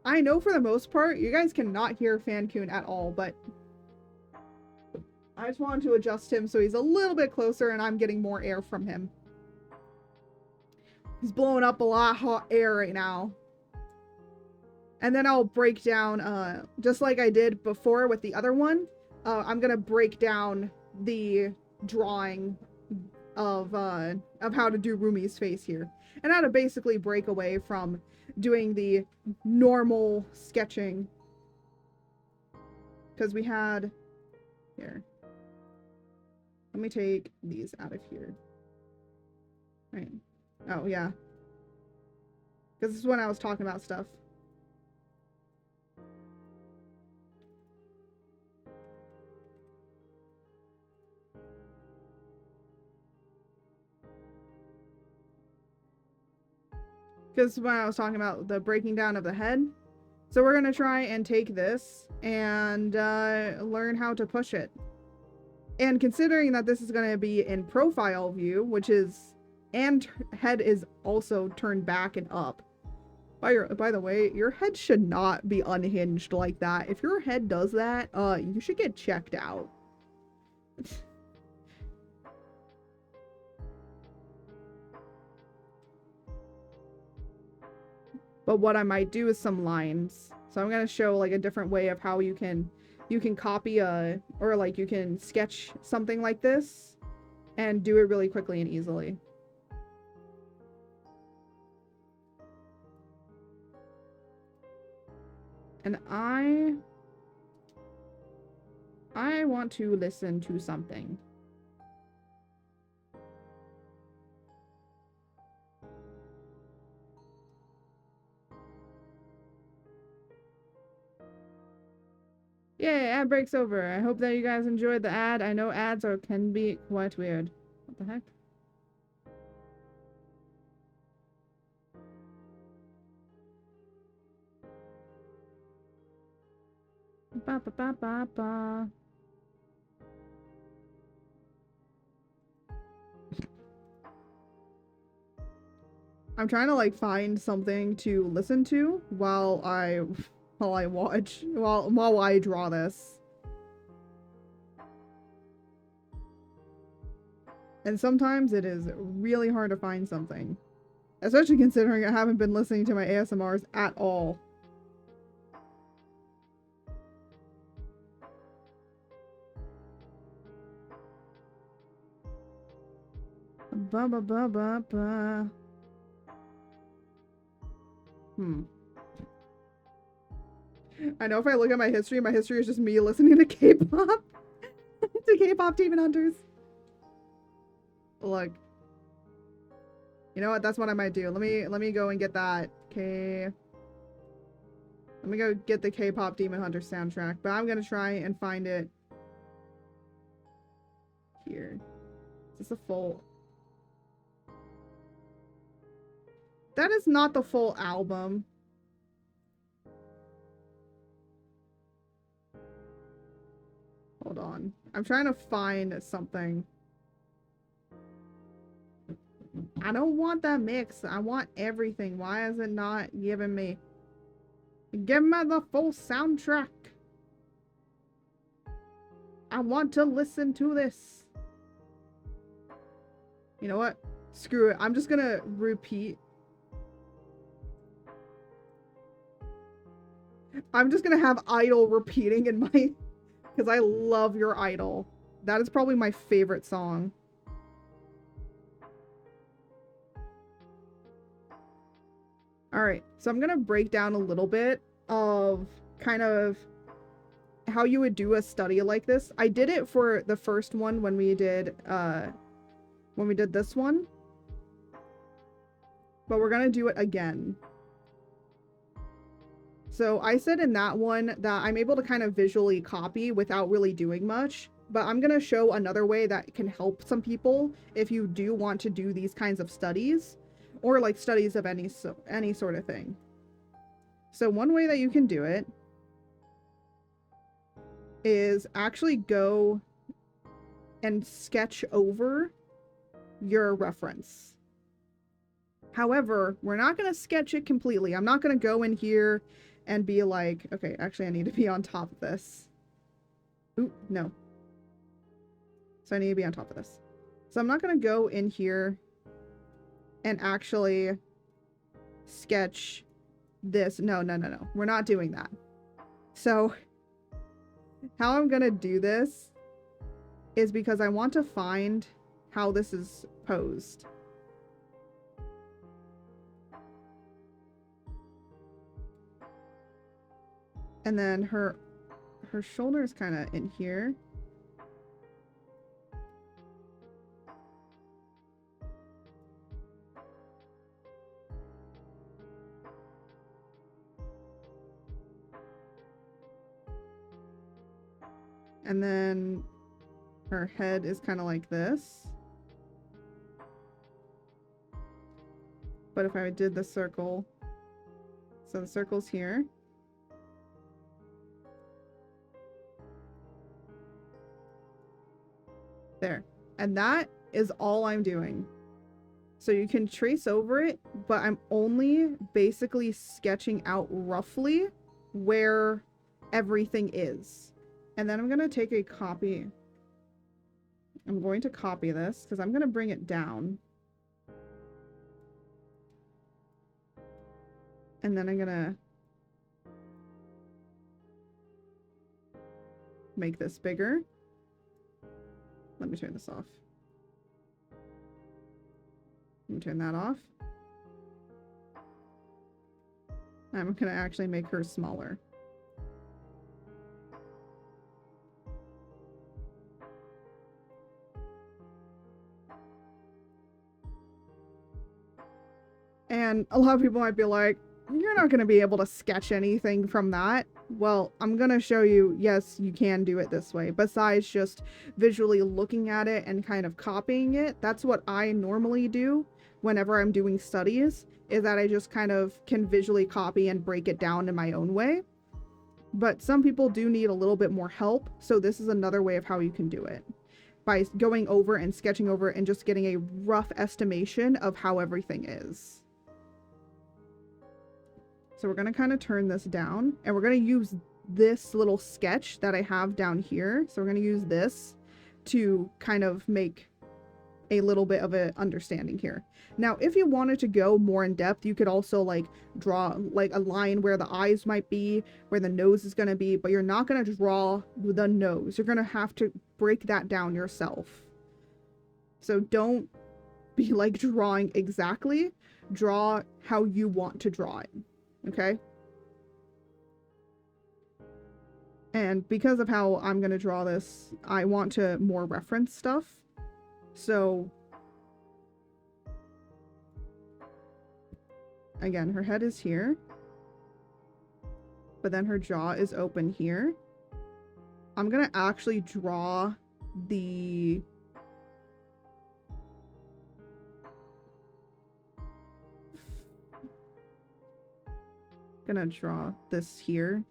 I know for the most part, you guys cannot hear Fancoon at all, but I just wanted to adjust him so he's a little bit closer and I'm getting more air from him. He's blowing up a lot of hot air right now. And then I'll break down, just like I did before with the other one, I'm gonna break down the drawing of how to do Rumi's face here. And how to basically break away from doing the normal sketching. Because we had... Here. Let me take these out of here. Right. Oh, yeah. Because this is when I was talking about stuff. Because when I was talking about the breaking down of the head. So we're going to try and take this and learn how to push it. And considering that this is going to be in profile view, which is, and head is also turned back and up. By the way, your head should not be unhinged like that. If your head does that, you should get checked out. But what I might do is some lines. So I'm going to show like a different way of how you can copy or like you can sketch something like this and do it really quickly and easily. And I want to listen to something. Yay, ad break's over. I hope that you guys enjoyed the ad. I know ads can be quite weird. What the heck? Ba ba ba ba ba. I'm trying to like find something to listen to while I draw this. And sometimes it is really hard to find something. Especially considering I haven't been listening to my ASMRs at all. Ba ba ba ba ba. I know if I look at my history is just me listening to K-pop. To K-pop Demon Hunters. Look. You know what? That's what I might do. Let me go and get that. Let me go get the K-pop Demon Hunter soundtrack. But I'm gonna try and find it here. Is this a full? That is not the full album. Hold on. I'm trying to find something. I don't want that mix. I want everything. Why is it not giving me? Give me the full soundtrack. I want to listen to this. You know what? Screw it. I'm just gonna repeat. I'm just gonna have Idol repeating in my... Because I love your Idol. That is probably my favorite song. Alright, so I'm gonna break down a little bit of kind of how you would do a study like this. I did it for the first one when we did this one. But we're gonna do it again. So I said in that one that I'm able to kind of visually copy without really doing much, but I'm gonna show another way that can help some people if you do want to do these kinds of studies, or like studies of any sort of thing. So one way that you can do it is actually go and sketch over your reference. However, we're not going to sketch it completely. I'm not going to go in here and be like, okay, actually I need to be on top of this. Ooh, no. So I need to be on top of this. So I'm not going to go in here and actually sketch this. No. We're not doing that. So how I'm going to do this is because I want to find how this is posed. And then her shoulder is kind of in here. And then her head is kind of like this. But if I did the circle, so the circle's here. There. And that is all I'm doing. So you can trace over it, but I'm only basically sketching out roughly where everything is. And then I'm going to take a copy. I'm going to copy this because I'm going to bring it down. And then I'm going to make this bigger. Let me turn this off. Let me turn that off. I'm going to actually make her smaller. And a lot of people might be like, you're not going to be able to sketch anything from that. Well, I'm going to show you, yes, you can do it this way. Besides just visually looking at it and kind of copying it. That's what I normally do whenever I'm doing studies, is that I just kind of can visually copy and break it down in my own way. But some people do need a little bit more help. So this is another way of how you can do it. By going over and sketching over and just getting a rough estimation of how everything is. So we're going to kind of turn this down, and we're going to use this little sketch that I have down here. So we're going to use this to kind of make a little bit of an understanding here. Now, if you wanted to go more in depth, you could also like draw like a line where the eyes might be, where the nose is going to be, but you're not going to draw the nose. You're going to have to break that down yourself. So don't be like drawing exactly. Draw how you want to draw it. Okay? And because of how I'm going to draw this, I want to more reference stuff. So, again, her head is here. But then her jaw is open here. I'm going to actually draw the... Gonna draw this here.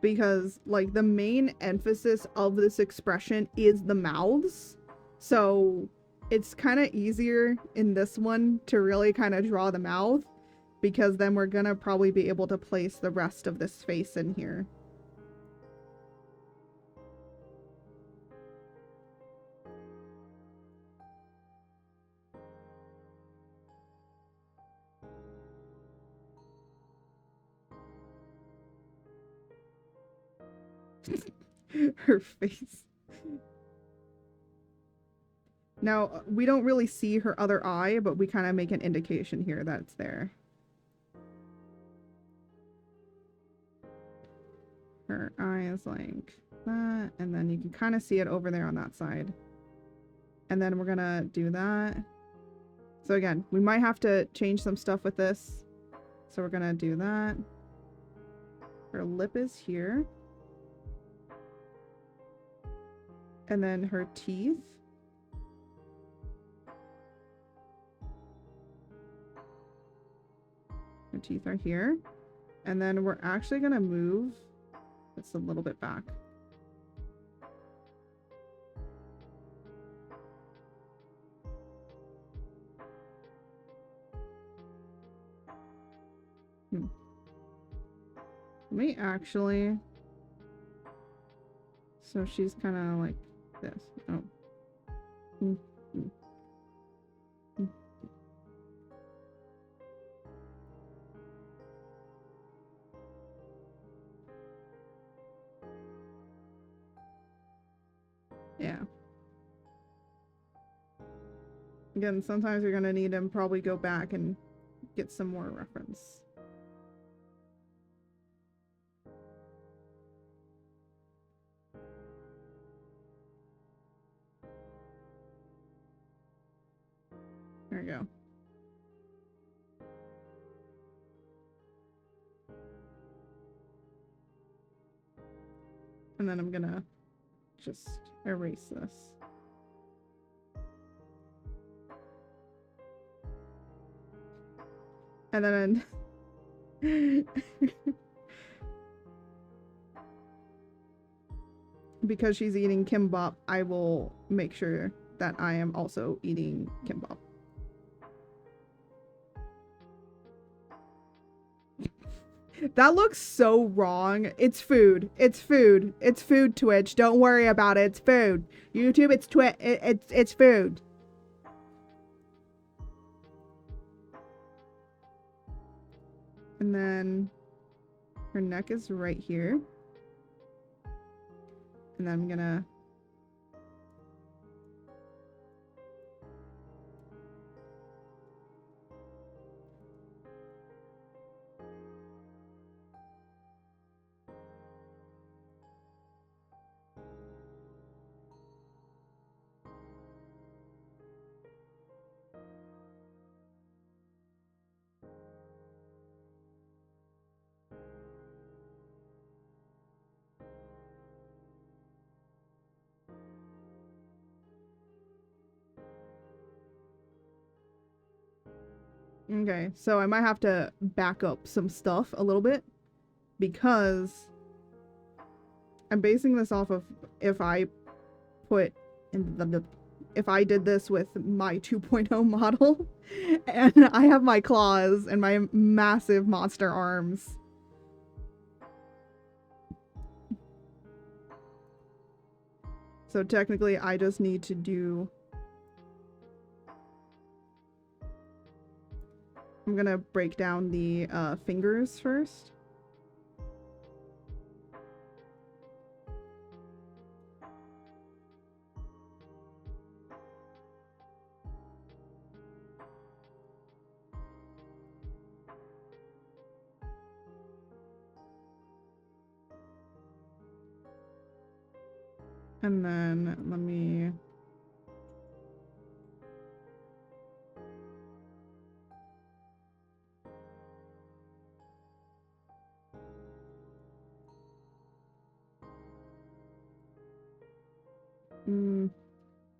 Because like the main emphasis of this expression is the mouths. So it's kind of easier in this one to really kind of draw the mouth, because then we're gonna probably be able to place the rest of this face in here. Her face. Now, we don't really see her other eye, but we kind of make an indication here that it's there. Her eye is like that, and then you can kind of see it over there on that side. And then we're gonna do that. So again, we might have to change some stuff with this. So we're gonna do that. Her lip is here. And then her teeth. Her teeth are here. And then we're actually gonna move this a little bit back. Let me actually... So she's kind of like this. Oh. Yeah. Again, sometimes you're gonna need to probably go back and get some more reference. There we go. And then I'm gonna just erase this. And then because she's eating kimbap, I will make sure that I am also eating kimbap. That looks so wrong. It's food. It's food. It's food, Twitch. Don't worry about it. It's food. YouTube, it's food. And then her neck is right here. And then I'm gonna... Okay, so I might have to back up some stuff a little bit, because I'm basing this off of if I put in if I did this with my 2.0 model and I have my claws and my massive monster arms. So technically I just need to do... I'm gonna break down the fingers first. And then let me...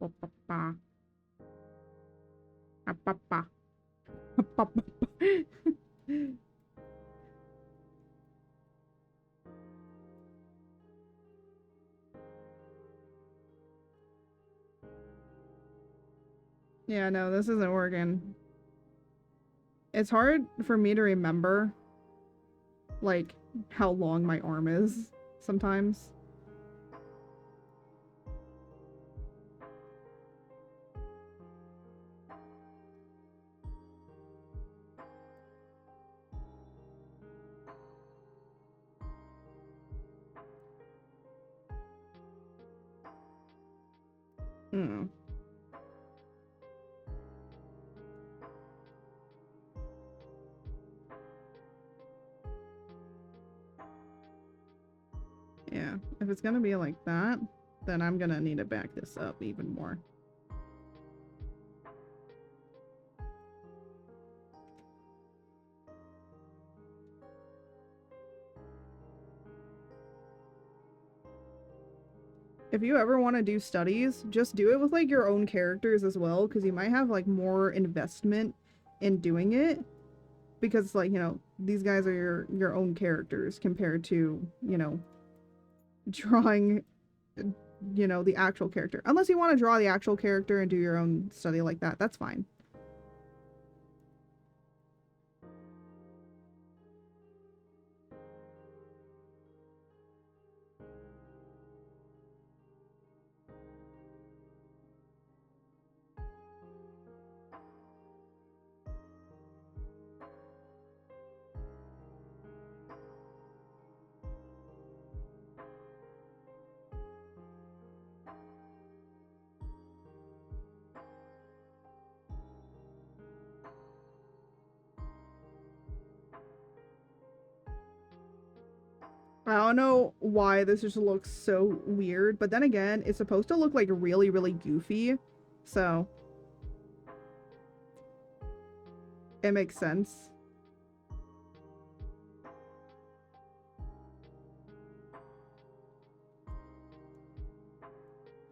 Pa-pa-pa. Pa-pa-pa. Pa-pa-pa. Yeah, no, this isn't working. It's hard for me to remember, like, how long my arm is sometimes. Hmm. Yeah, if it's gonna be like that, then I'm gonna need to back this up even more. If you ever want to do studies, just do it with like your own characters as well, because you might have like more investment in doing it. Because like, you know, these guys are your own characters compared to, you know, drawing, you know, the actual character. Unless you want to draw the actual character and do your own study like that, that's fine. I don't know why this just looks so weird, but then again, it's supposed to look like really, really goofy, so it makes sense.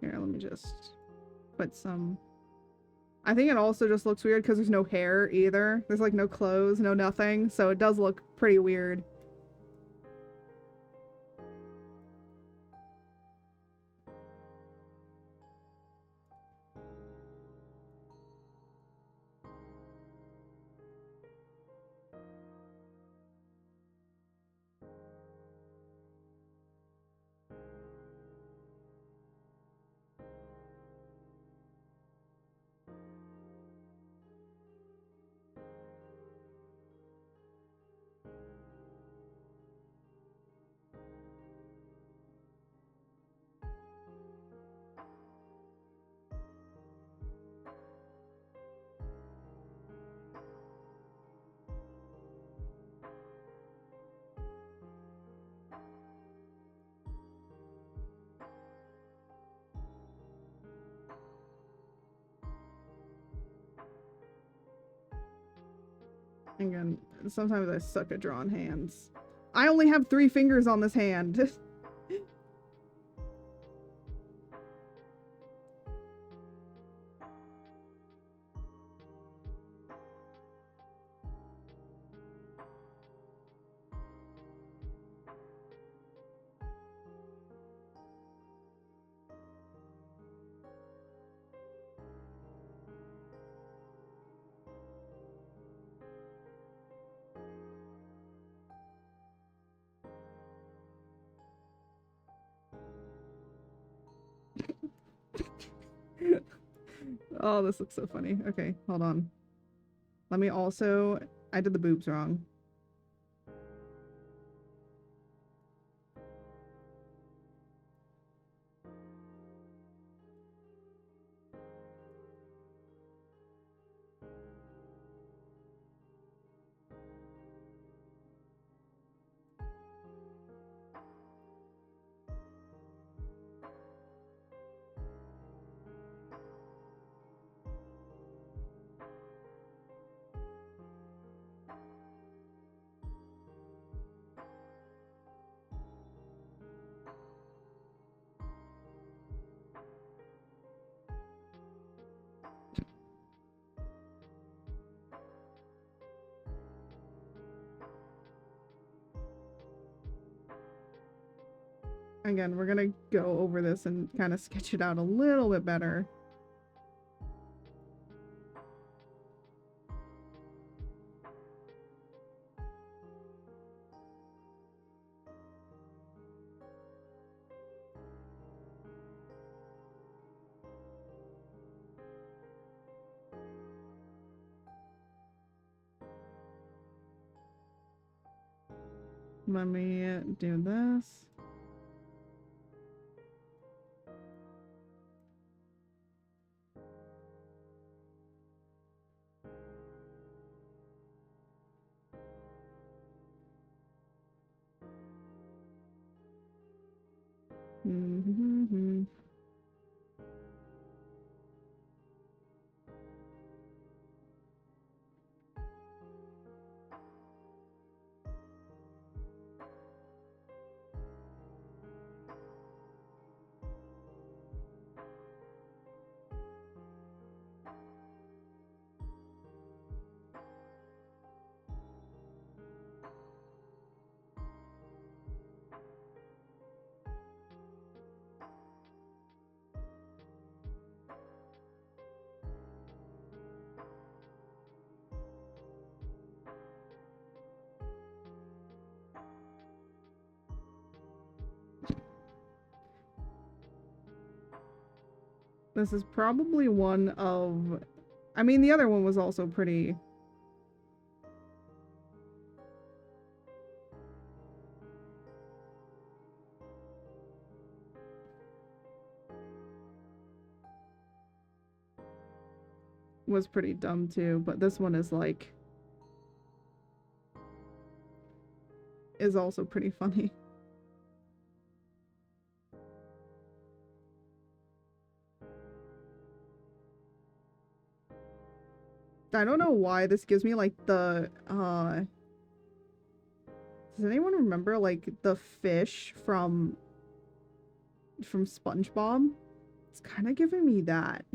Here, let me just put some... I think it also just looks weird because there's no hair either. There's like no clothes, no nothing, so it does look pretty weird. Again, sometimes I suck at drawing hands. I only have 3 fingers on this hand. Oh, this looks so funny. Okay, hold on. Let me also... I did the boobs wrong. Again, we're gonna go over this and kind of sketch it out a little bit better. Let me do this. Mm-hmm. This is probably one of... I mean, the other one was also pretty... was pretty dumb too, but this one is like... is also pretty funny. I don't know why this gives me like the does anyone remember like the fish from SpongeBob? It's kind of giving me that.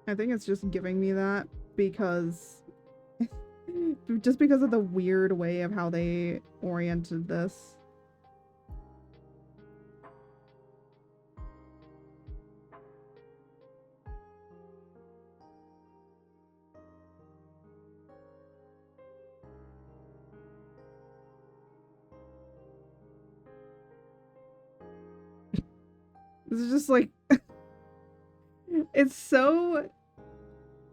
I think it's just giving me that because just because of the weird way of how they oriented this. This is just like it's so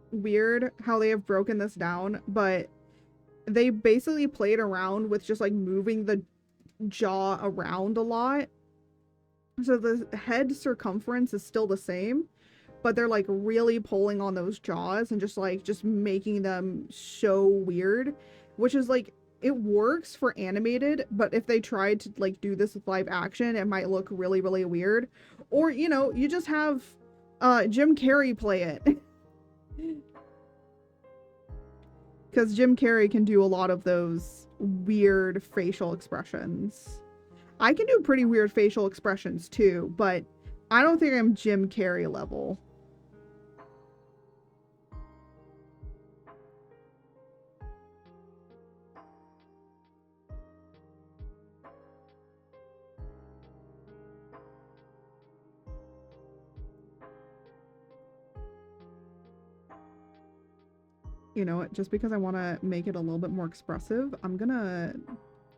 weird how they have broken this down, but they basically played around with just like moving the jaw around a lot. So the head circumference is still the same, but they're like really pulling on those jaws and just making them so weird, which is like it works for animated, but if they tried to like do this with live action, it might look really, really weird. Or, you know, you just have Jim Carrey play it. Because Jim Carrey can do a lot of those weird facial expressions. I can do pretty weird facial expressions too, but I don't think I'm Jim Carrey level. You know, just because I want to make it a little bit more expressive, I'm gonna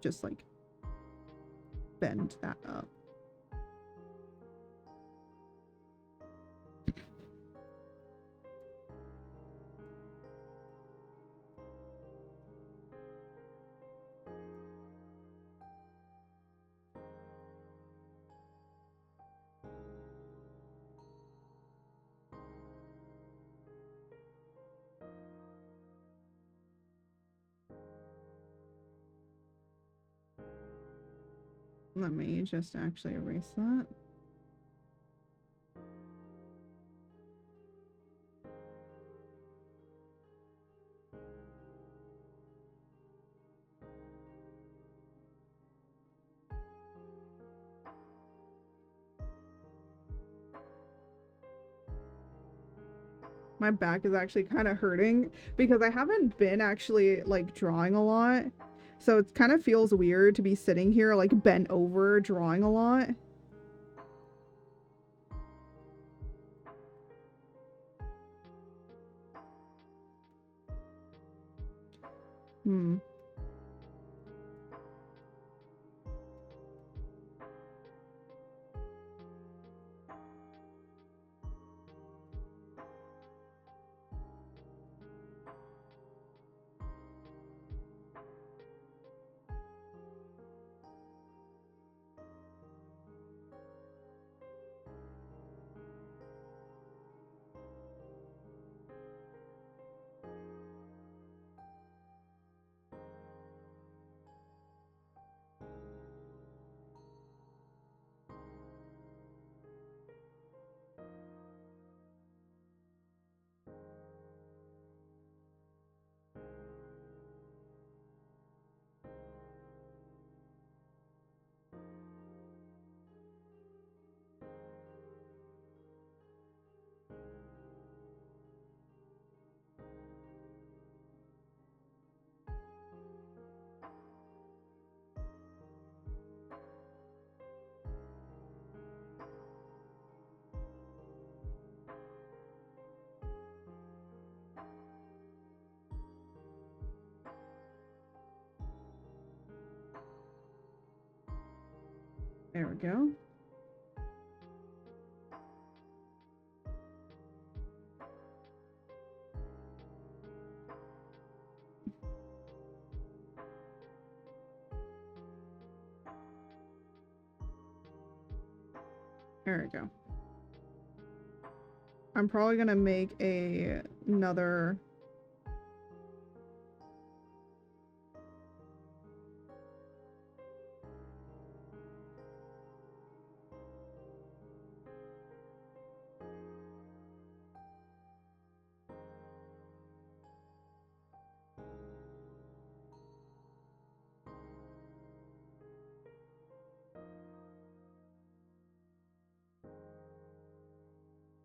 just like bend that up. Let me just actually erase that. My back is actually kind of hurting because I haven't been actually like drawing a lot. So it kind of feels weird to be sitting here like bent over drawing a lot. There we go. There we go. I'm probably gonna make another.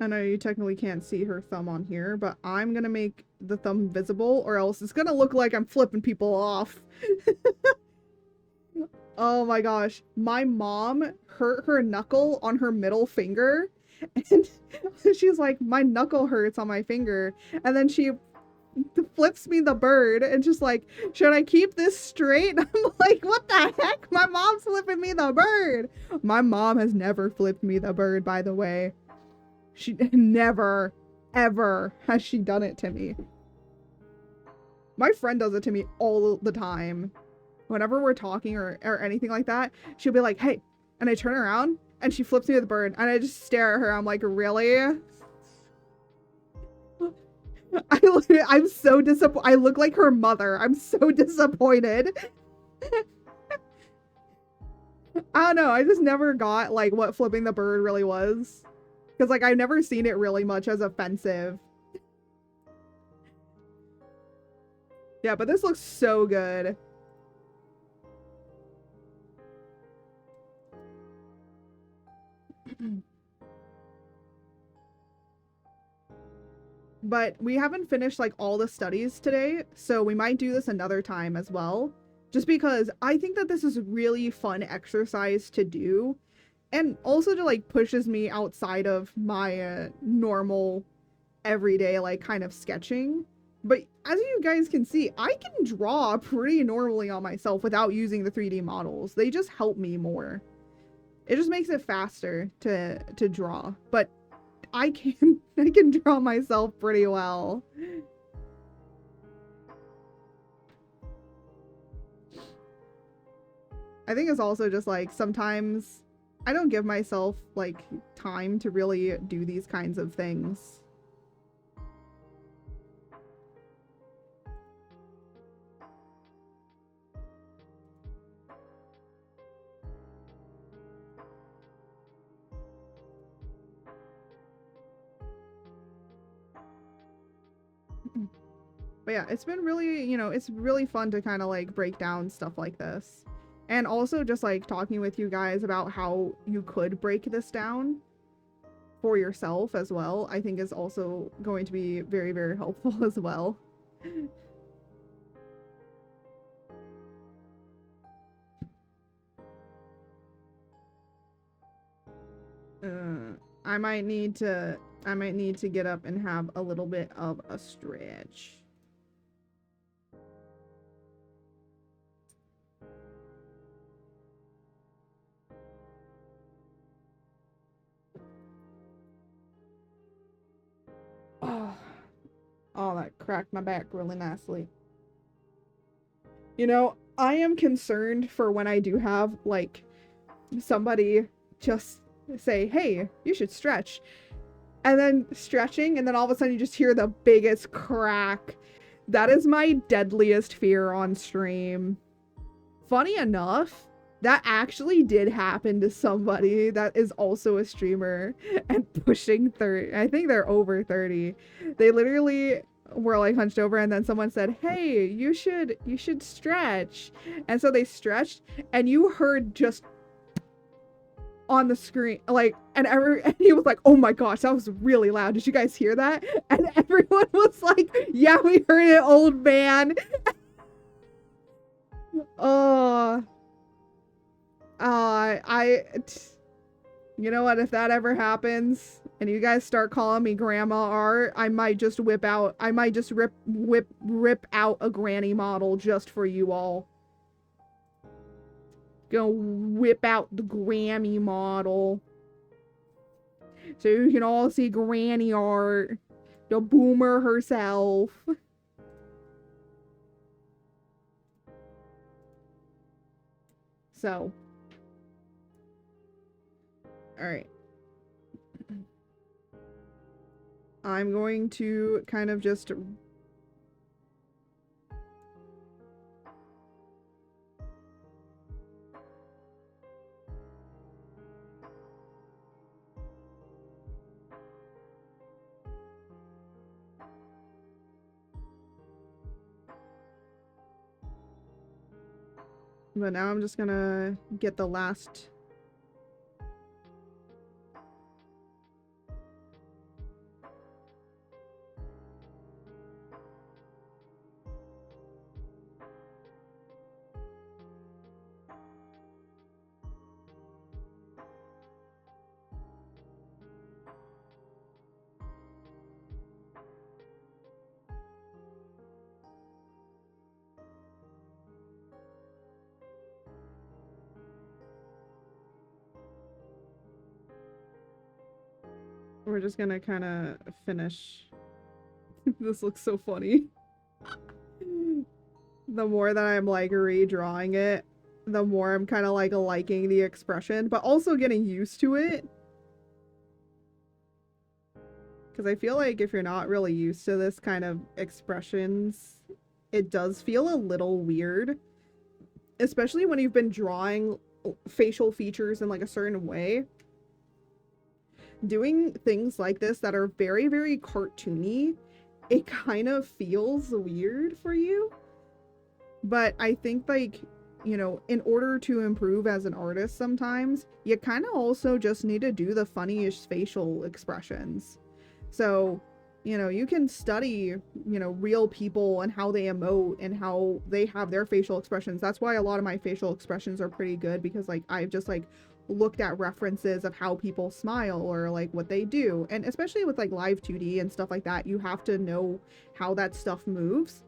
I know you technically can't see her thumb on here, but I'm gonna make the thumb visible or else it's gonna look like I'm flipping people off. Oh my gosh. My mom hurt her knuckle on her middle finger and she's like, my knuckle hurts on my finger. And then she flips me the bird and just like, should I keep this straight? I'm like, what the heck? My mom's flipping me the bird. My mom has never flipped me the bird, by the way. She never, ever has she done it to me. My friend does it to me all the time. Whenever we're talking or anything like that, she'll be like, hey, and I turn around and she flips me with the bird and I just stare at her. I'm like, really? I'm so disappointed. I look like her mother. I'm so disappointed. I don't know. I just never got like what flipping the bird really was. Because, like, I've never seen it really much as offensive. Yeah, but this looks so good. But we haven't finished, like, all the studies today, so we might do this another time as well. Just because I think that this is a really fun exercise to do. And also to like pushes me outside of my normal everyday like kind of sketching. But as you guys can see, I can draw pretty normally on myself without using the 3D models. They just help me more. It just makes it faster to draw. But I can draw myself pretty well. I think it's also just like sometimes I don't give myself, like, time to really do these kinds of things. But yeah, it's been really, you know, it's really fun to kind of, like, break down stuff like this. And also just, like, talking with you guys about how you could break this down for yourself as well, I think is also going to be very, very helpful as well. I might need to get up and have a little bit of a stretch. Oh, that cracked my back really nicely. You know, I am concerned for when I do have, like, somebody just say, hey, you should stretch. And then stretching, and then all of a sudden you just hear the biggest crack. That is my deadliest fear on stream. Funny enough, that actually did happen to somebody that is also a streamer and pushing 30. I think they're over 30. They literally were like hunched over, and then someone said, hey, you should stretch. And so they stretched, and you heard just on the screen, like, and he was like, oh my gosh, that was really loud. Did you guys hear that? And everyone was like, yeah, we heard it, old man. You know what, if that ever happens and you guys start calling me Grandma Art, I might just rip out a granny model just for you all. Gonna whip out the Grammy model so you can all see Granny Art, the boomer herself. So, all right. I'm going to kind of just but now I'm just gonna get the last we're just gonna kind of finish. This looks so funny. The more that I'm like redrawing it, the more I'm kind of like liking the expression, but also getting used to it. Because I feel like if you're not really used to this kind of expressions, it does feel a little weird. Especially when you've been drawing facial features in like a certain way. Doing things like this that are very, very cartoony, it kind of feels weird for you. But I think, like, you know, in order to improve as an artist sometimes, you kind of also just need to do the funniest facial expressions. So, you know, you can study, you know, real people and how they emote and how they have their facial expressions. That's why a lot of my facial expressions are pretty good, because, like, I've just, like, looked at references of how people smile or, like, what they do. And especially with, like, live 2D and stuff like that, you have to know how that stuff moves.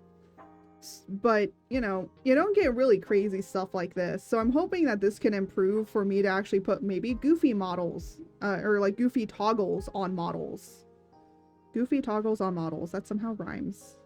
But, you know, you don't get really crazy stuff like this. So I'm hoping that this can improve for me to actually put maybe goofy models, or like goofy toggles on models. Goofy toggles on models. That somehow rhymes.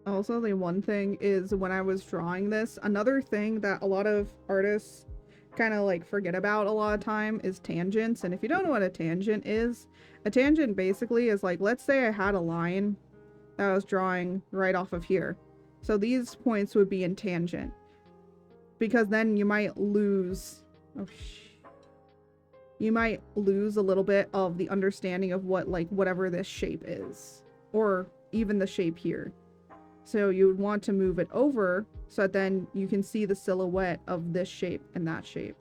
Also, the one thing is when I was drawing this, another thing that a lot of artists kind of like forget about a lot of time is tangents. And if you don't know what a tangent basically is like, let's say I had a line that I was drawing right off of here. So these points would be in tangent, because then you might lose, you might lose a little bit of the understanding of what, like, whatever this shape is, or even the shape here. So you would want to move it over so that then you can see the silhouette of this shape and that shape.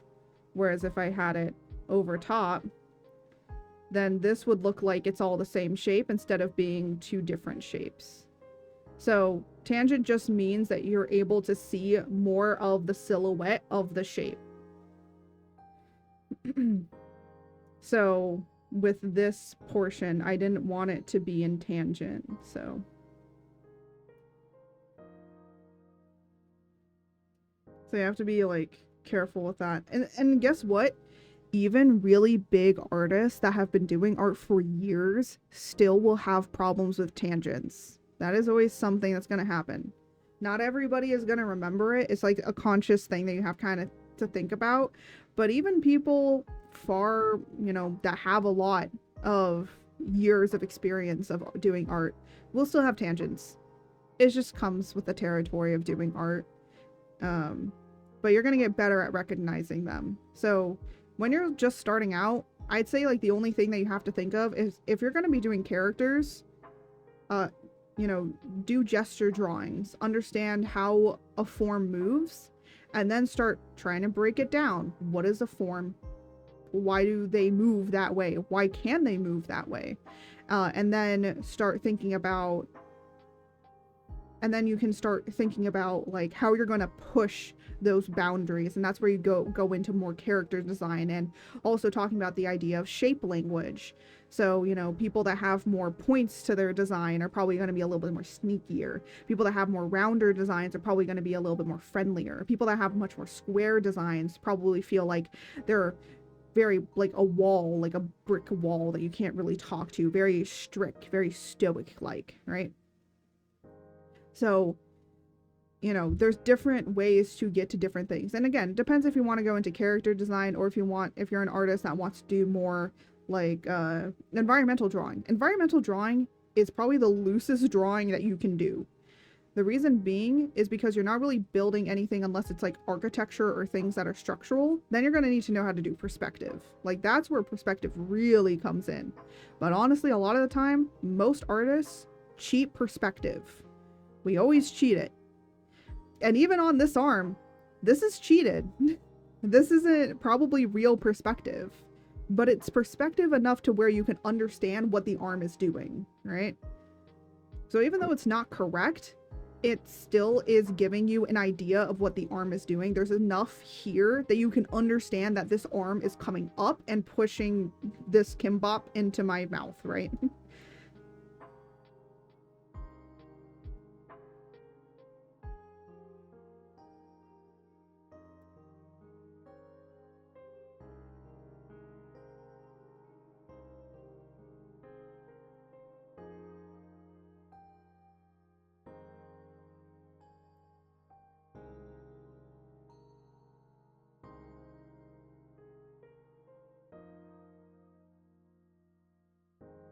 Whereas if I had it over top, then this would look like it's all the same shape instead of being two different shapes. So tangent just means that you're able to see more of the silhouette of the shape. So with this portion, I didn't want it to be in tangent, so you have to be like careful with that. And guess what? Even really big artists that have been doing art for years still will have problems with tangents. That is always something that's going to happen. Not everybody is going to remember it. It's like a conscious thing that you have kind of to think about. But even people far, you know, that have a lot of years of experience of doing art will still have tangents. It just comes with the territory of doing art. But you're going to get better at recognizing them. So when you're just starting out, I'd say like the only thing that you have to think of is if you're going to be doing characters, you know, do gesture drawings, understand how a form moves, and then start trying to break it down. What is a form? Why do they move that way? Why can they move that way? And then start thinking about, and then you can start thinking about like how you're going to push those boundaries, and that's where you go into more character design, and also talking about the idea of shape language. So, you know, people that have more points to their design are probably going to be a little bit more sneakier. People that have more rounder designs are probably going to be a little bit more friendlier. People that have much more square designs probably feel like they're very like a wall, like a brick wall that you can't really talk to, very strict, very stoic like, right? So, you know, there's different ways to get to different things. And again, it depends if you want to go into character design or if you're an artist that wants to do more like environmental drawing. Environmental drawing is probably the loosest drawing that you can do. The reason being is because you're not really building anything unless it's like architecture or things that are structural. Then you're going to need to know how to do perspective. Like that's where perspective really comes in. But honestly, a lot of the time, most artists cheat perspective. We always cheat it. And even on this arm, this is cheated. This isn't probably real perspective, but it's perspective enough to where you can understand what the arm is doing, right? So even though it's not correct, it still is giving you an idea of what the arm is doing. There's enough here that you can understand that this arm is coming up and pushing this kimbap into my mouth, right?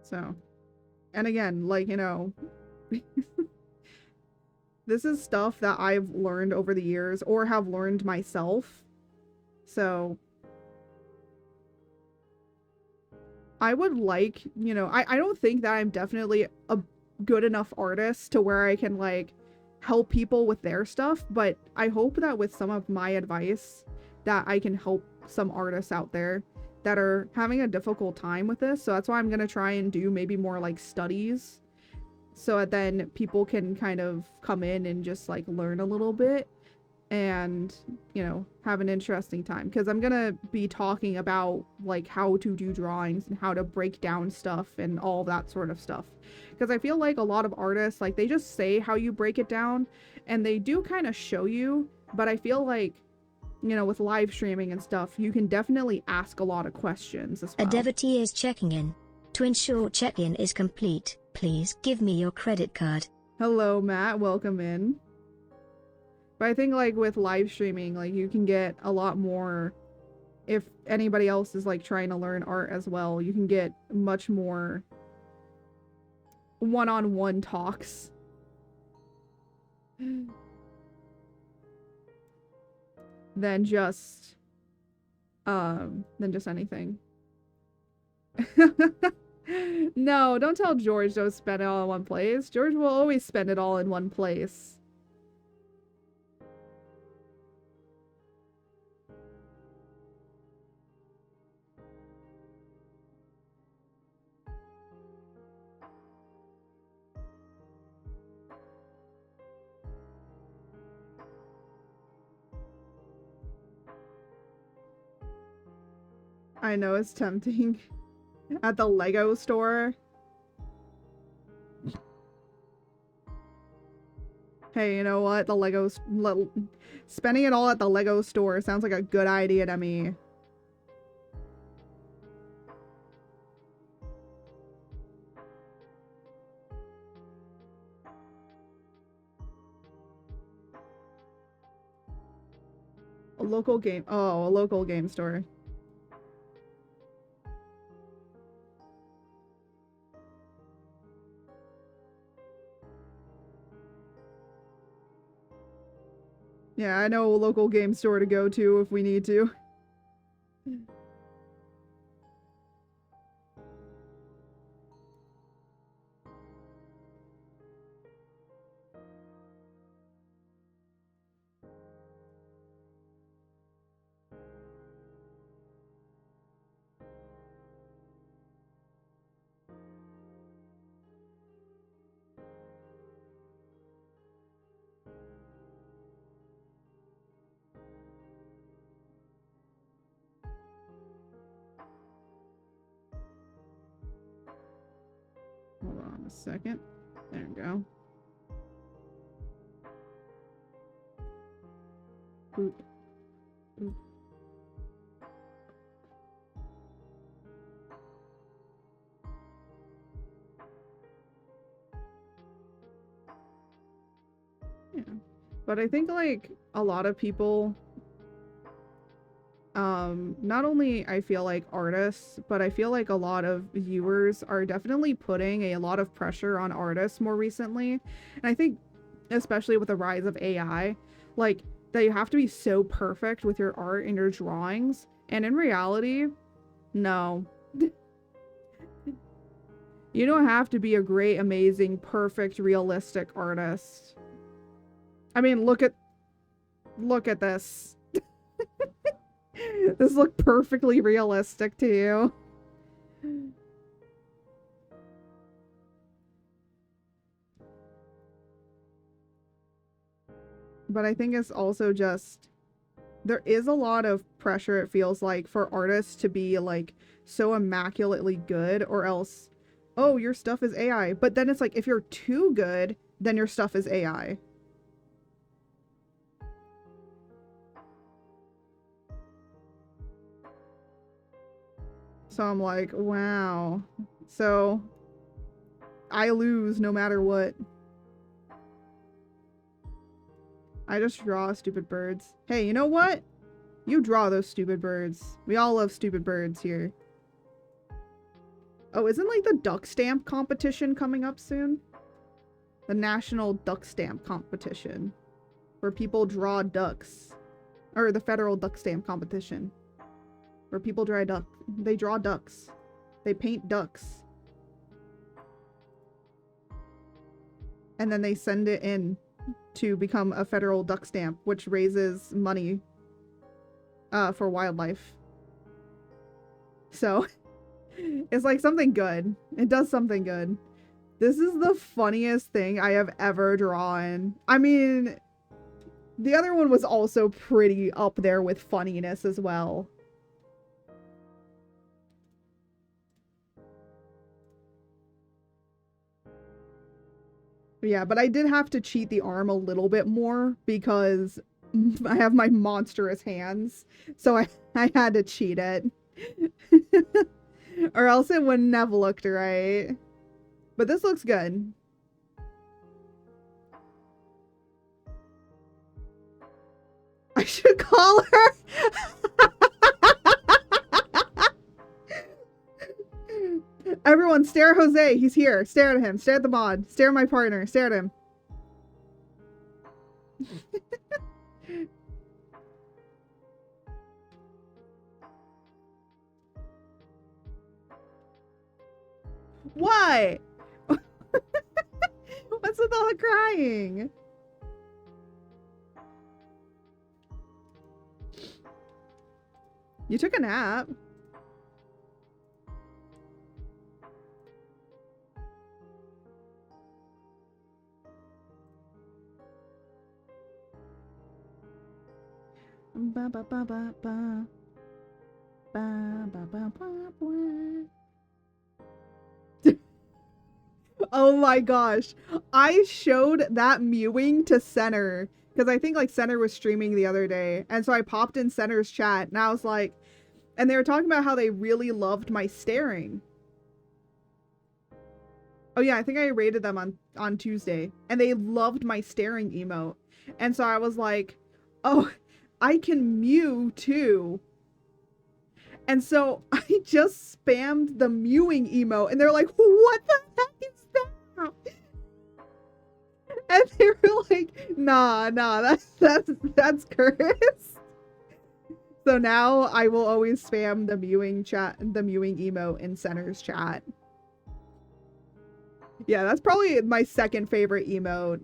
So, and again, like, you know, this is stuff that I've learned over the years or have learned myself. So I would like, you know, I don't think that I'm definitely a good enough artist to where I can like help people with their stuff, but I hope that with some of my advice that I can help some artists out there that are having a difficult time with this. So that's why I'm going to try and do maybe more like studies so that then people can kind of come in and just like learn a little bit and, you know, have an interesting time. Because I'm going to be talking about like how to do drawings and how to break down stuff and all that sort of stuff. Because I feel like a lot of artists, like they just say how you break it down and they do kind of show you, but I feel like, you know, with live streaming and stuff, you can definitely ask a lot of questions as well. A devotee is checking in. To ensure check-in is complete, please give me your credit card. Hello, Matt. Welcome in. But I think like with live streaming, like you can get a lot more if anybody else is like trying to learn art as well, you can get much more one-on-one talks. Than just anything. No, don't tell George don't spend it all in one place. George will always spend it all in one place. I know it's tempting. At the Lego store. Hey, you know what? The Legos... spending it all at the Lego store sounds like a good idea to me. A local game... Oh, a local game store. Yeah, I know a local game store to go to if we need to. Hold on a second. There we go. Boop. Boop. Yeah. But I think like a lot of people not only I feel like artists, but I feel like a lot of viewers are definitely putting a lot of pressure on artists more recently. And I think especially with the rise of AI, like that you have to be so perfect with your art and your drawings. And in reality, no. You don't have to be a great, amazing, perfect, realistic artist. I mean, look at this. This look perfectly realistic to you. But I think it's also just, there is a lot of pressure, it feels like, for artists to be like so immaculately good, or else, oh, your stuff is AI. But then it's like, if you're too good, then your stuff is AI. So I'm like, wow. So I lose no matter what. I just draw stupid birds. Hey, you know what? You draw those stupid birds. We all love stupid birds here. Oh, isn't like the duck stamp competition coming up soon? The National Duck Stamp Competition. Where people draw ducks. Or the Federal Duck Stamp Competition. Where people draw they draw ducks. They paint ducks. And then they send it in to become a federal duck stamp, which raises money for wildlife. So, it's like something good. It does something good. This is the funniest thing I have ever drawn. I mean, the other one was also pretty up there with funniness as well. Yeah, but I did have to cheat the arm a little bit more because I have my monstrous hands. So I had to cheat it. Or else it wouldn't have looked right. But this looks good. I should call her. Everyone stare at Jose. He's here. Stare at him. Stare at the mod. Stare at my partner. Stare at him. What? What's with all the crying? You took a nap. Ba ba ba ba ba. Ba ba ba ba ba. Oh my gosh. I showed that mewing to Center because I think like Center was streaming the other day. And so I popped in Center's chat and I was like, and they were talking about how they really loved my staring. Oh yeah, I think I rated them on Tuesday and they loved my staring emote. And so I was like, oh, I can mew too. And so I just spammed the mewing emote and they're like, what the heck is that? And they were like, nah, that's cursed. So now I will always spam the mewing emote in Center's chat. Yeah, that's probably my second favorite emote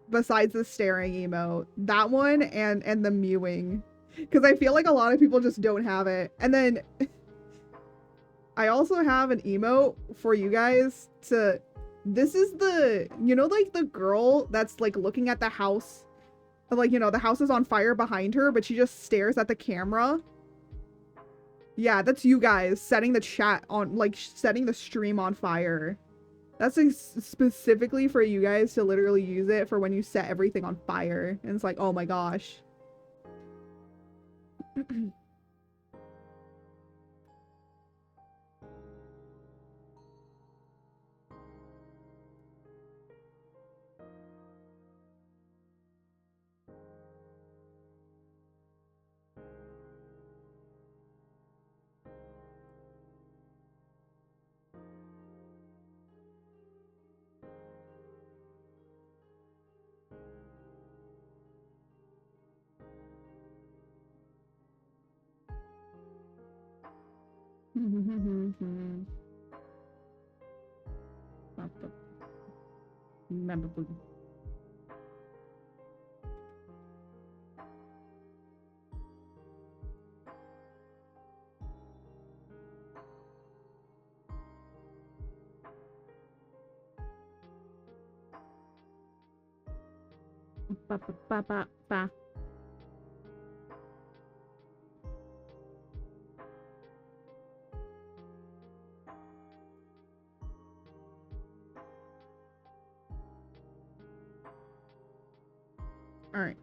besides the staring emote. That one and the mewing. Because I feel like a lot of people just don't have it. And then I also have an emote for you guys to... This is the... You know, like the girl that's like looking at the house. Like, you know, the house is on fire behind her, but she just stares at the camera. Yeah, that's you guys setting the chat on... Like, setting the stream on fire. That's like specifically for you guys to literally use it for when you set everything on fire. And it's like, oh my gosh. Ba, ba, ba, ba, ba. All right.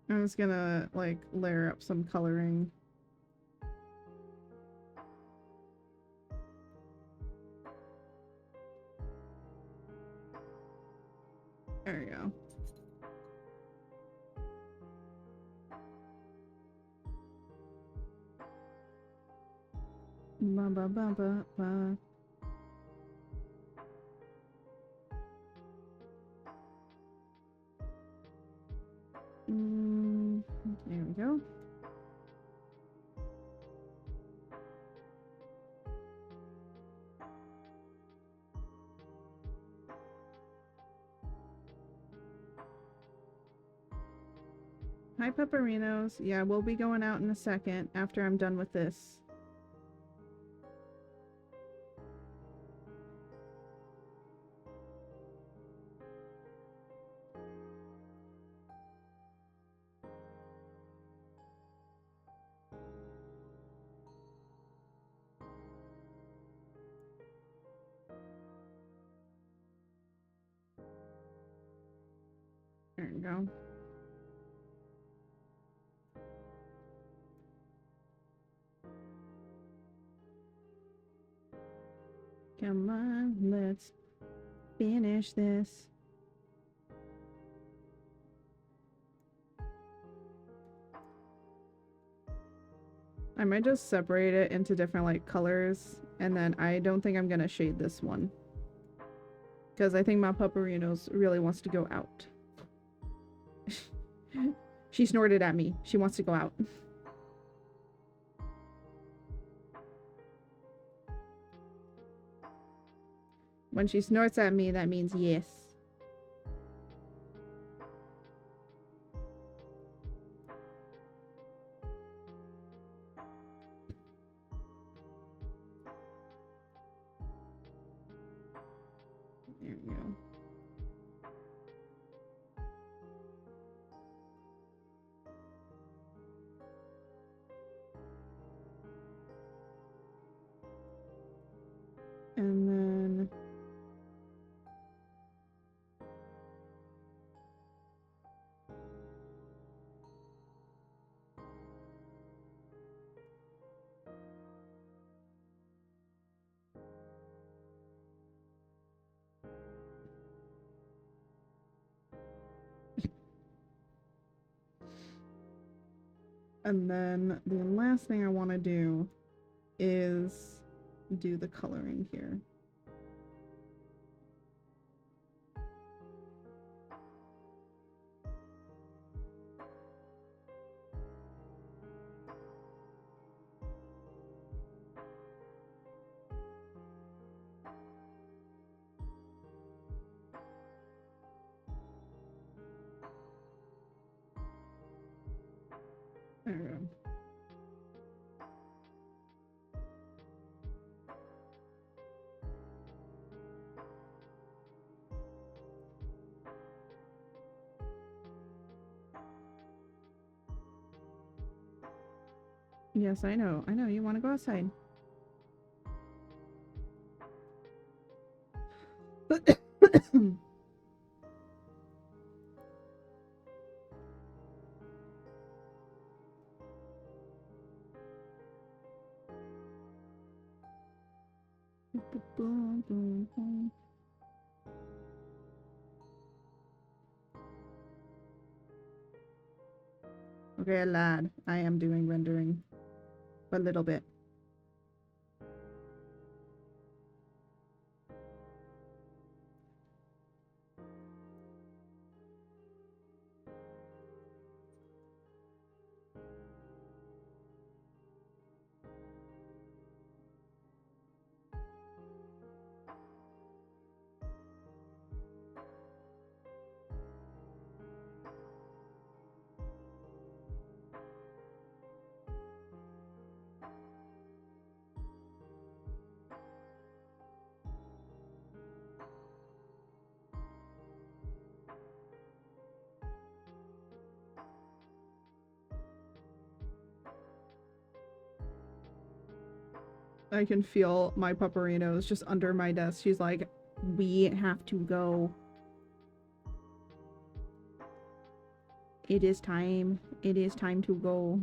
I'm just gonna like layer up some coloring. There we go. Ba ba ba ba ba. There we go. Hi, Pepperinos. Yeah, we'll be going out in a second after I'm done with this. we go. Come on, let's finish this. I might just separate it into different like colors, and then I don't think I'm gonna shade this one because I think my Puperinos really wants to go out. She snorted at me. She wants to go out. When she snorts at me, that means yes. There we go. And then the last thing I want to do is do the coloring here. There we go. Yes, I know. I know you want to go outside. Okay, lad. I am doing rendering. A little bit. I can feel my Puperinos just under my desk. She's like, we have to go. It is time. It is time to go.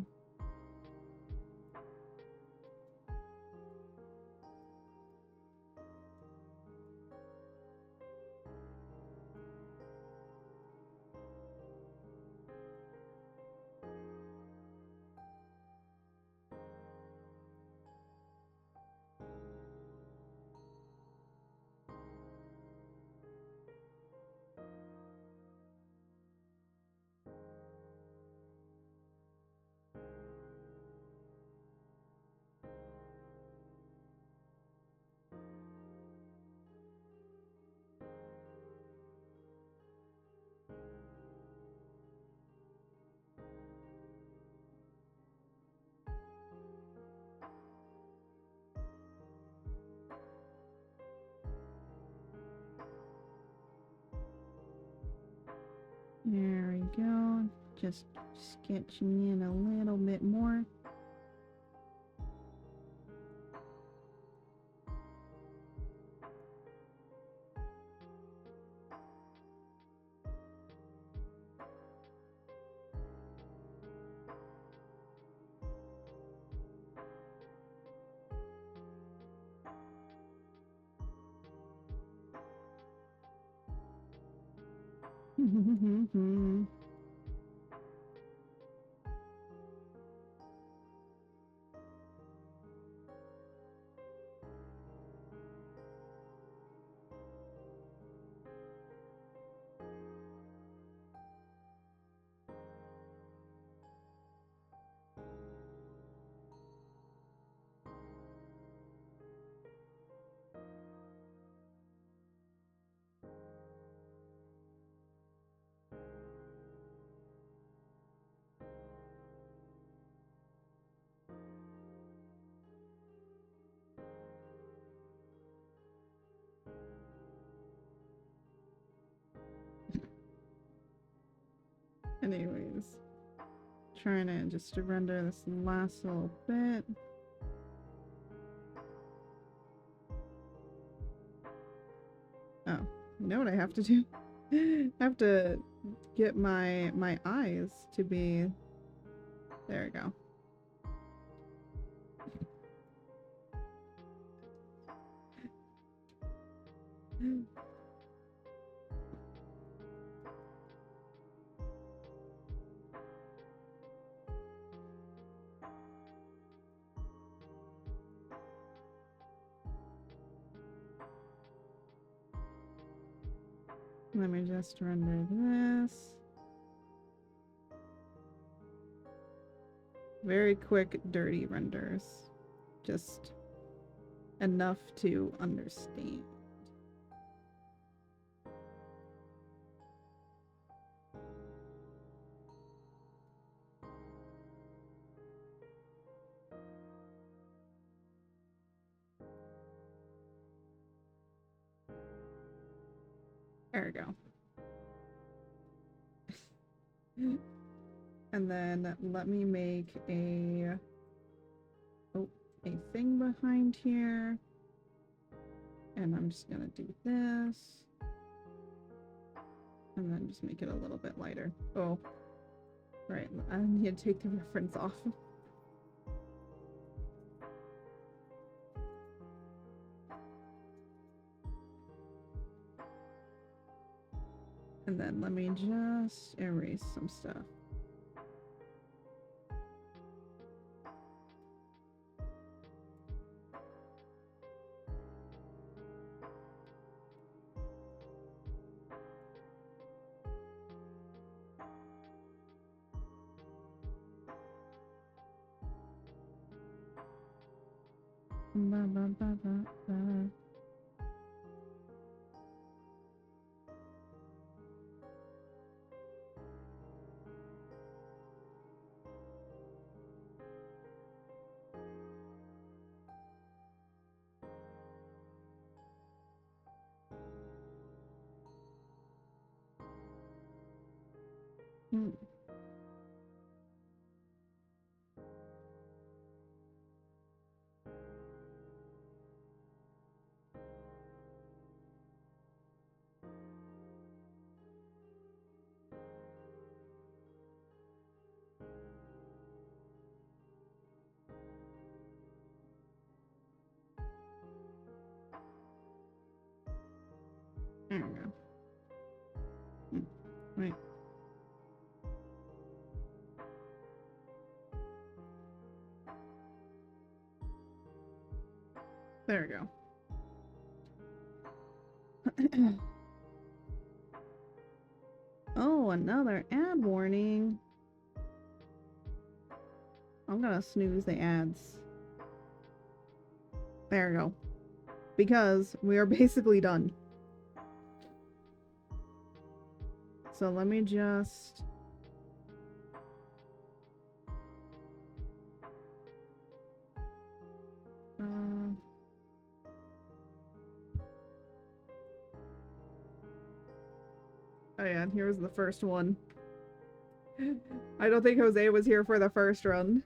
There we go. Just sketching in a little bit more. Anyways, trying to just to render this last little bit. Oh, you know what I have to do? I have to get my eyes to be. There we go. Let me just render this. Very quick, dirty renders. Just enough to understand. There we go. And then let me make a thing behind here. And I'm just gonna do this. And then just make it a little bit lighter. Oh, right. I need to take the reference off. And then let me just erase some stuff. Ba, ba, ba, ba, ba. Hmm. There we go. Wait. There we go. Oh, another ad warning. I'm gonna snooze the ads. There we go. Because we are basically done. So let me just... Oh yeah, and here's the first one. I don't think Jose was here for the first run.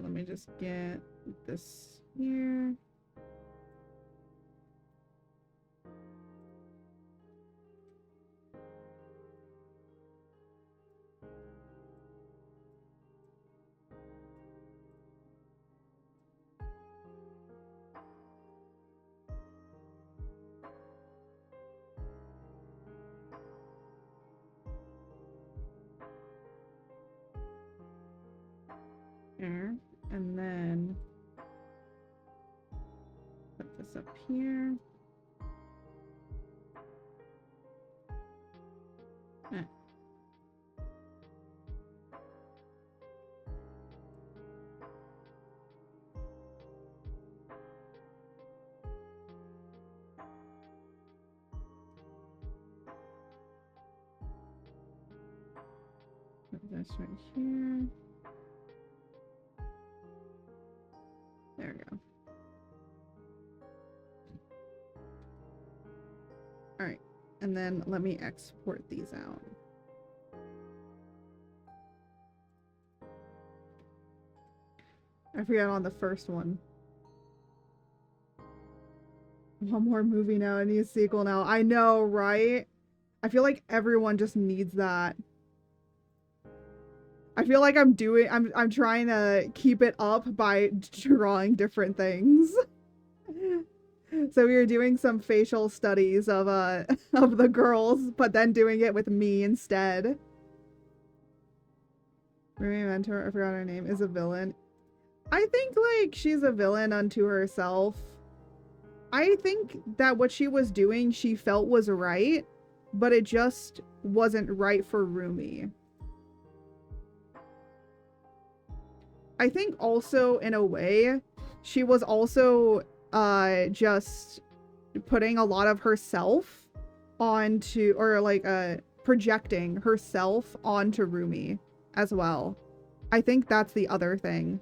Let me just get this here. There. And then put this up here. Put this right here. There we go. All right, and then let me export these out. I forgot on the first one. One more movie now. I need a sequel now. I know, right? I feel like everyone just needs that. I feel like I'm trying to keep it up by drawing different things. So we were doing some facial studies of the girls, but then doing it with me instead. Rumi mentor, I forgot her name, is a villain. I think like she's a villain unto herself. I think that what she was doing she felt was right, but it just wasn't right for Rumi. I think also in a way she was also just putting a lot of herself onto, or like projecting herself onto Rumi as well. I think that's the other thing.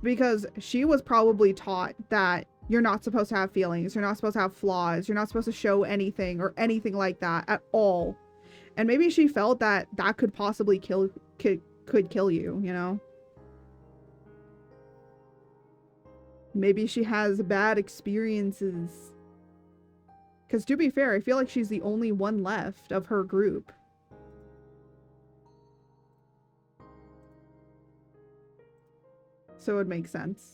Because she was probably taught that you're not supposed to have feelings, you're not supposed to have flaws, you're not supposed to show anything or anything like that at all. And maybe she felt that that could possibly could kill you, you know? Maybe she has bad experiences. Because to be fair, I feel like she's the only one left of her group. So it would make sense.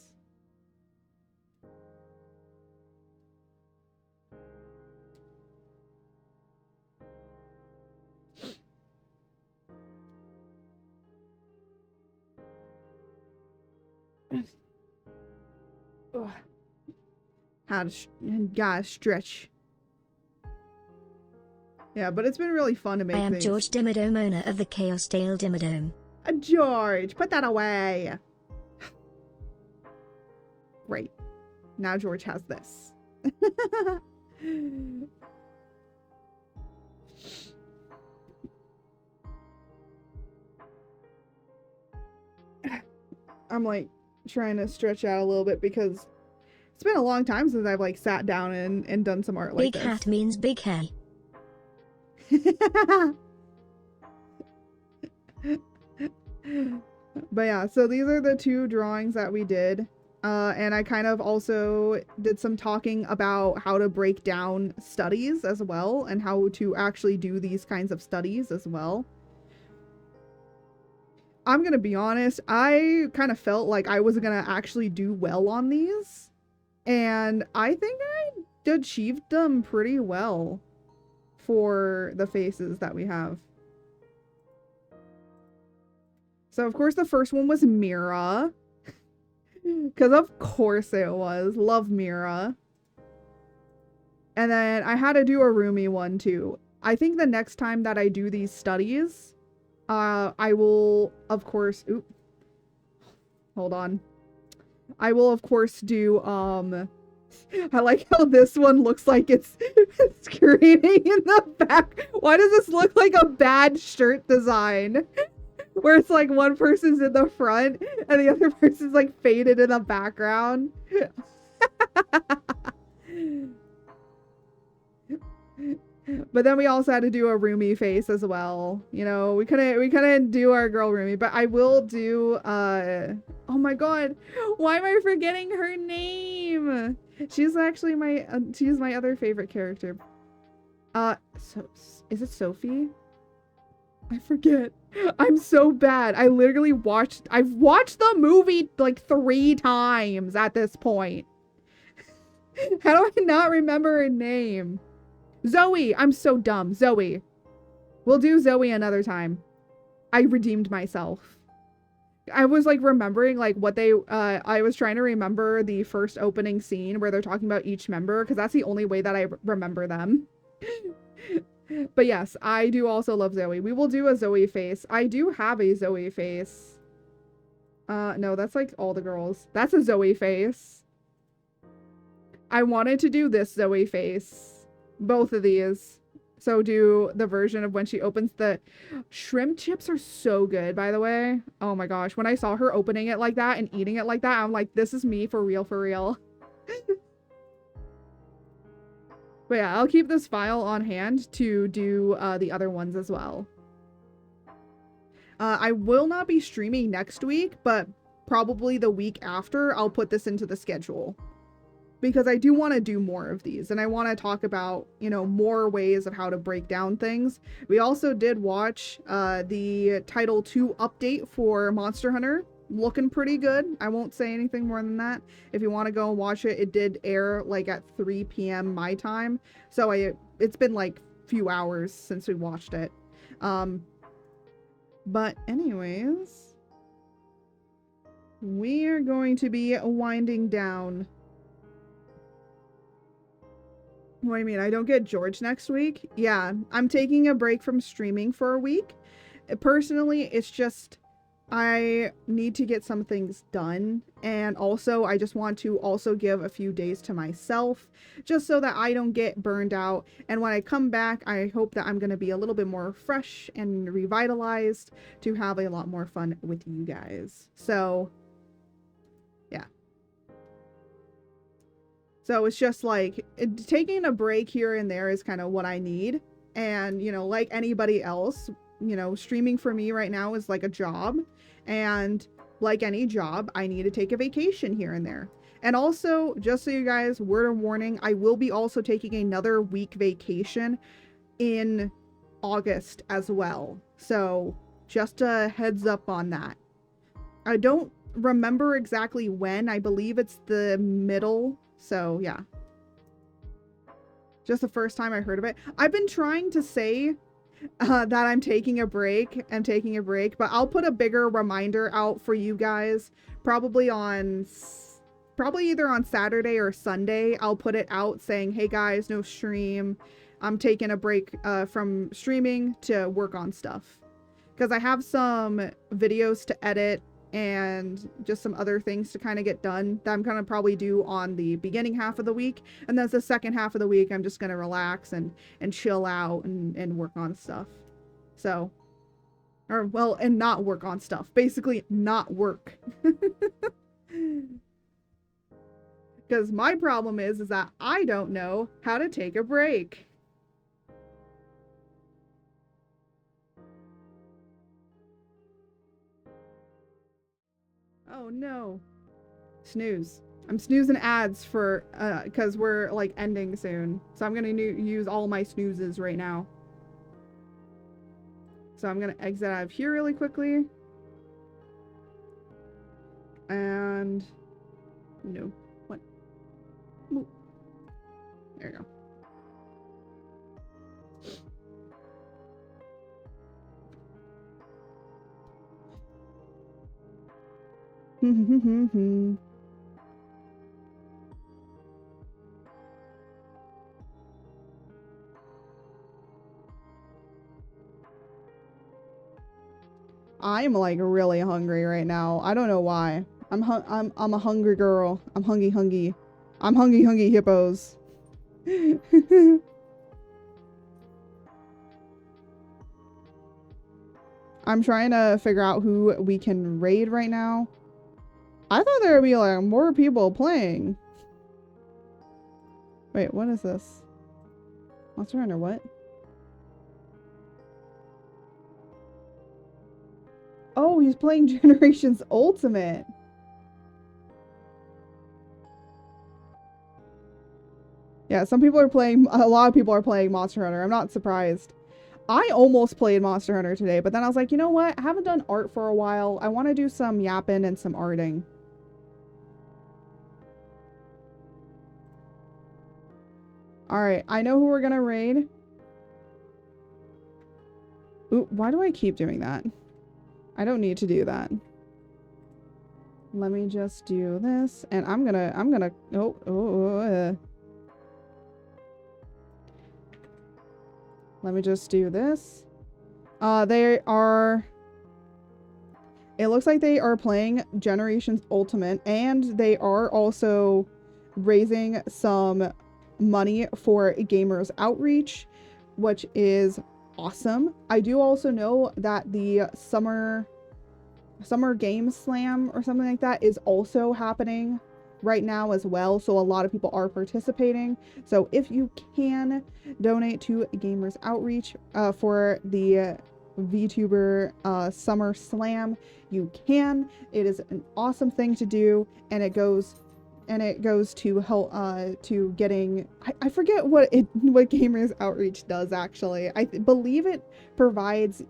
Gotta stretch. Yeah, but it's been really fun to make I am these. George Dimmadome, owner of the Chaos Dale Dimmadome. George, put that away. Great. Now George has this. I'm like trying to stretch out a little bit because it's been a long time since I've like sat down and done some art like Big this. hat means big hair. But yeah, so these are the two drawings that we did. And I kind of also did some talking about how to break down studies as well and how to actually do these kinds of studies as well. I'm gonna be honest, I kind of felt like I was gonna actually do well on these. And I think I achieved them pretty well for the faces that we have. So of course the first one was Mira. Because of course it was. Love Mira. And then I had to do a Rumi one too. I think the next time that I do these studies, I will of course... Oop. Hold on. I will of course do, I like how this one looks like it's screaming in the back. Why does this look like a bad shirt design? Where it's like one person's in the front and the other person's like faded in the background. But then we also had to do a Rumi face as well. You know, we couldn't do our girl Rumi, but I will do oh my god, why am I forgetting her name? She's actually she's my other favorite character. So is it Sophie? I forget. I'm so bad. I've watched the movie like 3 times at this point. How do I not remember her name? Zoe! I'm so dumb. Zoe. We'll do Zoe another time. I redeemed myself. I was like remembering like what they I was trying to remember the first opening scene where they're talking about each member, because that's the only way that I remember them. But yes, I do also love Zoe. We will do a Zoe face. I do have a Zoe face. No, that's like all the girls. That's a Zoe face. I wanted to do this Zoe face. Both of these. So do the version of when she opens the shrimp chips are so good, by the way. Oh my gosh. When I saw her opening it like that and eating it like that, I'm like, this is me for real, for real. But yeah, I'll keep this file on hand to do the other ones as well. I will not be streaming next week, but probably the week after I'll put this into the schedule. Because I do want to do more of these, and I want to talk about, you know, more ways of how to break down things. We also did watch the Title 2 update for Monster Hunter. Looking pretty good. I won't say anything more than that. If you want to go and watch it, it did air like at 3 p.m. my time. So it's been like a few hours since we watched it. But anyways, we are going to be winding down. What do you mean? I don't get George next week? Yeah, I'm taking a break from streaming for a week. Personally, it's just I need to get some things done, and also I just want to also give a few days to myself just so that I don't get burned out. And when I come back, I hope that I'm going to be a little bit more fresh and revitalized to have a lot more fun with you guys. So yeah. So it's just like taking a break here and there is kind of what I need. And, you know, like anybody else, you know, streaming for me right now is like a job. And like any job, I need to take a vacation here and there. And also, just so you guys, word of warning, I will be also taking another week vacation in August as well. So just a heads up on that. I don't remember exactly when. I believe it's the middle. So yeah, just the first time I heard of it. I've been trying to say that I'm taking a break. But I'll put a bigger reminder out for you guys. Probably either on Saturday or Sunday. I'll put it out saying, hey guys, no stream. I'm taking a break from streaming to work on stuff. Because I have some videos to edit and just some other things to kind of get done that I'm going to probably do on the beginning half of the week. And then the second half of the week, I'm just going to relax and chill out and work on stuff. So, or well, and not work on stuff. Basically not work. Because my problem is that I don't know how to take a break. Oh no. Snooze. I'm snoozing ads for, because we're like ending soon. So I'm gonna use all my snoozes right now. So I'm gonna exit out of here really quickly. And, no. What? Ooh. There you go. I'm like really hungry right now. I don't know why. I'm a hungry girl. I'm hungry. I'm hungry hippos. I'm trying to figure out who we can raid right now. I thought there would be like more people playing. Wait, what is this? Monster Hunter what? Oh, he's playing Generations Ultimate. Yeah, some people are playing, a lot of people are playing Monster Hunter. I'm not surprised. I almost played Monster Hunter today, but then I was like, you know what? I haven't done art for a while. I want to do some yapping and some arting. Alright, I know who we're gonna raid. Ooh, why do I keep doing that? I don't need to do that. Let me just do this, and I'm gonna, let me just do this. It looks like they are playing Generations Ultimate, and they are also raising some money for Gamers Outreach, which is awesome. I do also know that the Summer Game Slam or something like that is also happening right now as well, so a lot of people are participating. So if you can donate to Gamers Outreach for the VTuber Summer Slam, you can. It is an awesome thing to do, and it goes to help to getting, I forget what Gamers Outreach does actually. I believe it provides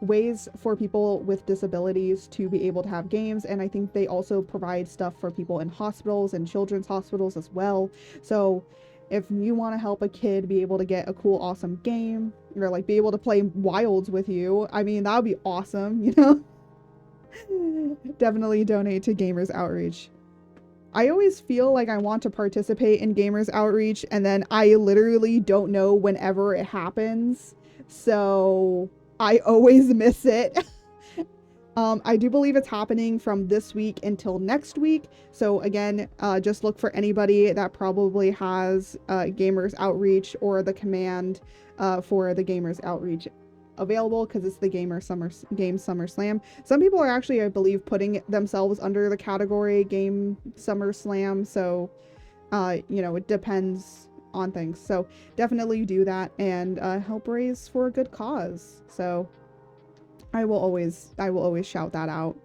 ways for people with disabilities to be able to have games, and I think they also provide stuff for people in hospitals and children's hospitals as well. So if you want to help a kid be able to get a cool, awesome game, or like be able to play Wilds with you, I mean, that would be awesome, you know? Definitely donate to Gamers Outreach. I always feel like I want to participate in Gamers Outreach, and then I literally don't know whenever it happens, so I always miss it. I do believe it's happening from this week until next week. So again, just look for anybody that probably has Gamers Outreach or the command for the Gamers Outreach available, because it's the Game Summer Slam. Some people are actually, I believe, putting themselves under the category Game Summer Slam. So, you know, it depends on things. So definitely do that and help raise for a good cause. So I will always shout that out.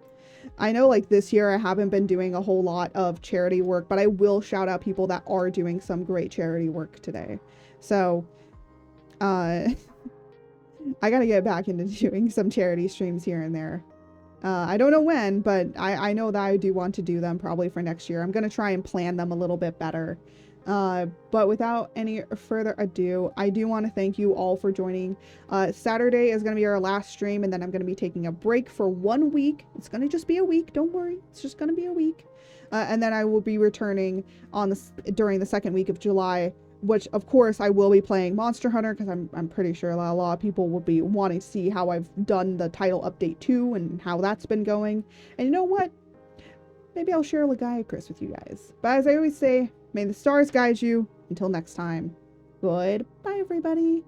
I know like this year I haven't been doing a whole lot of charity work, but I will shout out people that are doing some great charity work today. So I gotta get back into doing some charity streams here and there. I don't know when, but I know that I do want to do them probably for next year. I'm gonna try and plan them a little bit better. But without any further ado, I do want to thank you all for joining. Saturday is going to be our last stream, and then I'm going to be taking a break for 1 week. It's going to just be a week. Don't worry. It's just going to be a week. And then I will be returning during the second week of July, which of course I will be playing Monster Hunter, because I'm pretty sure a lot of people will be wanting to see how I've done the title update 2 and how that's been going. And you know what? Maybe I'll share Legaia Chris with you guys. But as I always say, may the stars guide you. Until next time. Goodbye, everybody.